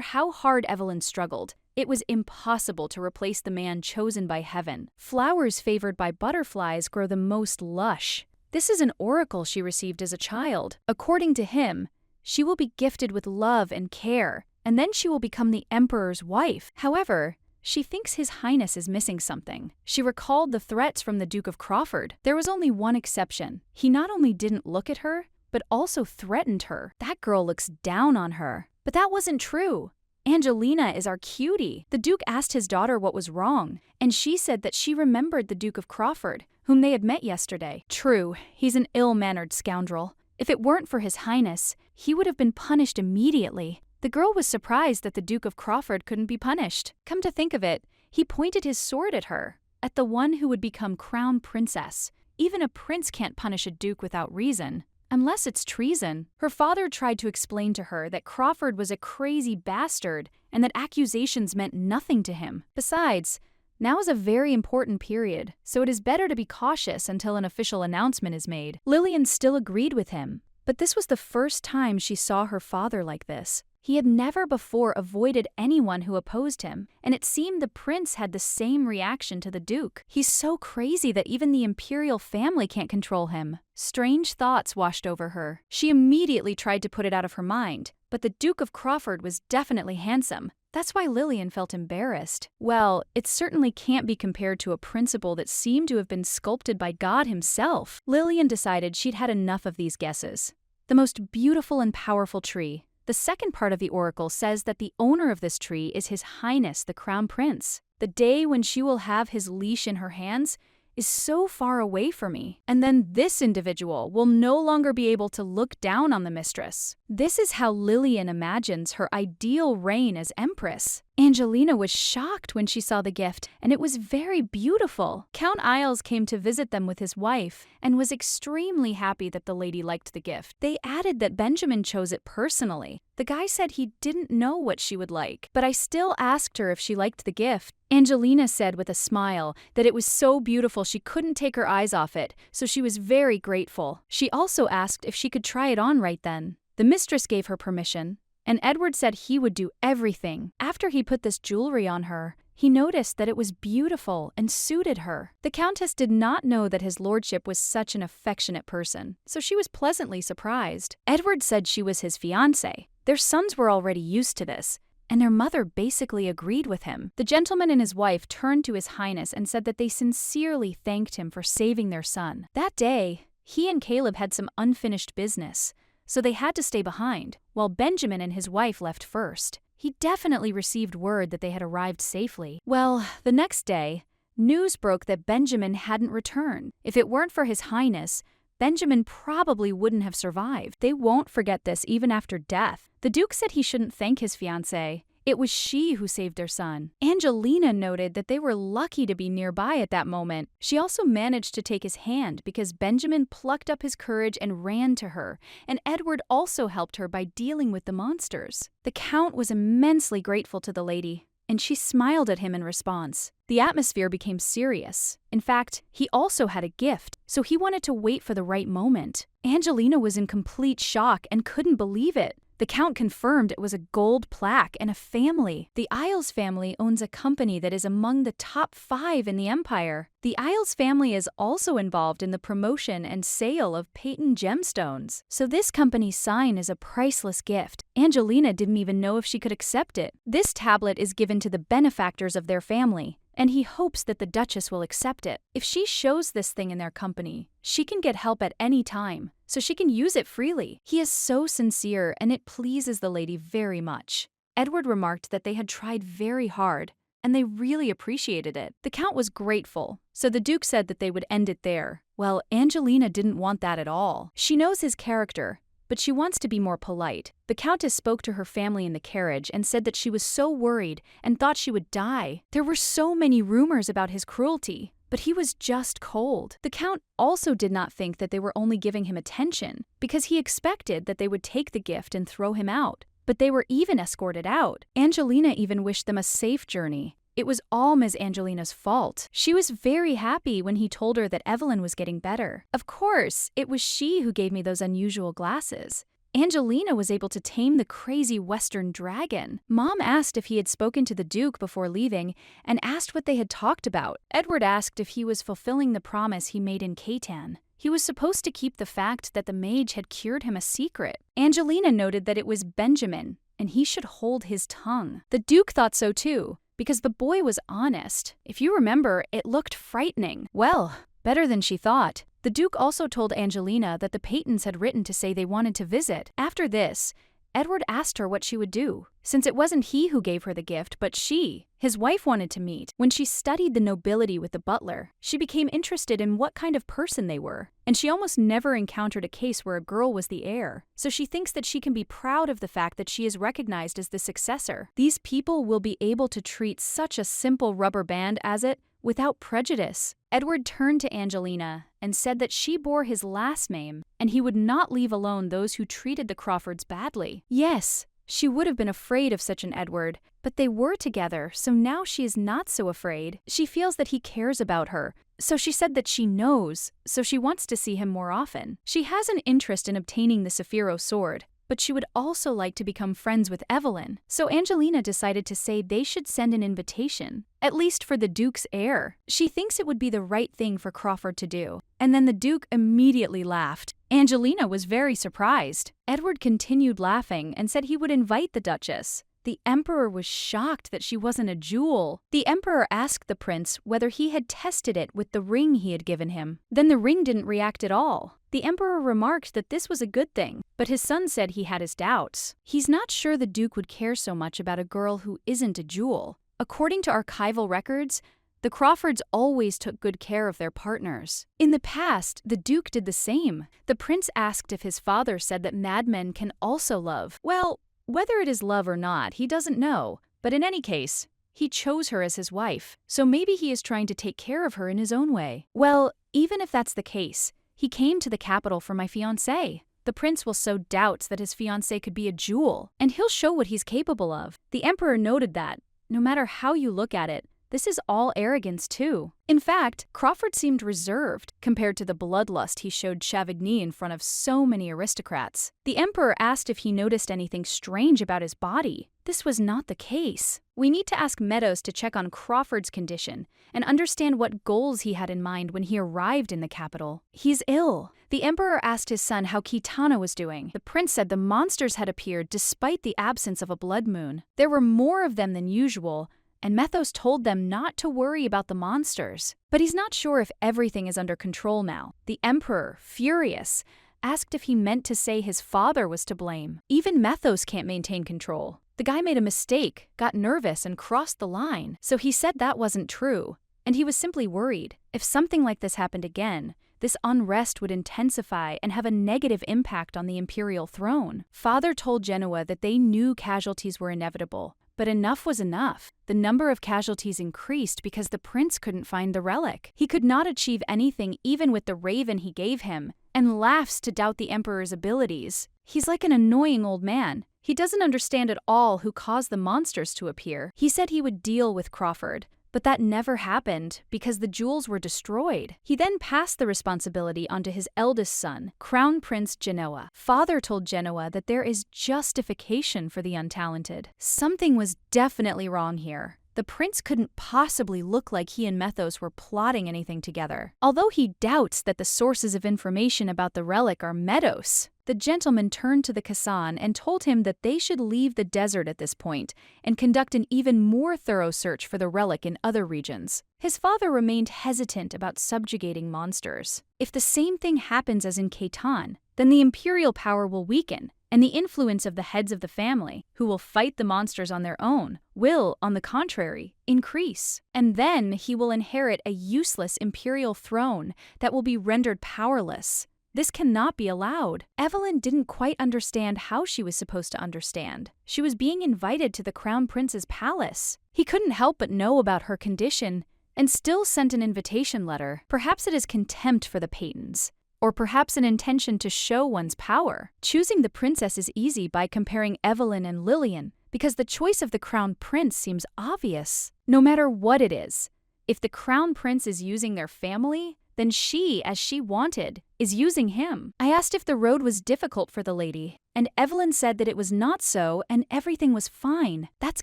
how hard Evelyn struggled, it was impossible to replace the man chosen by heaven. Flowers favored by butterflies grow the most lush. This is an oracle she received as a child. According to him, she will be gifted with love and care, and then she will become the emperor's wife. However, she thinks His Highness is missing something. She recalled the threats from the Duke of Crawford. There was only one exception. He not only didn't look at her, but also threatened her. That girl looks down on her. But that wasn't true. Angelina is our cutie. The Duke asked his daughter what was wrong, and she said that she remembered the Duke of Crawford, whom they had met yesterday. True, he's an ill-mannered scoundrel. If it weren't for His Highness, he would have been punished immediately. The girl was surprised that the Duke of Crawford couldn't be punished. Come to think of it, he pointed his sword at her, at the one who would become crown princess. Even a prince can't punish a duke without reason. Unless it's treason. Her father tried to explain to her that Crawford was a crazy bastard and that accusations meant nothing to him. Besides, now is a very important period, so it is better to be cautious until an official announcement is made. Lillian still agreed with him, but this was the first time she saw her father like this. He had never before avoided anyone who opposed him, and it seemed the prince had the same reaction to the Duke. He's so crazy that even the imperial family can't control him. Strange thoughts washed over her. She immediately tried to put it out of her mind, but the Duke of Crawford was definitely handsome. That's why Lillian felt embarrassed. Well, it certainly can't be compared to a principle that seemed to have been sculpted by God himself. Lillian decided she'd had enough of these guesses. The most beautiful and powerful tree. The second part of the oracle says that the owner of this tree is His Highness the Crown Prince. The day when she will have his leash in her hands is so far away from me. And then this individual will no longer be able to look down on the mistress. This is how Lillian imagines her ideal reign as empress. Angelina was shocked when she saw the gift, and it was very beautiful. Count Isles came to visit them with his wife and was extremely happy that the lady liked the gift. They added that Benjamin chose it personally. The guy said he didn't know what she would like, but I still asked her if she liked the gift. Angelina said with a smile that it was so beautiful she couldn't take her eyes off it, so she was very grateful. She also asked if she could try it on right then. The mistress gave her permission, and Edward said he would do everything. After he put this jewelry on her, he noticed that it was beautiful and suited her. The Countess did not know that his lordship was such an affectionate person, so she was pleasantly surprised. Edward said she was his fiancée. Their sons were already used to this, and their mother basically agreed with him. The gentleman and his wife turned to His Highness and said that they sincerely thanked him for saving their son. That day, he and Caleb had some unfinished business, so they had to stay behind, while Benjamin and his wife left first. He definitely received word that they had arrived safely. Well, the next day, news broke that Benjamin hadn't returned. If it weren't for His Highness, Benjamin probably wouldn't have survived. They won't forget this even after death. The Duke said he shouldn't thank his fiancée. It was she who saved their son. Angelina noted that they were lucky to be nearby at that moment. She also managed to take his hand because Benjamin plucked up his courage and ran to her, and Edward also helped her by dealing with the monsters. The Count was immensely grateful to the lady, and she smiled at him in response. The atmosphere became serious. In fact, he also had a gift, so he wanted to wait for the right moment. Angelina was in complete shock and couldn't believe it. The Count confirmed it was a gold plaque and a family. The Isles family owns a company that is among the top 5 in the empire. The Isles family is also involved in the promotion and sale of Peyton gemstones. So this company's sign is a priceless gift. Angelina didn't even know if she could accept it. This tablet is given to the benefactors of their family, and he hopes that the Duchess will accept it. If she shows this thing in their company, she can get help at any time, so she can use it freely. He is so sincere, and it pleases the lady very much. Edward remarked that they had tried very hard, and they really appreciated it. The Count was grateful, so the Duke said that they would end it there. Well, Angelina didn't want that at all. She knows his character, but she wants to be more polite. The Countess spoke to her family in the carriage and said that she was so worried and thought she would die. There were so many rumors about his cruelty, but he was just cold. The Count also did not think that they were only giving him attention, because he expected that they would take the gift and throw him out. But they were even escorted out. Angelina even wished them a safe journey. It was all Ms. Angelina's fault. She was very happy when he told her that Evelyn was getting better. Of course, it was she who gave me those unusual glasses. Angelina was able to tame the crazy Western dragon. Mom asked if he had spoken to the Duke before leaving and asked what they had talked about. Edward asked if he was fulfilling the promise he made in Catan. He was supposed to keep the fact that the mage had cured him a secret. Angelina noted that it was Benjamin, and he should hold his tongue. The Duke thought so too, because the boy was honest. If you remember, it looked frightening. Well, better than she thought. The Duke also told Angelina that the Peytons had written to say they wanted to visit. After this, Edward asked her what she would do, since it wasn't he who gave her the gift, but she. His wife wanted to meet. When she studied the nobility with the butler, she became interested in what kind of person they were, and she almost never encountered a case where a girl was the heir, so she thinks that she can be proud of the fact that she is recognized as the successor. These people will be able to treat such a simple rubber band as it without prejudice. Edward turned to Angelina and said that she bore his last name, and he would not leave alone those who treated the Crawfords badly. Yes, she would have been afraid of such an Edward, but they were together, so now she is not so afraid. She feels that he cares about her, so she said that she knows, so she wants to see him more often. She has an interest in obtaining the Saphiro sword, but she would also like to become friends with Evelyn, so Angelina decided to say they should send an invitation, at least for the Duke's heir. She thinks it would be the right thing for Crawford to do, and then the Duke immediately laughed. Angelina was very surprised. Edward continued laughing and said he would invite the Duchess. The Emperor was shocked that she wasn't a jewel. The Emperor asked the prince whether he had tested it with the ring he had given him. Then the ring didn't react at all. The Emperor remarked that this was a good thing, but his son said he had his doubts. He's not sure the Duke would care so much about a girl who isn't a jewel. According to archival records, the Crawfords always took good care of their partners. In the past, the Duke did the same. The prince asked if his father said that madmen can also love. Well, whether it is love or not, he doesn't know, but in any case, he chose her as his wife, so maybe he is trying to take care of her in his own way. Well, even if that's the case, he came to the capital for my fiancé. The prince will sow doubts that his fiancé could be a jewel, and he'll show what he's capable of. The Emperor noted that, no matter how you look at it, this is all arrogance too. In fact, Crawford seemed reserved compared to the bloodlust he showed Chavigny in front of so many aristocrats. The Emperor asked if he noticed anything strange about his body. This was not the case. We need to ask Meadows to check on Crawford's condition and understand what goals he had in mind when he arrived in the capital. He's ill. The Emperor asked his son how Kitana was doing. The prince said the monsters had appeared despite the absence of a blood moon. There were more of them than usual, and Methos told them not to worry about the monsters. But he's not sure if everything is under control now. The Emperor, furious, asked if he meant to say his father was to blame. Even Methos can't maintain control. The guy made a mistake, got nervous, and crossed the line. So he said that wasn't true, and he was simply worried. If something like this happened again, this unrest would intensify and have a negative impact on the imperial throne. Father told Genoa that they knew casualties were inevitable, but enough was enough. The number of casualties increased because the prince couldn't find the relic. He could not achieve anything even with the raven he gave him, and laughs to doubt the Emperor's abilities. He's like an annoying old man. He doesn't understand at all who caused the monsters to appear. He said he would deal with Crawford, But that never happened because the jewels were destroyed. He then passed the responsibility onto his eldest son, Crown Prince Genoa. Father told Genoa that there is justification for the untalented. Something was definitely wrong here. The prince couldn't possibly look like he and Methos were plotting anything together. Although he doubts that the sources of information about the relic are Meadows, the gentleman turned to the Kassan and told him that they should leave the desert at this point and conduct an even more thorough search for the relic in other regions. His father remained hesitant about subjugating monsters. If the same thing happens as in Khaitan, then the imperial power will weaken, and the influence of the heads of the family, who will fight the monsters on their own, will, on the contrary, increase. And then he will inherit a useless imperial throne that will be rendered powerless. This cannot be allowed. Evelyn didn't quite understand how she was supposed to understand. She was being invited to the Crown Prince's palace. He couldn't help but know about her condition and still sent an invitation letter. Perhaps it is contempt for the Paytons, or perhaps an intention to show one's power. Choosing the princess is easy by comparing Evelyn and Lillian, because the choice of the Crown Prince seems obvious. No matter what it is, if the Crown Prince is using their family, then she, as she wanted, is using him. I asked if the road was difficult for the lady, and Evelyn said that it was not so and everything was fine. That's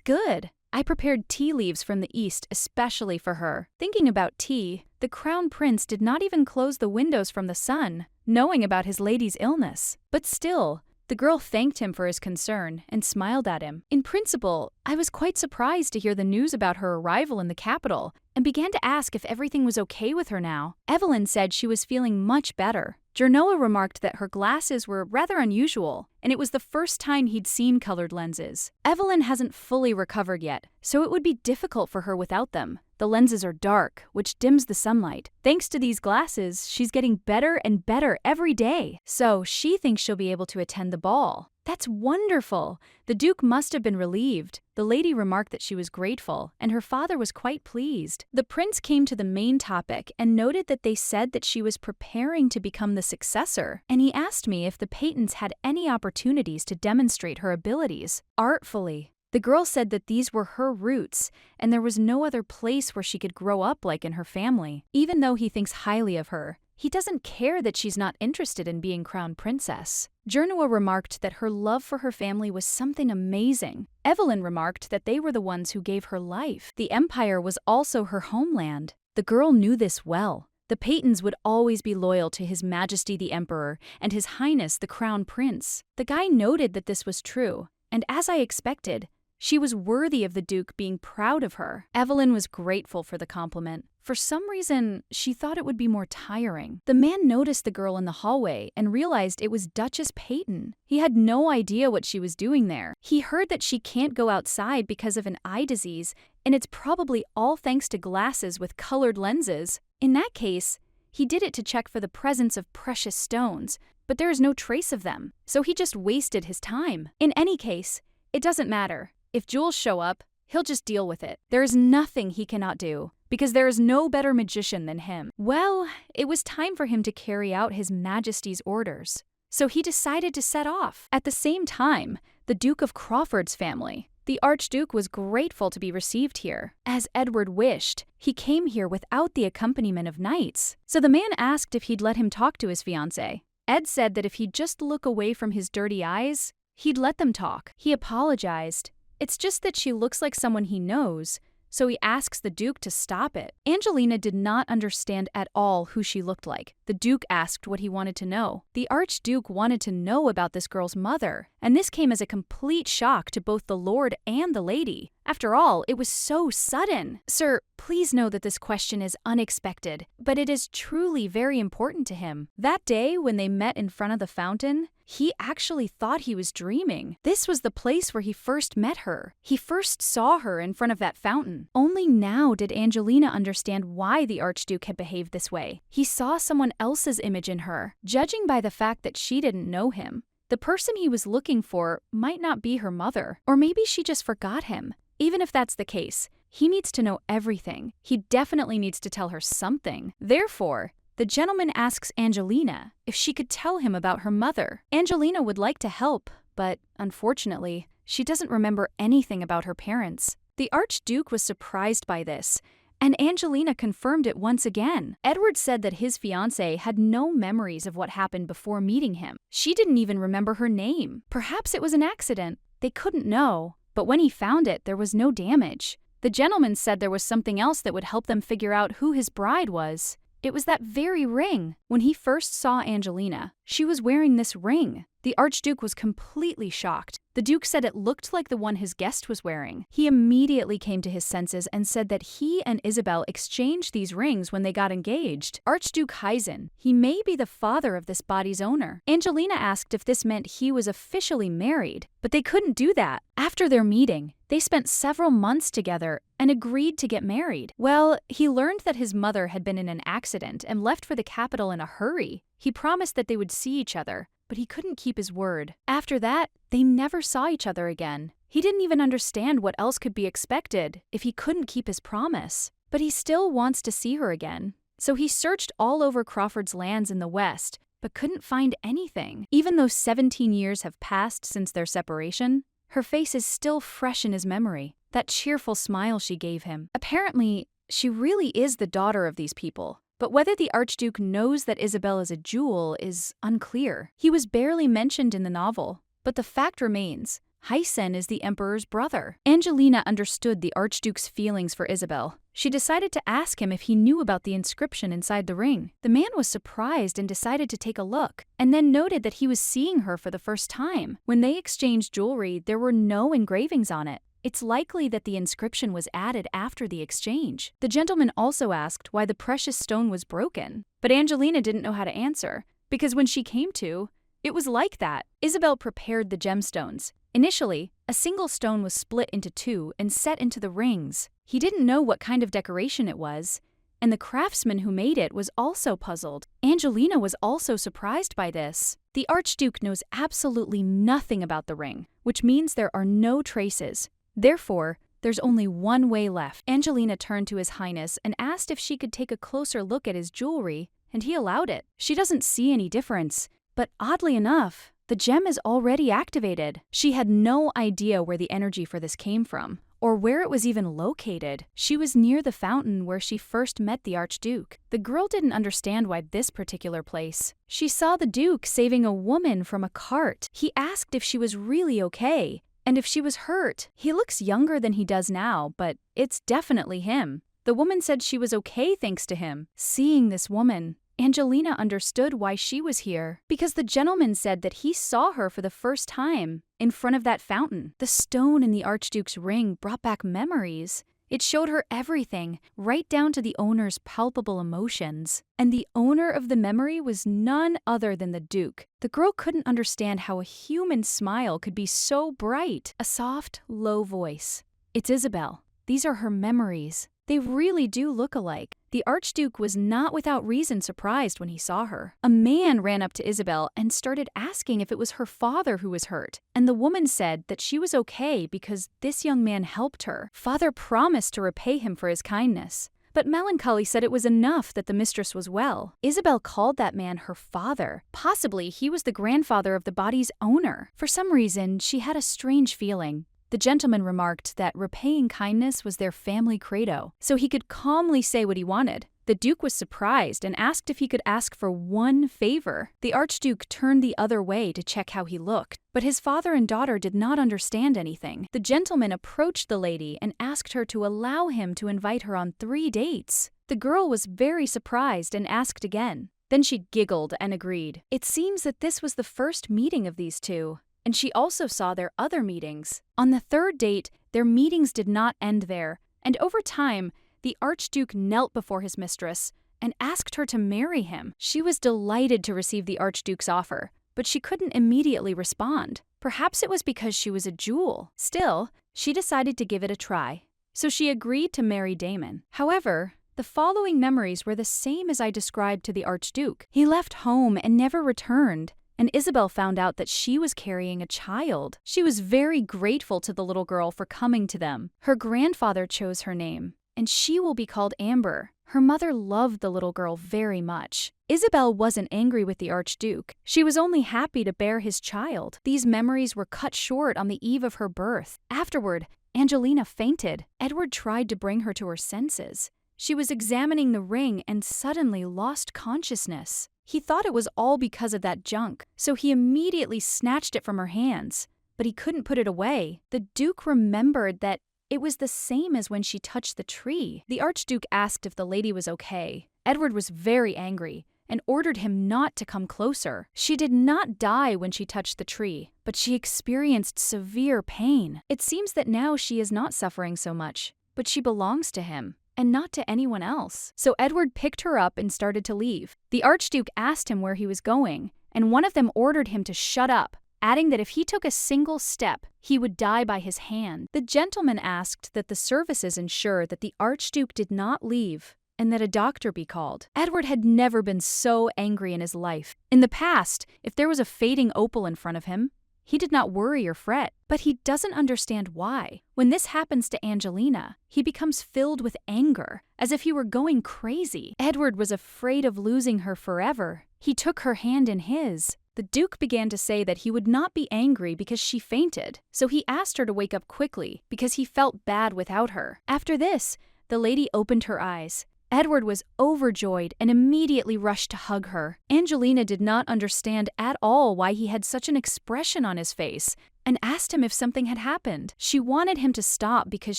good. I prepared tea leaves from the east especially for her. Thinking about tea, the Crown Prince did not even close the windows from the sun, knowing about his lady's illness. But still, the girl thanked him for his concern and smiled at him. In principle, I was quite surprised to hear the news about her arrival in the capital and began to ask if everything was okay with her now. Evelyn said she was feeling much better. Genoa remarked that her glasses were rather unusual, and it was the first time he'd seen colored lenses. Evelyn hasn't fully recovered yet, so it would be difficult for her without them. The lenses are dark, which dims the sunlight. Thanks to these glasses, she's getting better and better every day. So she thinks she'll be able to attend the ball. That's wonderful! The Duke must have been relieved. The lady remarked that she was grateful, and her father was quite pleased. The prince came to the main topic and noted that they said that she was preparing to become the successor, and he asked me if the Paytons had any opportunities to demonstrate her abilities. Artfully, the girl said that these were her roots, and there was no other place where she could grow up like in her family. Even though he thinks highly of her, he doesn't care that she's not interested in being crown princess. Genoa remarked that her love for her family was something amazing. Evelyn remarked that they were the ones who gave her life. The empire was also her homeland. The girl knew this well. The Paytons would always be loyal to His Majesty the Emperor and His Highness the Crown Prince. The guy noted that this was true, and as I expected, she was worthy of the Duke being proud of her. Evelyn was grateful for the compliment. For some reason, she thought it would be more tiring. The man noticed the girl in the hallway and realized it was Duchess Payton. He had no idea what she was doing there. He heard that she can't go outside because of an eye disease, and it's probably all thanks to glasses with colored lenses. In that case, he did it to check for the presence of precious stones, but there is no trace of them, so he just wasted his time. In any case, it doesn't matter. If jewels show up, he'll just deal with it. There is nothing he cannot do, because there is no better magician than him. Well, it was time for him to carry out His Majesty's orders, so he decided to set off. At the same time, the Duke of Crawford's family, the Archduke, was grateful to be received here. As Edward wished, he came here without the accompaniment of knights. So the man asked if he'd let him talk to his fiancée. Ed said that if he'd just look away from his dirty eyes, he'd let them talk. He apologized. It's just that she looks like someone he knows, so he asks the Duke to stop it. Angelina did not understand at all who she looked like. The Duke asked what he wanted to know. The Archduke wanted to know about this girl's mother, and this came as a complete shock to both the Lord and the lady. After all, it was so sudden. Sir, please know that this question is unexpected, but it is truly very important to him. That day, when they met in front of the fountain, he actually thought he was dreaming. This was the place where he first met her. He first saw her in front of that fountain. Only now did Angelina understand why the Archduke had behaved this way. He saw someone else's image in her. Judging by the fact that she didn't know him, the person he was looking for might not be her mother, or maybe she just forgot him. Even if that's the case, he needs to know everything. He definitely needs to tell her something. Therefore, the gentleman asks Angelina if she could tell him about her mother. Angelina would like to help, but unfortunately, she doesn't remember anything about her parents. The Archduke was surprised by this And Angelina confirmed it once again. Edward said that his fiancée had no memories of what happened before meeting him. She didn't even remember her name. Perhaps it was an accident. They couldn't know. But when he found it, there was no damage. The gentleman said there was something else that would help them figure out who his bride was. It was that very ring. When he first saw Angelina, she was wearing this ring. The Archduke was completely shocked. The Duke said it looked like the one his guest was wearing. He immediately came to his senses and said that he and Isabel exchanged these rings when they got engaged. Archduke Heisen, he may be the father of this body's owner. Angelina asked if this meant he was officially married, but they couldn't do that. After their meeting, they spent several months together and agreed to get married. Well, he learned that his mother had been in an accident and left for the capital in a hurry. He promised that they would see each other, but he couldn't keep his word. After that, they never saw each other again. He didn't even understand what else could be expected if he couldn't keep his promise. But he still wants to see her again. So he searched all over Crawford's lands in the west, but couldn't find anything. Even though 17 years have passed since their separation, her face is still fresh in his memory. That cheerful smile she gave him. Apparently, she really is the daughter of these people. But whether the Archduke knows that Isabel is a jewel is unclear. He was barely mentioned in the novel, but the fact remains, Heisen is the Emperor's brother. Angelina understood the Archduke's feelings for Isabel. She decided to ask him if he knew about the inscription inside the ring. The man was surprised and decided to take a look, and then noted that he was seeing her for the first time. When they exchanged jewelry, there were no engravings on it. It's likely that the inscription was added after the exchange. The gentleman also asked why the precious stone was broken, but Angelina didn't know how to answer, because when she came to, it was like that. Isabel prepared the gemstones. Initially, a single stone was split into two and set into the rings. He didn't know what kind of decoration it was, and the craftsman who made it was also puzzled. Angelina was also surprised by this. The Archduke knows absolutely nothing about the ring, which means there are no traces. Therefore, there's only one way left. Angelina turned to His Highness and asked if she could take a closer look at his jewelry, and he allowed it. She doesn't see any difference, but oddly enough, the gem is already activated. She had no idea where the energy for this came from, or where it was even located. She was near the fountain where she first met the Archduke. The girl didn't understand why this particular place. She saw the Duke saving a woman from a cart. He asked if she was really okay, and if she was hurt. He looks younger than he does now, but it's definitely him. The woman said she was okay thanks to him. Seeing this woman, Angelina understood why she was here, because the gentleman said that he saw her for the first time in front of that fountain. The stone in the Archduke's ring brought back memories. It showed her everything, right down to the owner's palpable emotions. And the owner of the memory was none other than the Duke. The girl couldn't understand how a human smile could be so bright. A soft, low voice. It's Isabel. These are her memories. They really do look alike. The Archduke was not without reason surprised when he saw her. A man ran up to Isabel and started asking if it was her father who was hurt, and the woman said that she was okay because this young man helped her. Father promised to repay him for his kindness. But Melancholy said it was enough that the mistress was well. Isabel called that man her father. Possibly he was the grandfather of the body's owner. For some reason, she had a strange feeling. The gentleman remarked that repaying kindness was their family credo, so he could calmly say what he wanted. The Duke was surprised and asked if he could ask for one favor. The Archduke turned the other way to check how he looked, but his father and daughter did not understand anything. The gentleman approached the lady and asked her to allow him to invite her on 3 dates. The girl was very surprised and asked again. Then she giggled and agreed. It seems that this was the first meeting of these two, and she also saw their other meetings. On the 3rd date, their meetings did not end there, and over time, the Archduke knelt before his mistress and asked her to marry him. She was delighted to receive the Archduke's offer, but she couldn't immediately respond. Perhaps it was because she was a jewel. Still, she decided to give it a try, so she agreed to marry Damon. However, the following memories were the same as I described to the Archduke. He left home and never returned, and Isabel found out that she was carrying a child. She was very grateful to the little girl for coming to them. Her grandfather chose her name, and she will be called Amber. Her mother loved the little girl very much. Isabel wasn't angry with the Archduke. She was only happy to bear his child. These memories were cut short on the eve of her birth. Afterward, Angelina fainted. Edward tried to bring her to her senses. She was examining the ring and suddenly lost consciousness. He thought it was all because of that junk, so he immediately snatched it from her hands. But he couldn't put it away. The Duke remembered that it was the same as when she touched the tree. The Archduke asked if the lady was okay. Edward was very angry and ordered him not to come closer. She did not die when she touched the tree, but she experienced severe pain. It seems that now she is not suffering so much, but she belongs to him, and not to anyone else. So Edward picked her up and started to leave. The Archduke asked him where he was going, and one of them ordered him to shut up, adding that if he took a single step, he would die by his hand. The gentleman asked that the services ensure that the Archduke did not leave, and that a doctor be called. Edward had never been so angry in his life. In the past, if there was a fading opal in front of him, he did not worry or fret, but he doesn't understand why. When this happens to Angelina, he becomes filled with anger, as if he were going crazy. Edward was afraid of losing her forever. He took her hand in his. The Duke began to say that he would not be angry because she fainted, so he asked her to wake up quickly because he felt bad without her. After this, the lady opened her eyes. Edward was overjoyed and immediately rushed to hug her. Angelina did not understand at all why he had such an expression on his face and asked him if something had happened. She wanted him to stop because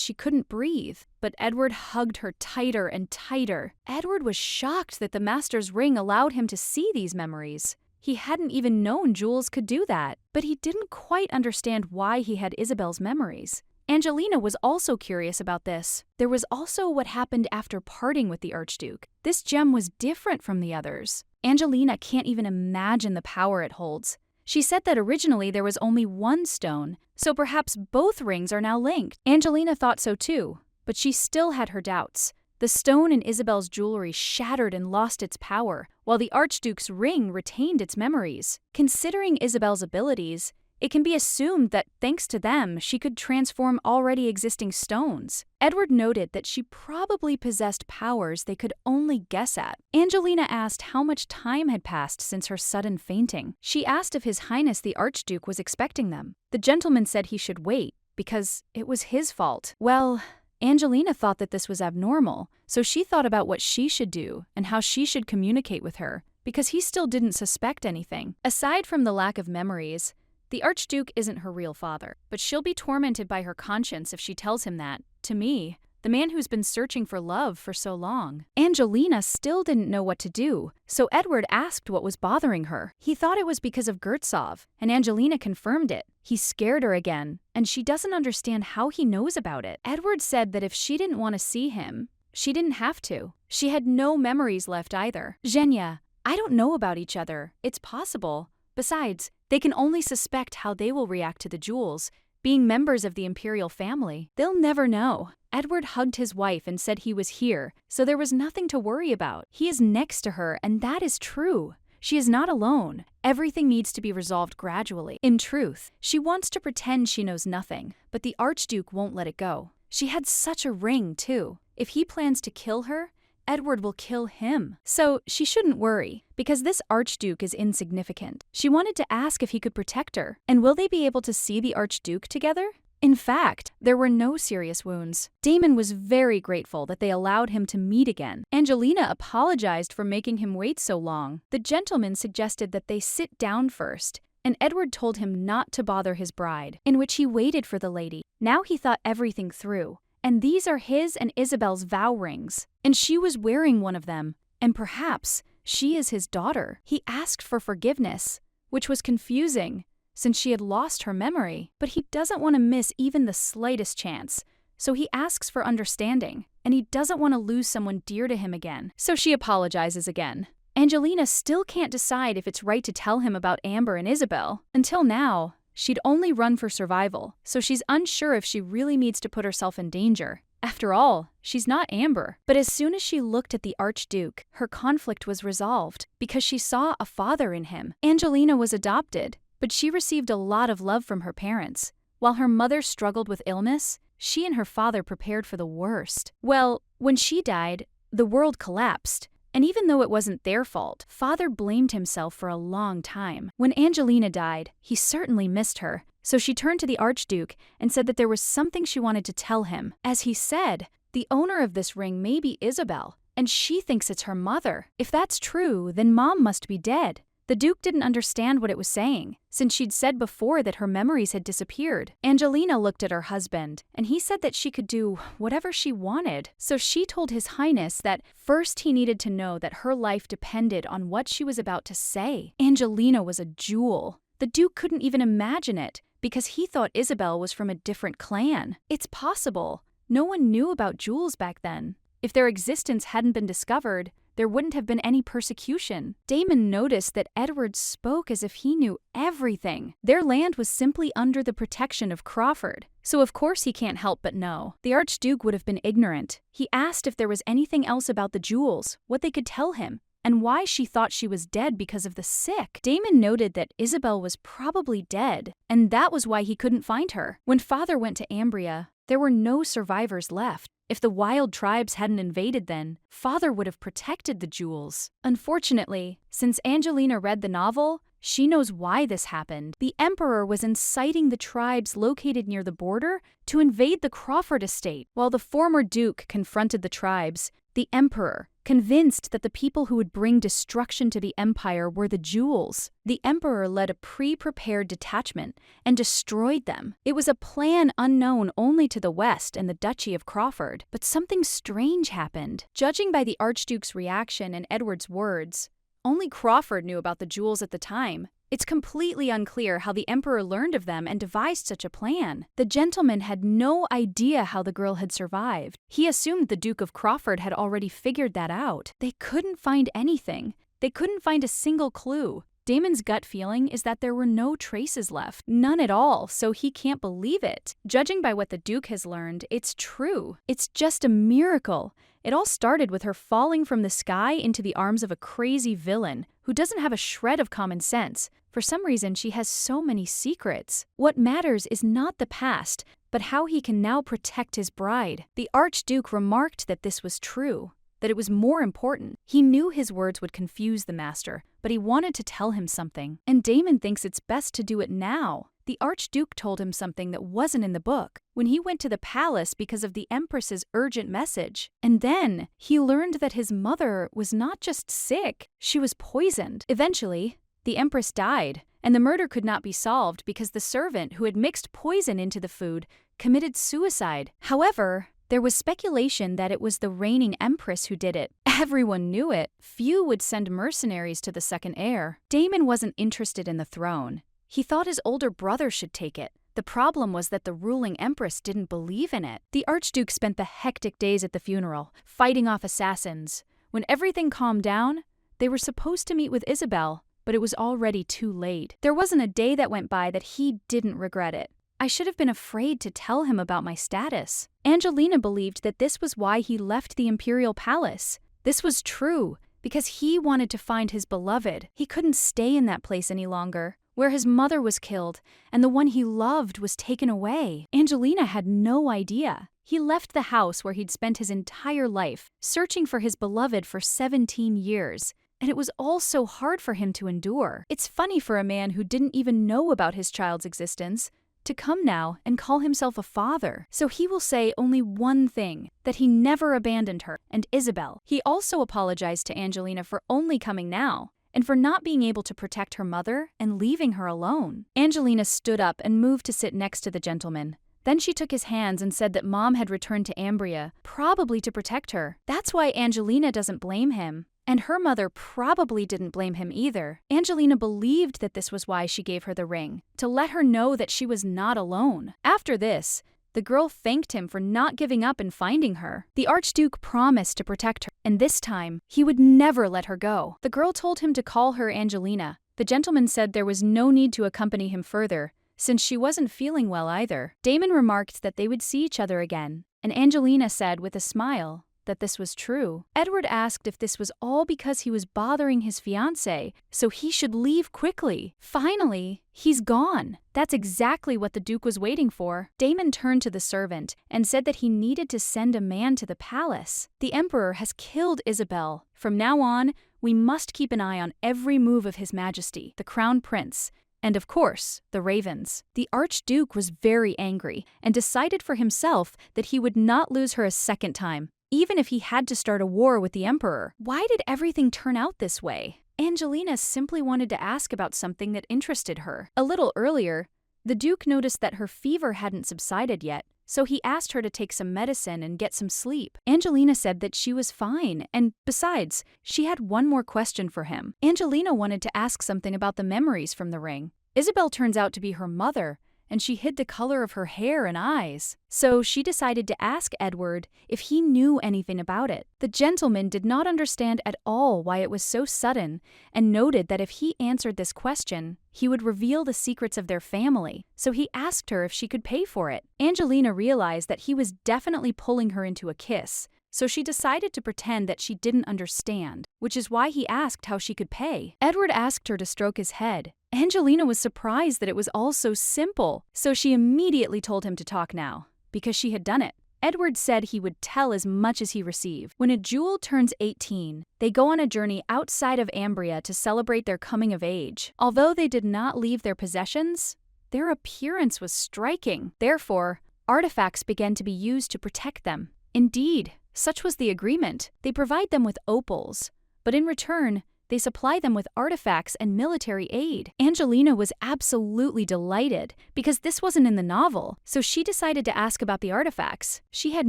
she couldn't breathe, but Edward hugged her tighter and tighter. Edward was shocked that the master's ring allowed him to see these memories. He hadn't even known jewels could do that, but he didn't quite understand why he had Isabel's memories. Angelina was also curious about this. There was also what happened after parting with the Archduke. This gem was different from the others. Angelina can't even imagine the power it holds. She said that originally there was only one stone, so perhaps both rings are now linked. Angelina thought so too, but she still had her doubts. The stone in Isabel's jewelry shattered and lost its power, while the Archduke's ring retained its memories. Considering Isabel's abilities, it can be assumed that thanks to them, she could transform already existing stones. Edward noted that she probably possessed powers they could only guess at. Angelina asked how much time had passed since her sudden fainting. She asked if His Highness the Archduke was expecting them. The gentleman said he should wait, because it was his fault. Well, Angelina thought that this was abnormal, so she thought about what she should do and how she should communicate with her, because he still didn't suspect anything. Aside from the lack of memories, the Archduke isn't her real father, but she'll be tormented by her conscience if she tells him that, to me, the man who's been searching for love for so long. Angelina still didn't know what to do, so Edward asked what was bothering her. He thought it was because of Gertsov, and Angelina confirmed it. He scared her again, and she doesn't understand how he knows about it. Edward said that if she didn't want to see him, she didn't have to. She had no memories left either. Zhenya, I don't know about each other. It's possible. Besides, they can only suspect how they will react to the jewels, being members of the imperial family. They'll never know. Edward hugged his wife and said he was here, so there was nothing to worry about. He is next to her, and that is true. She is not alone. Everything needs to be resolved gradually. In truth, she wants to pretend she knows nothing, but the Archduke won't let it go. She had such a ring, too. If he plans to kill her, Edward will kill him. So she shouldn't worry, because this Archduke is insignificant. She wanted to ask if he could protect her, and will they be able to see the Archduke together? In fact, there were no serious wounds. Damon was very grateful that they allowed him to meet again. Angelina apologized for making him wait so long. The gentleman suggested that they sit down first, and Edward told him not to bother his bride, in which he waited for the lady. Now he thought everything through. And these are his and Isabel's vow rings, and she was wearing one of them, and perhaps she is his daughter. He asked for forgiveness, which was confusing, since she had lost her memory, but he doesn't want to miss even the slightest chance, so he asks for understanding, and he doesn't want to lose someone dear to him again, so she apologizes again. Angelina still can't decide if it's right to tell him about Amber and Isabel. Until now, she'd only run for survival, so she's unsure if she really needs to put herself in danger. After all, she's not Amber. But as soon as she looked at the Archduke, her conflict was resolved, because she saw a father in him. Angelina was adopted, but she received a lot of love from her parents. While her mother struggled with illness, she and her father prepared for the worst. Well, when she died, the world collapsed. And even though it wasn't their fault, Father blamed himself for a long time. When Angelina died, he certainly missed her, so she turned to the Archduke and said that there was something she wanted to tell him. As he said, The owner of this ring may be Isabel, and she thinks it's her mother. If that's true, then Mom must be dead. The Duke didn't understand what it was saying, since she'd said before that her memories had disappeared. Angelina looked at her husband, and he said that she could do whatever she wanted. So she told His Highness that first he needed to know that her life depended on what she was about to say. Angelina was a jewel. The Duke couldn't even imagine it, because he thought Isabel was from a different clan. It's possible. No one knew about jewels back then. If their existence hadn't been discovered, there wouldn't have been any persecution. Damon noticed that Edward spoke as if he knew everything. Their land was simply under the protection of Crawford, so of course he can't help but know. The Archduke would have been ignorant. He asked if there was anything else about the jewels, what they could tell him, and why she thought she was dead because of the sick. Damon noted that Isabel was probably dead, and that was why he couldn't find her. When Father went to Ambria, there were no survivors left. If the wild tribes hadn't invaded then, Father would have protected the jewels. Unfortunately, since Angelina read the novel, she knows why this happened. The Emperor was inciting the tribes located near the border to invade the Crawford estate. While the former Duke confronted the tribes, the Emperor, convinced that the people who would bring destruction to the Empire were the jewels, the Emperor led a pre-prepared detachment and destroyed them. It was a plan unknown only to the West and the Duchy of Crawford. But something strange happened. Judging by the Archduke's reaction and Edward's words, only Crawford knew about the jewels at the time. It's completely unclear how the Emperor learned of them and devised such a plan. The gentleman had no idea how the girl had survived. He assumed the Duke of Crawford had already figured that out. They couldn't find anything. They couldn't find a single clue. Damon's gut feeling is that there were no traces left. None at all, so he can't believe it. Judging by what the Duke has learned, it's true. It's just a miracle. It all started with her falling from the sky into the arms of a crazy villain who doesn't have a shred of common sense. For some reason, she has so many secrets. What matters is not the past, but how he can now protect his bride. The Archduke remarked that this was true, that it was more important. He knew his words would confuse the master, but he wanted to tell him something. And Damon thinks it's best to do it now. The Archduke told him something that wasn't in the book when he went to the palace because of the Empress's urgent message. And then he learned that his mother was not just sick, she was poisoned. Eventually, the Empress died, and the murder could not be solved because the servant who had mixed poison into the food committed suicide. However, there was speculation that it was the reigning Empress who did it. Everyone knew it. Few would send mercenaries to the second heir. Damon wasn't interested in the throne. He thought his older brother should take it. The problem was that the ruling empress didn't believe in it. The Archduke spent the hectic days at the funeral, fighting off assassins. When everything calmed down, they were supposed to meet with Isabel, but it was already too late. There wasn't a day that went by that he didn't regret it. I should have been afraid to tell him about my status. Angelina believed that this was why he left the imperial palace. This was true, because he wanted to find his beloved. He couldn't stay in that place any longer, where his mother was killed and the one he loved was taken away. Angelina had no idea. He left the house where he'd spent his entire life, searching for his beloved for 17 years. And it was all so hard for him to endure. It's funny for a man who didn't even know about his child's existence to come now and call himself a father. So he will say only one thing, that he never abandoned her and Isabel. He also apologized to Angelina for only coming now, and for not being able to protect her mother and leaving her alone. Angelina stood up and moved to sit next to the gentleman. Then she took his hands and said that Mom had returned to Ambria, probably to protect her. That's why Angelina doesn't blame him. And her mother probably didn't blame him either. Angelina believed that this was why she gave her the ring, to let her know that she was not alone. After this, the girl thanked him for not giving up and finding her. The Archduke promised to protect her, and this time, he would never let her go. The girl told him to call her Angelina. The gentleman said there was no need to accompany him further, since she wasn't feeling well either. Damon remarked that they would see each other again, and Angelina said with a smile that this was true. Edward asked if this was all because he was bothering his fiancée, so he should leave quickly. Finally, he's gone. That's exactly what the Duke was waiting for. Damon turned to the servant and said that he needed to send a man to the palace. The Emperor has killed Isabel. From now on, we must keep an eye on every move of His Majesty, the Crown Prince, and of course, the ravens. The Archduke was very angry and decided for himself that he would not lose her a second time, even if he had to start a war with the emperor. Why did everything turn out this way? Angelina simply wanted to ask about something that interested her. A little earlier, the Duke noticed that her fever hadn't subsided yet, so he asked her to take some medicine and get some sleep. Angelina said that she was fine, and besides, she had one more question for him. Angelina wanted to ask something about the memories from the ring. Isabel turns out to be her mother, and she hid the color of her hair and eyes. So she decided to ask Edward if he knew anything about it. The gentleman did not understand at all why it was so sudden, and noted that if he answered this question, he would reveal the secrets of their family, so he asked her if she could pay for it. Angelina realized that he was definitely pulling her into a kiss, so she decided to pretend that she didn't understand, which is why he asked how she could pay. Edward asked her to stroke his head. Angelina was surprised that it was all so simple, so she immediately told him to talk now, because she had done it. Edward said he would tell as much as he received. When a jewel turns 18, they go on a journey outside of Ambria to celebrate their coming of age. Although they did not leave their possessions, their appearance was striking. Therefore, artifacts began to be used to protect them. Indeed, such was the agreement. They provide them with opals, but in return, they supply them with artifacts and military aid. Angelina was absolutely delighted because this wasn't in the novel, so she decided to ask about the artifacts. She had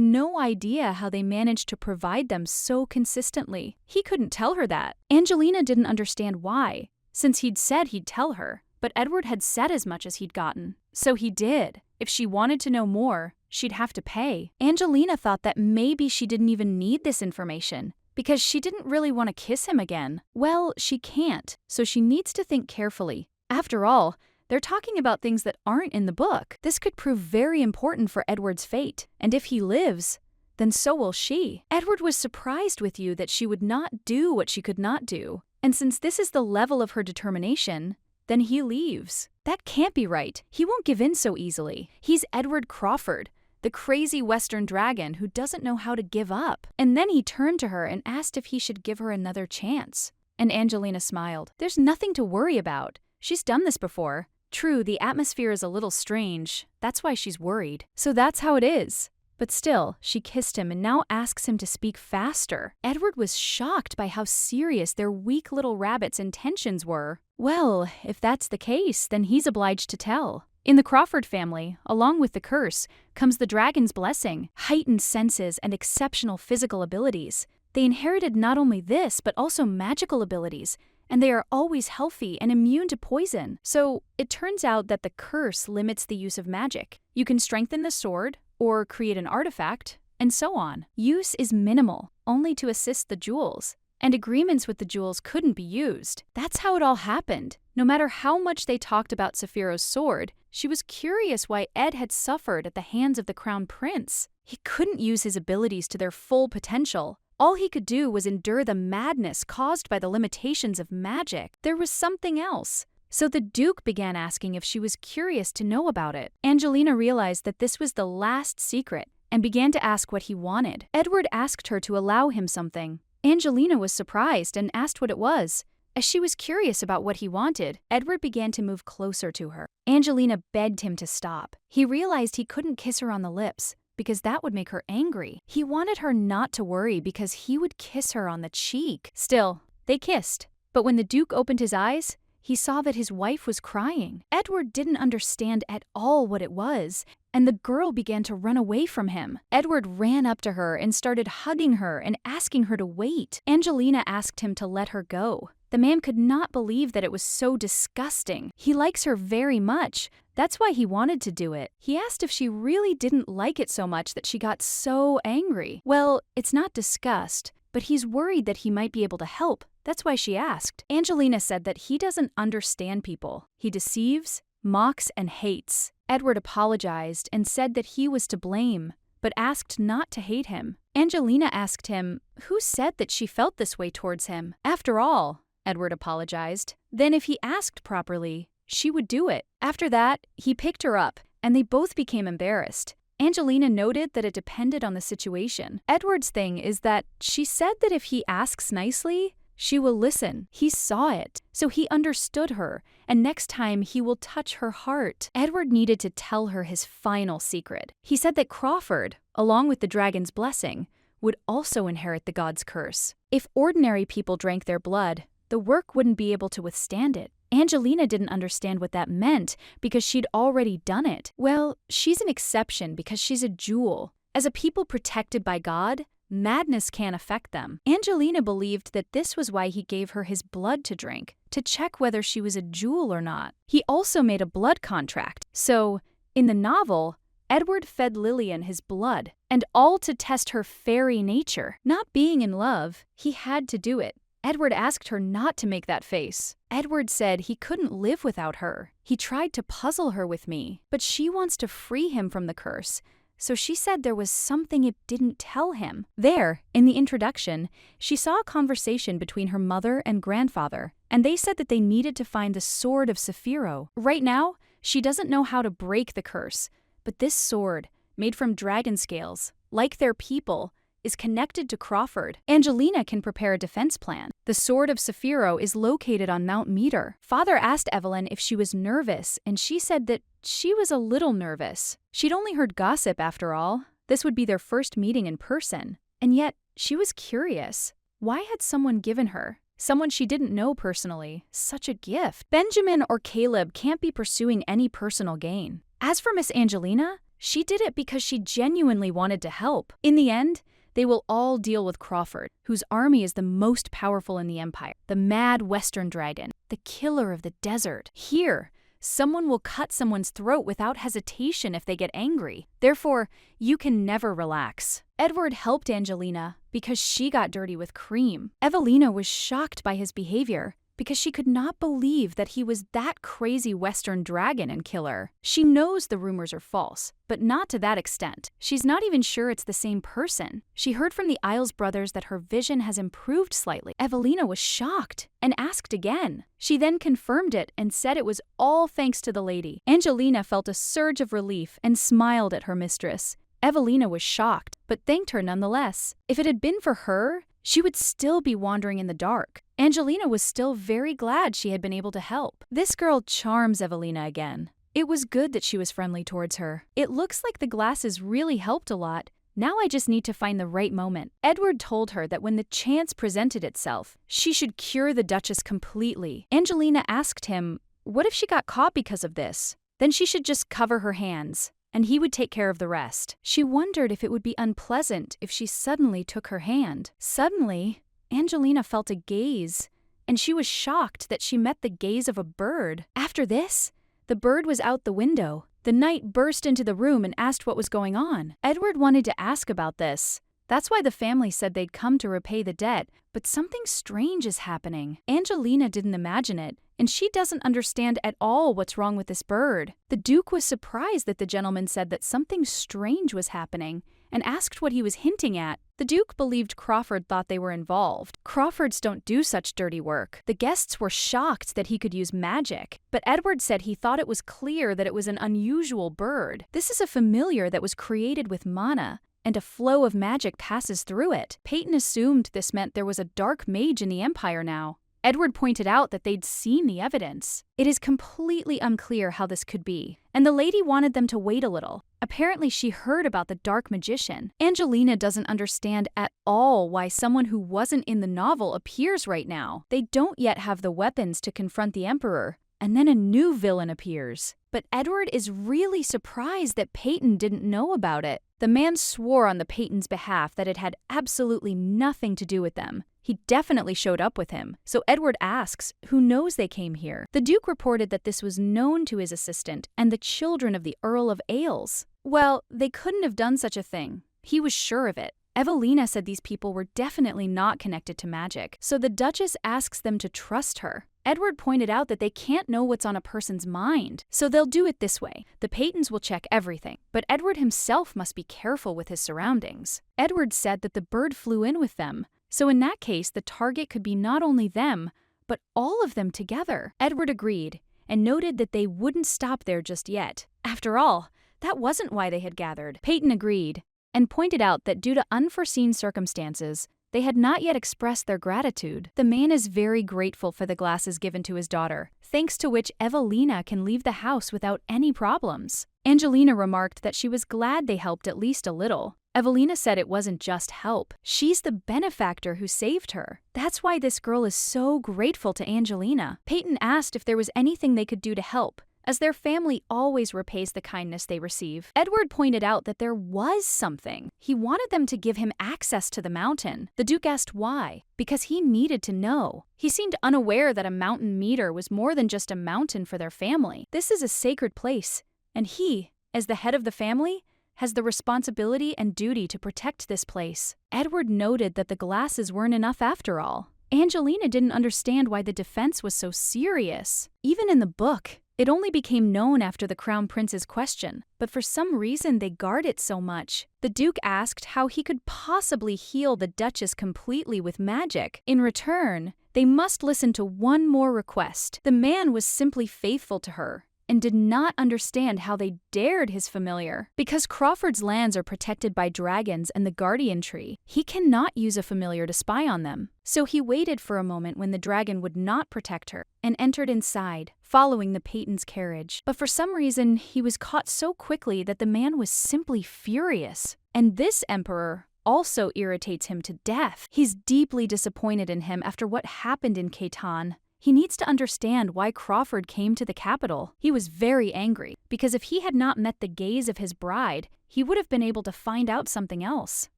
no idea how they managed to provide them so consistently. He couldn't tell her that. Angelina didn't understand why, since he'd said he'd tell her, but Edward had said as much as he'd gotten. So he did. If she wanted to know more, she'd have to pay. Angelina thought that maybe she didn't even need this information, because she didn't really want to kiss him again. Well, she can't, so she needs to think carefully. After all, they're talking about things that aren't in the book. This could prove very important for Edward's fate, and if he lives, then so will she. Edward was surprised with you that she would not do what she could not do, and since this is the level of her determination, then he leaves. That can't be right. He won't give in so easily. He's Edward Crawford, the crazy Western dragon who doesn't know how to give up. And then he turned to her and asked if he should give her another chance. And Angelina smiled. There's nothing to worry about. She's done this before. True, the atmosphere is a little strange. That's why she's worried. So that's how it is. But still, she kissed him and now asks him to speak faster. Edward was shocked by how serious their weak little rabbit's intentions were. Well, if that's the case, then he's obliged to tell. In the Crawford family, along with the curse, comes the dragon's blessing, heightened senses, and exceptional physical abilities. They inherited not only this, but also magical abilities, and they are always healthy and immune to poison. So it turns out that the curse limits the use of magic. You can strengthen the sword, or create an artifact, and so on. Use is minimal, only to assist the jewels, and agreements with the jewels couldn't be used. That's how it all happened. No matter how much they talked about Sephiroth's sword, she was curious why Ed had suffered at the hands of the Crown Prince. He couldn't use his abilities to their full potential. All he could do was endure the madness caused by the limitations of magic. There was something else. So the Duke began asking if she was curious to know about it. Angelina realized that this was the last secret and began to ask what he wanted. Edward asked her to allow him something. Angelina was surprised and asked what it was. As she was curious about what he wanted, Edward began to move closer to her. Angelina begged him to stop. He realized he couldn't kiss her on the lips, because that would make her angry. He wanted her not to worry because he would kiss her on the cheek. Still, they kissed. But when the Duke opened his eyes, he saw that his wife was crying. Edward didn't understand at all what it was, and the girl began to run away from him. Edward ran up to her and started hugging her and asking her to wait. Angelina asked him to let her go. The man could not believe that it was so disgusting. He likes her very much. That's why he wanted to do it. He asked if she really didn't like it so much that she got so angry. Well, it's not disgust, but he's worried that he might be able to help. That's why she asked. Angelina said that he doesn't understand people. He deceives, mocks, and hates. Edward apologized and said that he was to blame, but asked not to hate him. Angelina asked him, who said that she felt this way towards him? After all, Edward apologized, then if he asked properly, she would do it. After that, he picked her up, and they both became embarrassed. Angelina noted that it depended on the situation. Edward's thing is that she said that if he asks nicely, she will listen. He saw it, so he understood her, and next time he will touch her heart. Edward needed to tell her his final secret. He said that Crawford, along with the dragon's blessing, would also inherit the god's curse. If ordinary people drank their blood, the work wouldn't be able to withstand it. Angelina didn't understand what that meant because she'd already done it. Well, she's an exception because she's a jewel. As a people protected by God, madness can't affect them. Angelina believed that this was why he gave her his blood to drink, to check whether she was a jewel or not. He also made a blood contract. So, in the novel, Edward fed Lillian his blood, and all to test her fairy nature. Not being in love, he had to do it. Edward asked her not to make that face. Edward said he couldn't live without her. He tried to puzzle her with me, but she wants to free him from the curse. So she said there was something it didn't tell him. There, in the introduction, she saw a conversation between her mother and grandfather, and they said that they needed to find the Sword of Saphiro. Right now, she doesn't know how to break the curse, but this sword, made from dragon scales, like their people, is connected to Crawford. Angelina can prepare a defense plan. The Sword of Saphiro is located on Mount Meter. Father asked Evelyn if she was nervous, and she said that she was a little nervous. She'd only heard gossip after all. This would be their first meeting in person. And yet, she was curious. Why had someone given her, someone she didn't know personally, such a gift? Benjamin or Caleb can't be pursuing any personal gain. As for Miss Angelina, she did it because she genuinely wanted to help. In the end, they will all deal with Crawford, whose army is the most powerful in the Empire, the mad Western Dragon, the killer of the desert. Here, someone will cut someone's throat without hesitation if they get angry. Therefore, you can never relax. Edward helped Angelina because she got dirty with Cream. Evelina was shocked by his behavior because she could not believe that he was that crazy Western dragon and killer. She knows the rumors are false, but not to that extent. She's not even sure it's the same person. She heard from the Isles brothers that her vision has improved slightly. Evelina was shocked and asked again. She then confirmed it and said it was all thanks to the lady. Angelina felt a surge of relief and smiled at her mistress. Evelina was shocked, but thanked her nonetheless. If it had been for her, she would still be wandering in the dark. Angelina was still very glad she had been able to help. This girl charms Evelina again. It was good that she was friendly towards her. It looks like the glasses really helped a lot. Now I just need to find the right moment. Edward told her that when the chance presented itself, she should cure the Duchess completely. Angelina asked him, what if she got caught because of this? Then she should just cover her hands, and he would take care of the rest. She wondered if it would be unpleasant if she suddenly took her hand. Suddenly, Angelina felt a gaze, and she was shocked that she met the gaze of a bird. After this, the bird was out the window. The knight burst into the room and asked what was going on. Edward wanted to ask about this. That's why the family said they'd come to repay the debt, but something strange is happening. Angelina didn't imagine it, and she doesn't understand at all what's wrong with this bird. The Duke was surprised that the gentleman said that something strange was happening, and asked what he was hinting at. The Duke believed Crawford thought they were involved. Crawfords don't do such dirty work. The guests were shocked that he could use magic, but Edward said he thought it was clear that it was an unusual bird. This is a familiar that was created with mana, and a flow of magic passes through it. Peyton assumed this meant there was a dark mage in the Empire now. Edward pointed out that they'd seen the evidence. It is completely unclear how this could be, and the lady wanted them to wait a little. Apparently she heard about the dark magician. Angelina doesn't understand at all why someone who wasn't in the novel appears right now. They don't yet have the weapons to confront the Emperor, and then a new villain appears. But Edward is really surprised that Peyton didn't know about it. The man swore on the Peyton's behalf that it had absolutely nothing to do with them. He definitely showed up with him. So Edward asks, who knows they came here? The Duke reported that this was known to his assistant and the children of the Earl of Ailes. Well, they couldn't have done such a thing. He was sure of it. Evelina said these people were definitely not connected to magic, so the Duchess asks them to trust her. Edward pointed out that they can't know what's on a person's mind, so they'll do it this way. The Peytons will check everything, but Edward himself must be careful with his surroundings. Edward said that the bird flew in with them, so in that case the target could be not only them, but all of them together. Edward agreed, and noted that they wouldn't stop there just yet. After all, that wasn't why they had gathered. Peyton agreed, and pointed out that due to unforeseen circumstances, They had not yet expressed their gratitude. The man is very grateful for the glasses given to his daughter, thanks to which Evelina can leave the house without any problems. Angelina remarked that she was glad they helped at least a little. Evelina said it wasn't just help. She's the benefactor who saved her. That's why this girl is so grateful to Angelina. Peyton asked if there was anything they could do to help, as their family always repays the kindness they receive. Edward pointed out that there was something. He wanted them to give him access to the mountain. The Duke asked why, because he needed to know. He seemed unaware that a mountain meter was more than just a mountain for their family. This is a sacred place, and he, as the head of the family, has the responsibility and duty to protect this place. Edward noted that the glasses weren't enough after all. Angelina didn't understand why the defense was so serious. Even in the book, it only became known after the Crown Prince's question, but for some reason they guard it so much. The Duke asked how he could possibly heal the Duchess completely with magic. In return, they must listen to one more request. The man was simply faithful to her and did not understand how they dared his familiar. Because Crawford's lands are protected by dragons and the Guardian Tree, he cannot use a familiar to spy on them. So he waited for a moment when the dragon would not protect her and entered inside, following the Peyton's carriage. But for some reason, he was caught so quickly that the man was simply furious. And this emperor also irritates him to death. He's deeply disappointed in him after what happened in Khaitan. He needs to understand why Crawford came to the capital. He was very angry, because if he had not met the gaze of his bride, he would have been able to find out something else.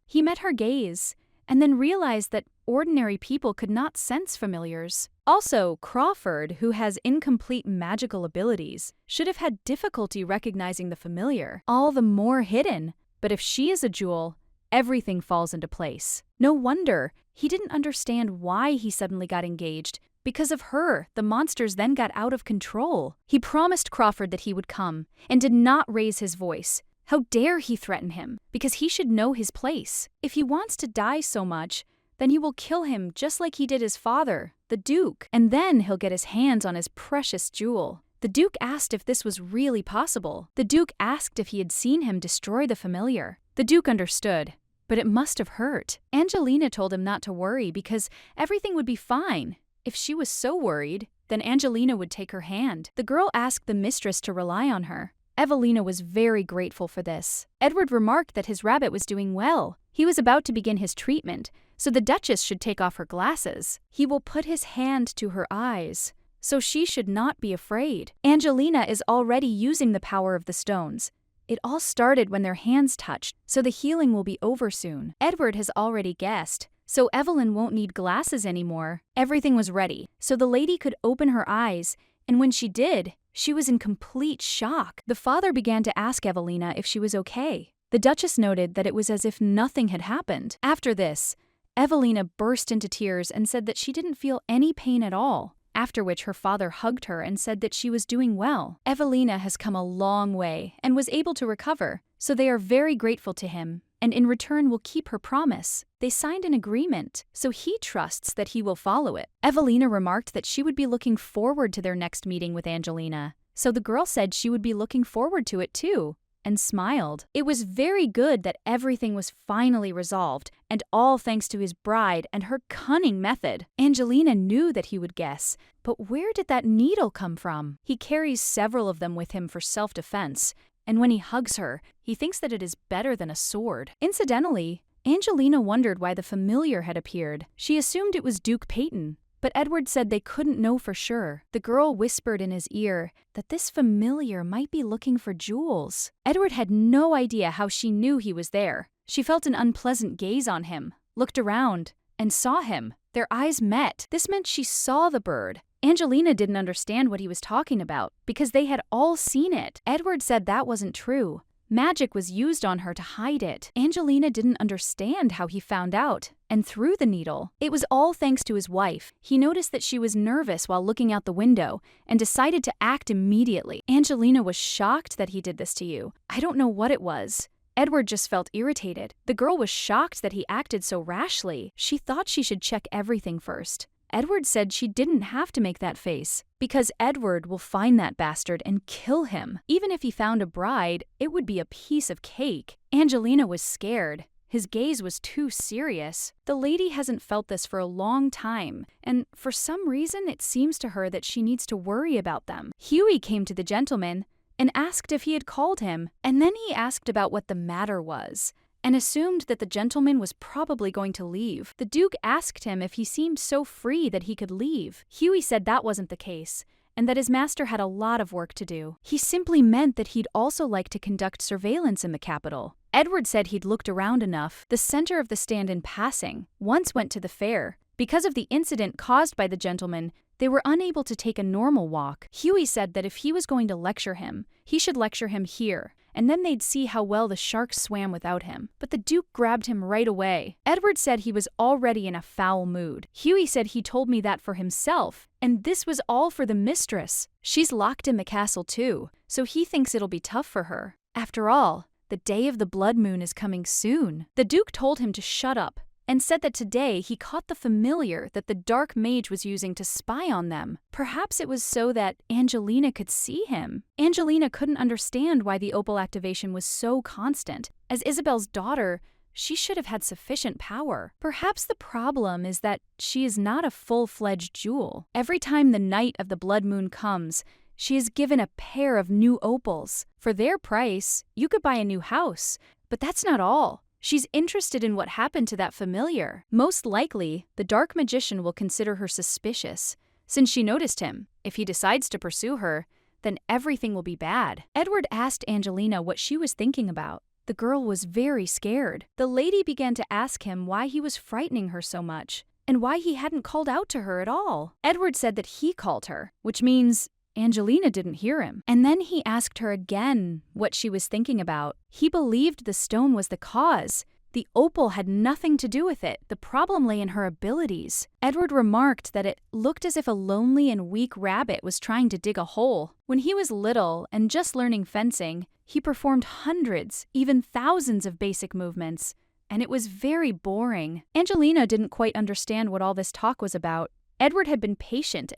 He met her gaze, and then realized that ordinary people could not sense familiars. Also, Crawford, who has incomplete magical abilities, should have had difficulty recognizing the familiar, all the more hidden. But if she is a jewel, everything falls into place. No wonder he didn't understand why he suddenly got engaged. Because of her, the monsters then got out of control. He promised Crawford that he would come, and did not raise his voice. How dare he threaten him? Because he should know his place. If he wants to die so much, then he will kill him just like he did his father, the Duke, and then he'll get his hands on his precious jewel. The Duke asked if this was really possible. The Duke asked if he had seen him destroy the familiar. The Duke understood, but it must have hurt. Angelina told him not to worry because everything would be fine. If she was so worried, then Angelina would take her hand. The girl asked the mistress to rely on her. Evelina was very grateful for this. Edward remarked that his rabbit was doing well. He was about to begin his treatment, so the Duchess should take off her glasses. He will put his hand to her eyes, so she should not be afraid. Angelina is already using the power of the stones. It all started when their hands touched, so the healing will be over soon. Edward has already guessed, so Evelyn won't need glasses anymore. Everything was ready, so the lady could open her eyes, and when she did, she was in complete shock. The father began to ask Evelina if she was okay. The Duchess noted that it was as if nothing had happened. After this, Evelina burst into tears and said that she didn't feel any pain at all, after which her father hugged her and said that she was doing well. Evelina has come a long way and was able to recover, so they are very grateful to him, and in return will keep her promise. They signed an agreement, so he trusts that he will follow it. Evelina remarked that she would be looking forward to their next meeting with Angelina, so the girl said she would be looking forward to it too, and smiled. It was very good that everything was finally resolved, and all thanks to his bride and her cunning method. Angelina knew that he would guess, but where did that needle come from? He carries several of them with him for self-defense, and when he hugs her, he thinks that it is better than a sword. Incidentally, Angelina wondered why the familiar had appeared. She assumed it was Duke Peyton, but Edward said they couldn't know for sure. The girl whispered in his ear that this familiar might be looking for jewels. Edward had no idea how she knew he was there. She felt an unpleasant gaze on him, looked around, and saw him. Their eyes met. This meant she saw the bird. Angelina didn't understand what he was talking about, because they had all seen it. Edward said that wasn't true. Magic was used on her to hide it. Angelina didn't understand how he found out, and threw the needle. It was all thanks to his wife. He noticed that she was nervous while looking out the window, and decided to act immediately. Angelina was shocked that he did this to you. I don't know what it was. Edward just felt irritated. The girl was shocked that he acted so rashly. She thought she should check everything first. Edward said she didn't have to make that face, because Edward will find that bastard and kill him. Even if he found a bride, it would be a piece of cake. Angelina was scared. His gaze was too serious. The lady hasn't felt this for a long time, and for some reason it seems to her that she needs to worry about them. Hughie came to the gentleman and asked if he had called him, and then he asked about what the matter was, and assumed that the gentleman was probably going to leave. The Duke asked him if he seemed so free that he could leave. Hughie said that wasn't the case, and that his master had a lot of work to do. He simply meant that he'd also like to conduct surveillance in the capital. Edward said he'd looked around enough. The center of the stand in passing once went to the fair. Because of the incident caused by the gentleman, they were unable to take a normal walk. Hughie said that if he was going to lecture him, he should lecture him here, and then they'd see how well the shark swam without him. But the Duke grabbed him right away. Edward said he was already in a foul mood. Hughie said he told me that for himself, and this was all for the mistress. She's locked in the castle too, so he thinks it'll be tough for her. After all, the day of the blood moon is coming soon. The Duke told him to shut up, and said that today he caught the familiar that the dark mage was using to spy on them. Perhaps it was so that Angelina could see him. Angelina couldn't understand why the opal activation was so constant. As Isabel's daughter, she should have had sufficient power. Perhaps the problem is that she is not a full-fledged jewel. Every time the night of the blood moon comes, she is given a pair of new opals. For their price, you could buy a new house, but that's not all. She's interested in what happened to that familiar. Most likely, the dark magician will consider her suspicious, since she noticed him. If he decides to pursue her, then everything will be bad. Edward asked Angelina what she was thinking about. The girl was very scared. The lady began to ask him why he was frightening her so much, and why he hadn't called out to her at all. Edward said that he called her, which means Angelina didn't hear him. And then he asked her again what she was thinking about. He believed the stone was the cause. The opal had nothing to do with it. The problem lay in her abilities. Edward remarked that it looked as if a lonely and weak rabbit was trying to dig a hole. When he was little and just learning fencing, he performed hundreds, even thousands of basic movements, and it was very boring. Angelina didn't quite understand what all this talk was about. Edward had been patient,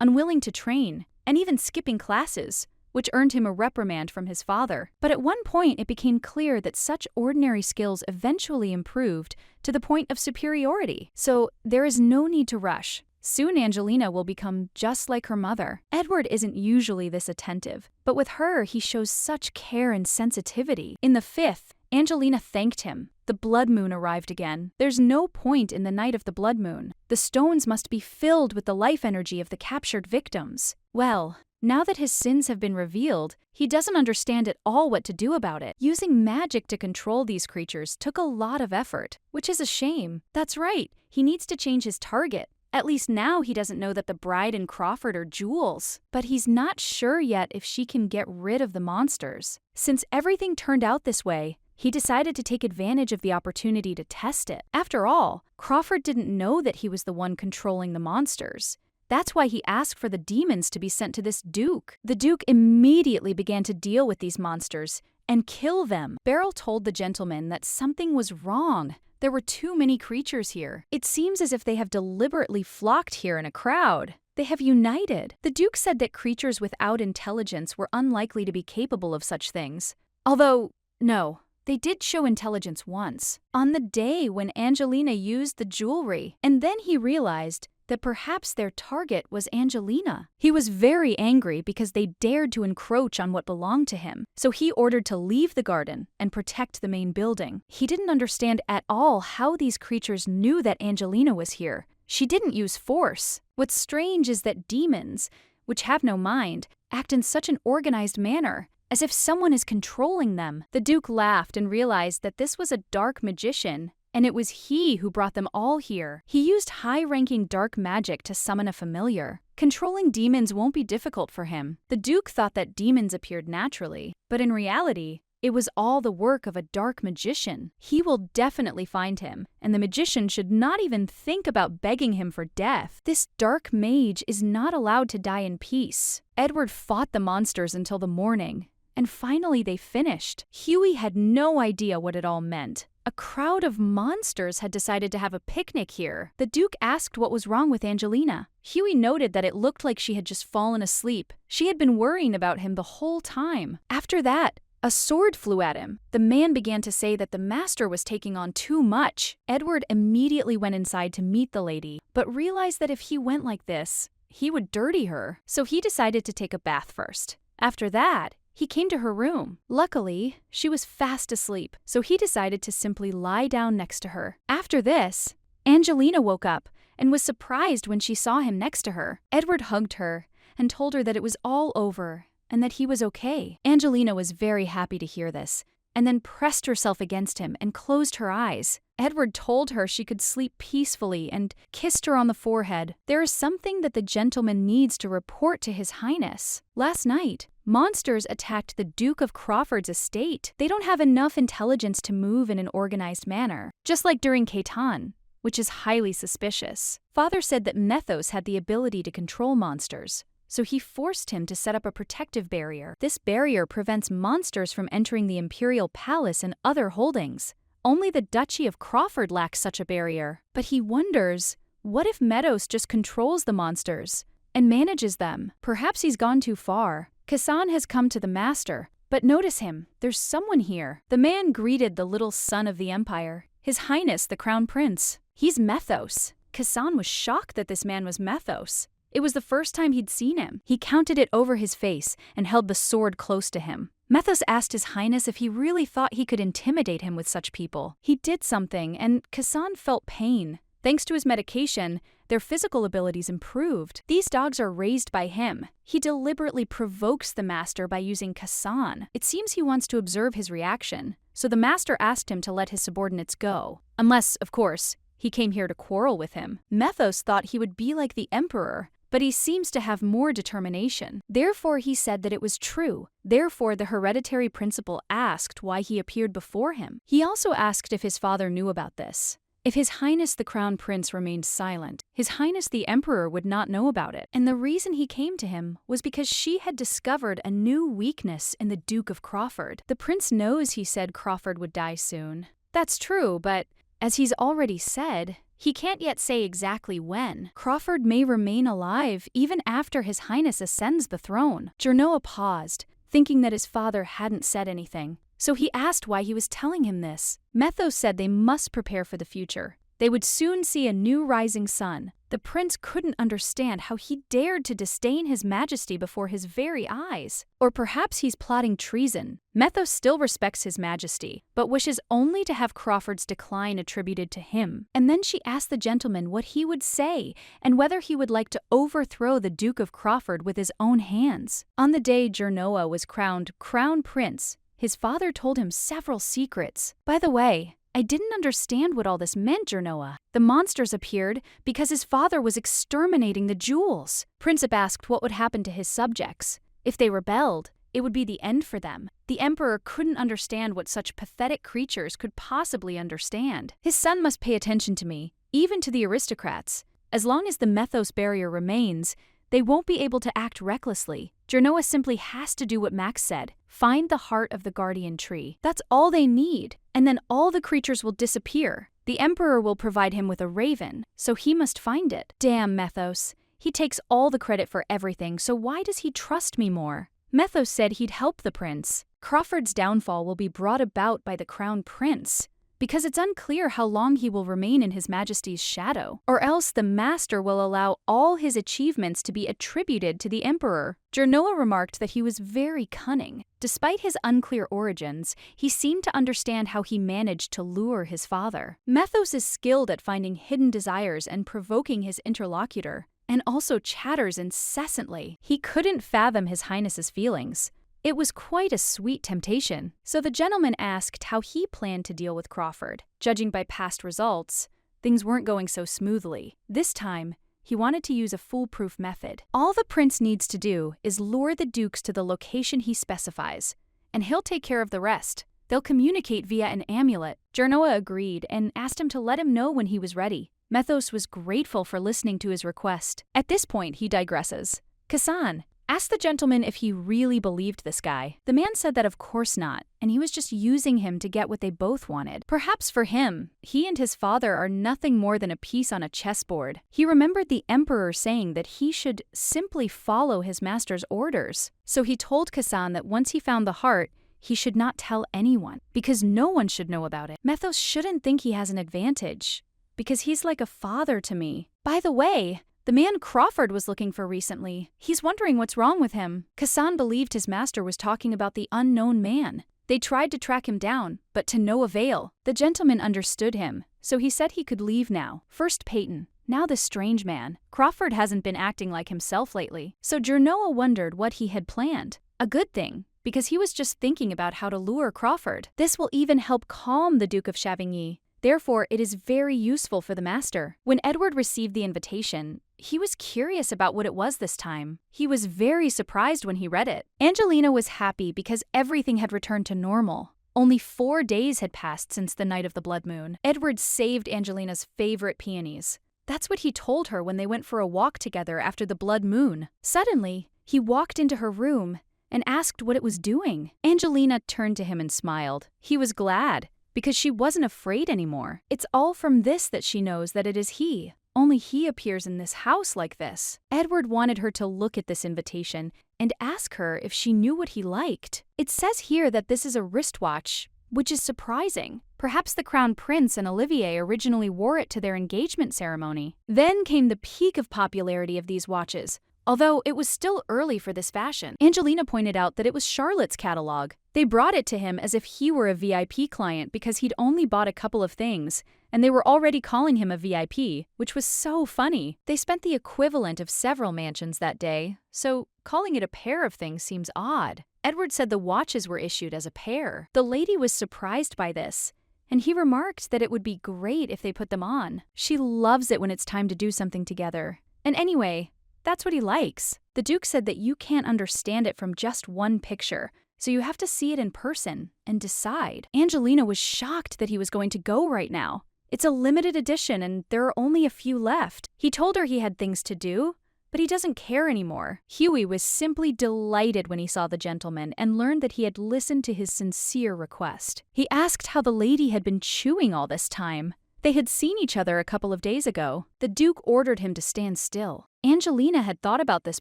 unwilling to train, and even skipping classes, which earned him a reprimand from his father. But at one point it became clear that such ordinary skills eventually improved to the point of superiority. So there is no need to rush. Soon Angelina will become just like her mother. Edward isn't usually this attentive, but with her he shows such care and sensitivity. In the 5th, Angelina thanked him. The blood moon arrived again. There's no point in the night of the blood moon. The stones must be filled with the life energy of the captured victims. Well, now that his sins have been revealed, he doesn't understand at all what to do about it. Using magic to control these creatures took a lot of effort, which is a shame. That's right, he needs to change his target. At least now he doesn't know that the bride and Crawford are jewels. But he's not sure yet if she can get rid of the monsters. Since everything turned out this way, he decided to take advantage of the opportunity to test it. After all, Crawford didn't know that he was the one controlling the monsters. That's why he asked for the demons to be sent to this Duke. The Duke immediately began to deal with these monsters and kill them. Beryl told the gentleman that something was wrong. There were too many creatures here. It seems as if they have deliberately flocked here in a crowd. They have united. The Duke said that creatures without intelligence were unlikely to be capable of such things. Although, no. They did show intelligence once, on the day when Angelina used the jewelry, and then he realized that perhaps their target was Angelina. He was very angry because they dared to encroach on what belonged to him, so he ordered to leave the garden and protect the main building. He didn't understand at all how these creatures knew that Angelina was here. She didn't use force. What's strange is that demons, which have no mind, act in such an organized manner, as if someone is controlling them. The Duke laughed and realized that this was a dark magician, and it was he who brought them all here. He used high-ranking dark magic to summon a familiar. Controlling demons won't be difficult for him. The Duke thought that demons appeared naturally, but in reality, it was all the work of a dark magician. He will definitely find him, and the magician should not even think about begging him for death. This dark mage is not allowed to die in peace. Edward fought the monsters until the morning, and finally they finished. Hughie had no idea what it all meant. A crowd of monsters had decided to have a picnic here. The Duke asked what was wrong with Angelina. Hughie noted that it looked like she had just fallen asleep. She had been worrying about him the whole time. After that, A sword flew at him. The man began to say that the master was taking on too much. Edward immediately went inside to meet the lady, but realized that if he went like this, he would dirty her. So he decided to take a bath first. After that, he came to her room. Luckily, she was fast asleep, so he decided to simply lie down next to her. After this, Angelina woke up and was surprised when she saw him next to her. Edward hugged her and told her that it was all over and that he was okay. Angelina was very happy to hear this, and then pressed herself against him and closed her eyes. Edward told her she could sleep peacefully and kissed her on the forehead. There is something that the gentleman needs to report to His Highness. Last night, monsters attacked the Duke of Crawford's estate. They don't have enough intelligence to move in an organized manner, just like during Catan, which is highly suspicious. Father said that Methos had the ability to control monsters, so he forced him to set up a protective barrier. This barrier prevents monsters from entering the Imperial Palace and other holdings. Only the Duchy of Crawford lacks such a barrier. But he wonders, what if Meadows just controls the monsters and manages them? Perhaps he's gone too far. Kasan has come to the master, but notice him, there's someone here. The man greeted the little son of the Empire, His Highness the Crown Prince. He's Methos. Kasan was shocked that this man was Methos. It was the first time he'd seen him. He counted it over his face and held the sword close to him. Methos asked His Highness if he really thought he could intimidate him with such people. He did something, and Kasan felt pain. Thanks to his medication, their physical abilities improved. These dogs are raised by him. He deliberately provokes the master by using Kasan. It seems he wants to observe his reaction, so the master asked him to let his subordinates go. Unless, of course, he came here to quarrel with him. Methos thought he would be like the Emperor, but he seems to have more determination. Therefore, he said that it was true. Therefore, the hereditary principal asked why he appeared before him. He also asked if his father knew about this. If His Highness the Crown Prince remained silent, His Highness the Emperor would not know about it. And the reason he came to him was because she had discovered a new weakness in the Duke of Crawford. The prince knows he said Crawford would die soon. That's true, but as he's already said, he can't yet say exactly when. Crawford may remain alive even after His Highness ascends the throne. Jernoa paused, thinking that his father hadn't said anything. So he asked why he was telling him this. Methos said they must prepare for the future. They would soon see a new rising sun. The prince couldn't understand how he dared to disdain His Majesty before his very eyes. Or perhaps he's plotting treason. Methos still respects His Majesty, but wishes only to have Crawford's decline attributed to him. And then she asked the gentleman what he would say and whether he would like to overthrow the Duke of Crawford with his own hands. On the day Jernoa was crowned Crown Prince, his father told him several secrets. By the way, I didn't understand what all this meant, Jernoa. The monsters appeared because his father was exterminating the jewels. Princip asked what would happen to his subjects. If they rebelled, it would be the end for them. The Emperor couldn't understand what such pathetic creatures could possibly understand. His son must pay attention to me, even to the aristocrats. As long as the Methos barrier remains, they won't be able to act recklessly. Jernoa simply has to do what Max said. Find the heart of the guardian tree. That's all they need. And then all the creatures will disappear. The Emperor will provide him with a raven, so he must find it. Damn Methos. He takes all the credit for everything, so why does he trust me more? Methos said he'd help the prince. Crawford's downfall will be brought about by the Crown Prince, because it's unclear how long he will remain in His Majesty's shadow, or else the master will allow all his achievements to be attributed to the Emperor. Jernoa remarked that he was very cunning. Despite his unclear origins, he seemed to understand how he managed to lure his father. Methos is skilled at finding hidden desires and provoking his interlocutor, and also chatters incessantly. He couldn't fathom His Highness's feelings. It was quite a sweet temptation. So the gentleman asked how he planned to deal with Crawford. Judging by past results, things weren't going so smoothly. This time, he wanted to use a foolproof method. All the prince needs to do is lure the dukes to the location he specifies, and he'll take care of the rest. They'll communicate via an amulet. Jernoa agreed and asked him to let him know when he was ready. Methos was grateful for listening to his request. At this point, he digresses. Kasan, ask the gentleman if he really believed this guy. The man said that of course not, and he was just using him to get what they both wanted. Perhaps for him, he and his father are nothing more than a piece on a chessboard. He remembered the Emperor saying that he should simply follow his master's orders. So he told Kasan that once he found the heart, he should not tell anyone, because no one should know about it. Methos shouldn't think he has an advantage, because he's like a father to me. By the way, the man Crawford was looking for recently, he's wondering what's wrong with him. Kassan believed his master was talking about the unknown man. They tried to track him down, but to no avail. The gentleman understood him, so he said he could leave now. First Peyton, now this strange man. Crawford hasn't been acting like himself lately, so Jernoa wondered what he had planned. A good thing, because he was just thinking about how to lure Crawford. This will even help calm the Duke of Chavigny. Therefore, it is very useful for the master. When Edward received the invitation, he was curious about what it was this time. He was very surprised when he read it. Angelina was happy because everything had returned to normal. Only 4 days had passed since the night of the blood moon. Edward saved Angelina's favorite peonies. That's what he told her when they went for a walk together after the blood moon. Suddenly, he walked into her room and asked what it was doing. Angelina turned to him and smiled. He was glad, because she wasn't afraid anymore. It's all from this that she knows that it is he. Only he appears in this house like this. Edward wanted her to look at this invitation and ask her if she knew what he liked. It says here that this is a wristwatch, which is surprising. Perhaps the Crown Prince and Olivier originally wore it to their engagement ceremony. Then came the peak of popularity of these watches, although it was still early for this fashion. Angelina pointed out that it was Charlotte's catalog. They brought it to him as if he were a VIP client because he'd only bought a couple of things, and they were already calling him a VIP, which was so funny. They spent the equivalent of several mansions that day, so calling it a pair of things seems odd. Edward said the watches were issued as a pair. The lady was surprised by this, and he remarked that it would be great if they put them on. She loves it when it's time to do something together. And anyway, that's what he likes. The Duke said that you can't understand it from just one picture, so you have to see it in person and decide. Angelina was shocked that he was going to go right now. It's a limited edition and there are only a few left. He told her he had things to do, but he doesn't care anymore. Hughie was simply delighted when he saw the gentleman and learned that he had listened to his sincere request. He asked how the lady had been chewing all this time. They had seen each other a couple of days ago. The Duke ordered him to stand still. Angelina had thought about this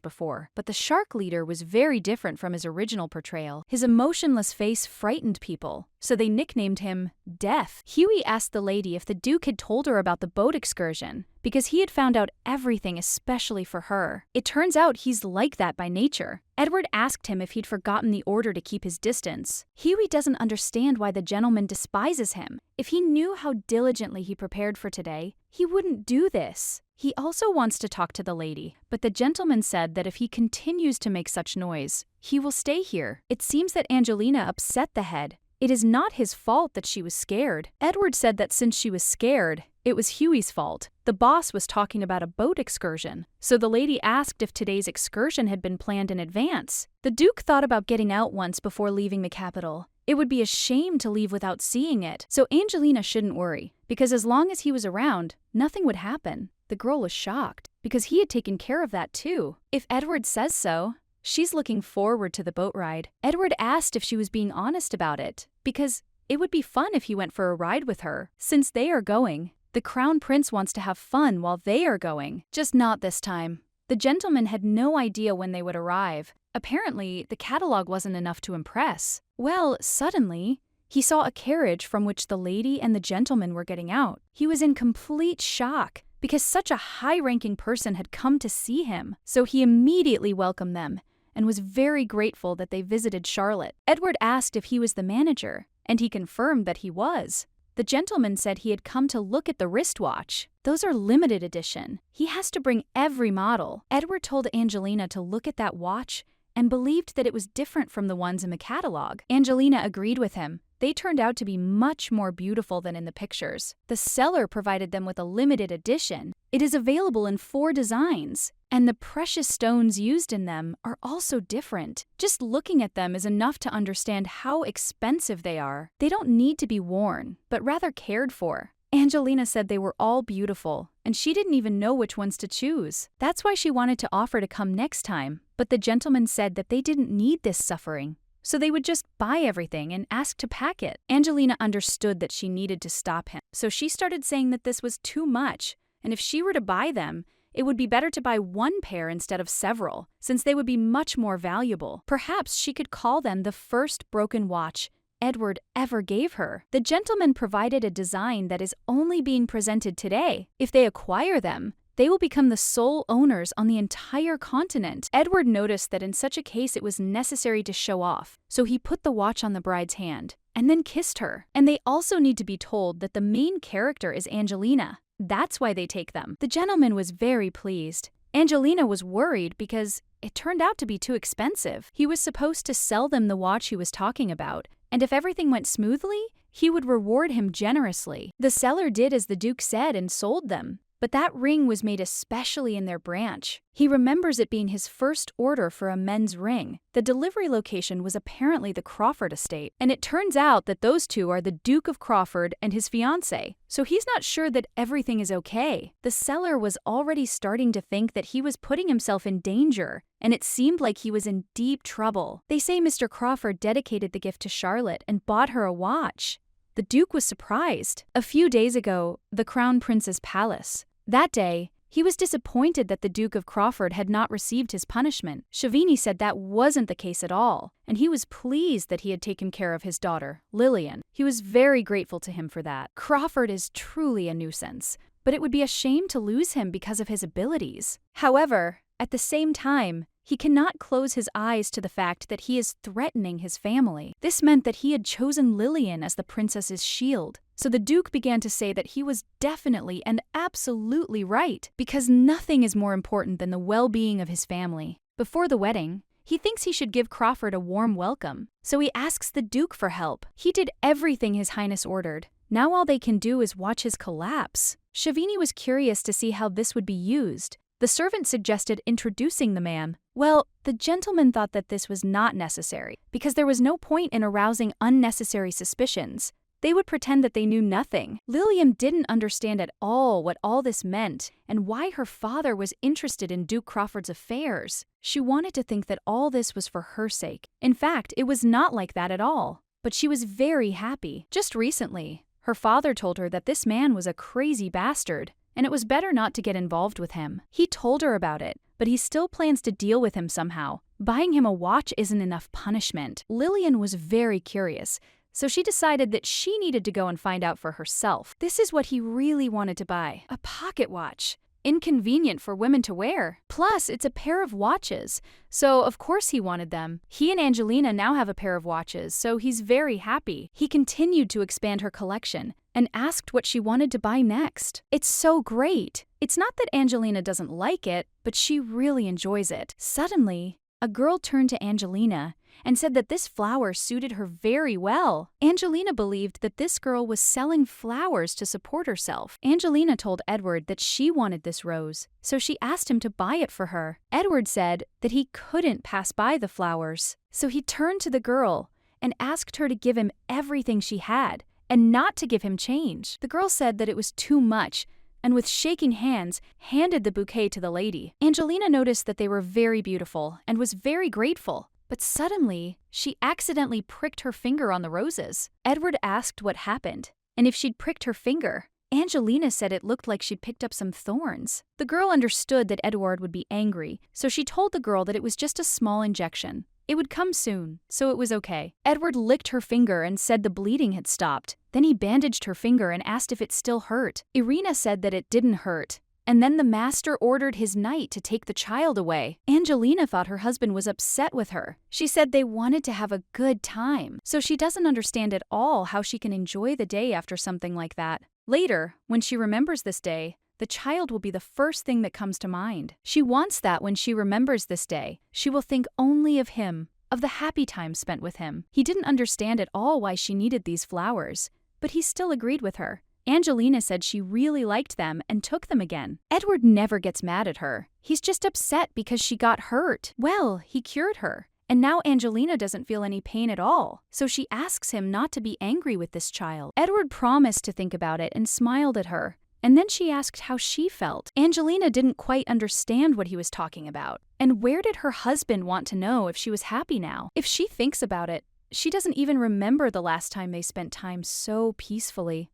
before, but the shark leader was very different from his original portrayal. His emotionless face frightened people, so they nicknamed him Death. Hughie asked the lady if the Duke had told her about the boat excursion, because he had found out everything especially for her. It turns out he's like that by nature. Edward asked him if he'd forgotten the order to keep his distance. Hughie doesn't understand why the gentleman despises him. If he knew how diligently he prepared for today, he wouldn't do this. He also wants to talk to the lady, but the gentleman said that if he continues to make such noise, he will stay here. It seems that Angelina upset the head. It is not his fault that she was scared. Edward said that since she was scared, it was Hughie's fault. The boss was talking about a boat excursion, so the lady asked if today's excursion had been planned in advance. The Duke thought about getting out once before leaving the capital. It would be a shame to leave without seeing it, so Angelina shouldn't worry, because as long as he was around, nothing would happen. The girl was shocked, because he had taken care of that too. If Edward says so, she's looking forward to the boat ride. Edward asked if she was being honest about it, because it would be fun if he went for a ride with her. Since they are going, the Crown Prince wants to have fun while they are going, just not this time. The gentleman had no idea when they would arrive. Apparently, the catalog wasn't enough to impress. Well, suddenly, he saw a carriage from which the lady and the gentleman were getting out. He was in complete shock, because such a high-ranking person had come to see him. So he immediately welcomed them and was very grateful that they visited Charlotte. Edward asked if he was the manager, and he confirmed that he was. The gentleman said he had come to look at the wristwatch. Those are limited edition. He has to bring every model. Edward told Angelina to look at that watch and believed that it was different from the ones in the catalog. Angelina agreed with him. They turned out to be much more beautiful than in the pictures. The seller provided them with a limited edition. It is available in 4 designs, and the precious stones used in them are also different. Just looking at them is enough to understand how expensive they are. They don't need to be worn, but rather cared for. Angelina said they were all beautiful, and she didn't even know which ones to choose. That's why she wanted to offer to come next time, but the gentleman said that they didn't need this suffering, so they would just buy everything and ask to pack it. Angelina understood that she needed to stop him, so she started saying that this was too much, and if she were to buy them, It would be better to buy one pair instead of several, since they would be much more valuable. Perhaps she could call them the first broken watch Edward ever gave her. The gentleman provided a design that is only being presented today. If they acquire them, they will become the sole owners on the entire continent. Edward noticed that in such a case it was necessary to show off, so he put the watch on the bride's hand and then kissed her. And they also need to be told that the main character is Angelina. That's why they take them. The gentleman was very pleased. Angelina was worried because it turned out to be too expensive. He was supposed to sell them the watch he was talking about, and if everything went smoothly, he would reward him generously. The seller did as the Duke said and sold them. But that ring was made especially in their branch. He remembers it being his first order for a men's ring. The delivery location was apparently the Crawford estate, and it turns out that those two are the Duke of Crawford and his fiancée, so he's not sure that everything is okay. The seller was already starting to think that he was putting himself in danger, and it seemed like he was in deep trouble. They say Mr. Crawford dedicated the gift to Charlotte and bought her a watch. The Duke was surprised. A few days ago, the Crown Prince's palace. That day, he was disappointed that the Duke of Crawford had not received his punishment. Chavini said that wasn't the case at all, and he was pleased that he had taken care of his daughter, Lillian. He was very grateful to him for that. Crawford is truly a nuisance, but it would be a shame to lose him because of his abilities. However, at the same time, he cannot close his eyes to the fact that he is threatening his family. This meant that he had chosen Lillian as the princess's shield. So the Duke began to say that he was definitely and absolutely right, because nothing is more important than the well-being of his family. Before the wedding, he thinks he should give Crawford a warm welcome. So he asks the Duke for help. He did everything His Highness ordered. Now all they can do is watch his collapse. Chavini was curious to see how this would be used. The servant suggested introducing the man. Well, the gentleman thought that this was not necessary, because there was no point in arousing unnecessary suspicions. They would pretend that they knew nothing. Lillian didn't understand at all what all this meant and why her father was interested in Duke Crawford's affairs. She wanted to think that all this was for her sake. In fact, it was not like that at all. But she was very happy. Just recently, her father told her that this man was a crazy bastard, and it was better not to get involved with him. He told her about it, but he still plans to deal with him somehow. Buying him a watch isn't enough punishment. Lillian was very curious, so she decided that she needed to go and find out for herself. This is what he really wanted to buy: a pocket watch. Inconvenient for women to wear. Plus, it's a pair of watches, so of course he wanted them. He and Angelina now have a pair of watches, so he's very happy. He continued to expand her collection and asked what she wanted to buy next. It's so great. It's not that Angelina doesn't like it, but she really enjoys it. Suddenly, a girl turned to Angelina and said that this flower suited her very well. Angelina believed that this girl was selling flowers to support herself. Angelina told Edward that she wanted this rose, so she asked him to buy it for her. Edward said that he couldn't pass by the flowers, so he turned to the girl and asked her to give him everything she had and not to give him change. The girl said that it was too much, and with shaking hands, handed the bouquet to the lady. Angelina noticed that they were very beautiful and was very grateful. But suddenly, she accidentally pricked her finger on the roses. Edward asked what happened, and if she'd pricked her finger. Angelina said it looked like she'd picked up some thorns. The girl understood that Edward would be angry, so she told the girl that it was just a small injection. It would come soon, so it was okay. Edward licked her finger and said the bleeding had stopped. Then he bandaged her finger and asked if it still hurt. Irina said that it didn't hurt. And then the master ordered his knight to take the child away. Angelina thought her husband was upset with her. She said they wanted to have a good time, so she doesn't understand at all how she can enjoy the day after something like that. Later, when she remembers this day, the child will be the first thing that comes to mind. She wants that when she remembers this day, she will think only of him, of the happy time spent with him. He didn't understand at all why she needed these flowers, but he still agreed with her. Angelina said she really liked them and took them again. Edward never gets mad at her. He's just upset because she got hurt. Well, he cured her, and now Angelina doesn't feel any pain at all, so she asks him not to be angry with this child. Edward promised to think about it and smiled at her, and then she asked how she felt. Angelina didn't quite understand what he was talking about. And where did her husband want to know if she was happy now? If she thinks about it, she doesn't even remember the last time they spent time so peacefully.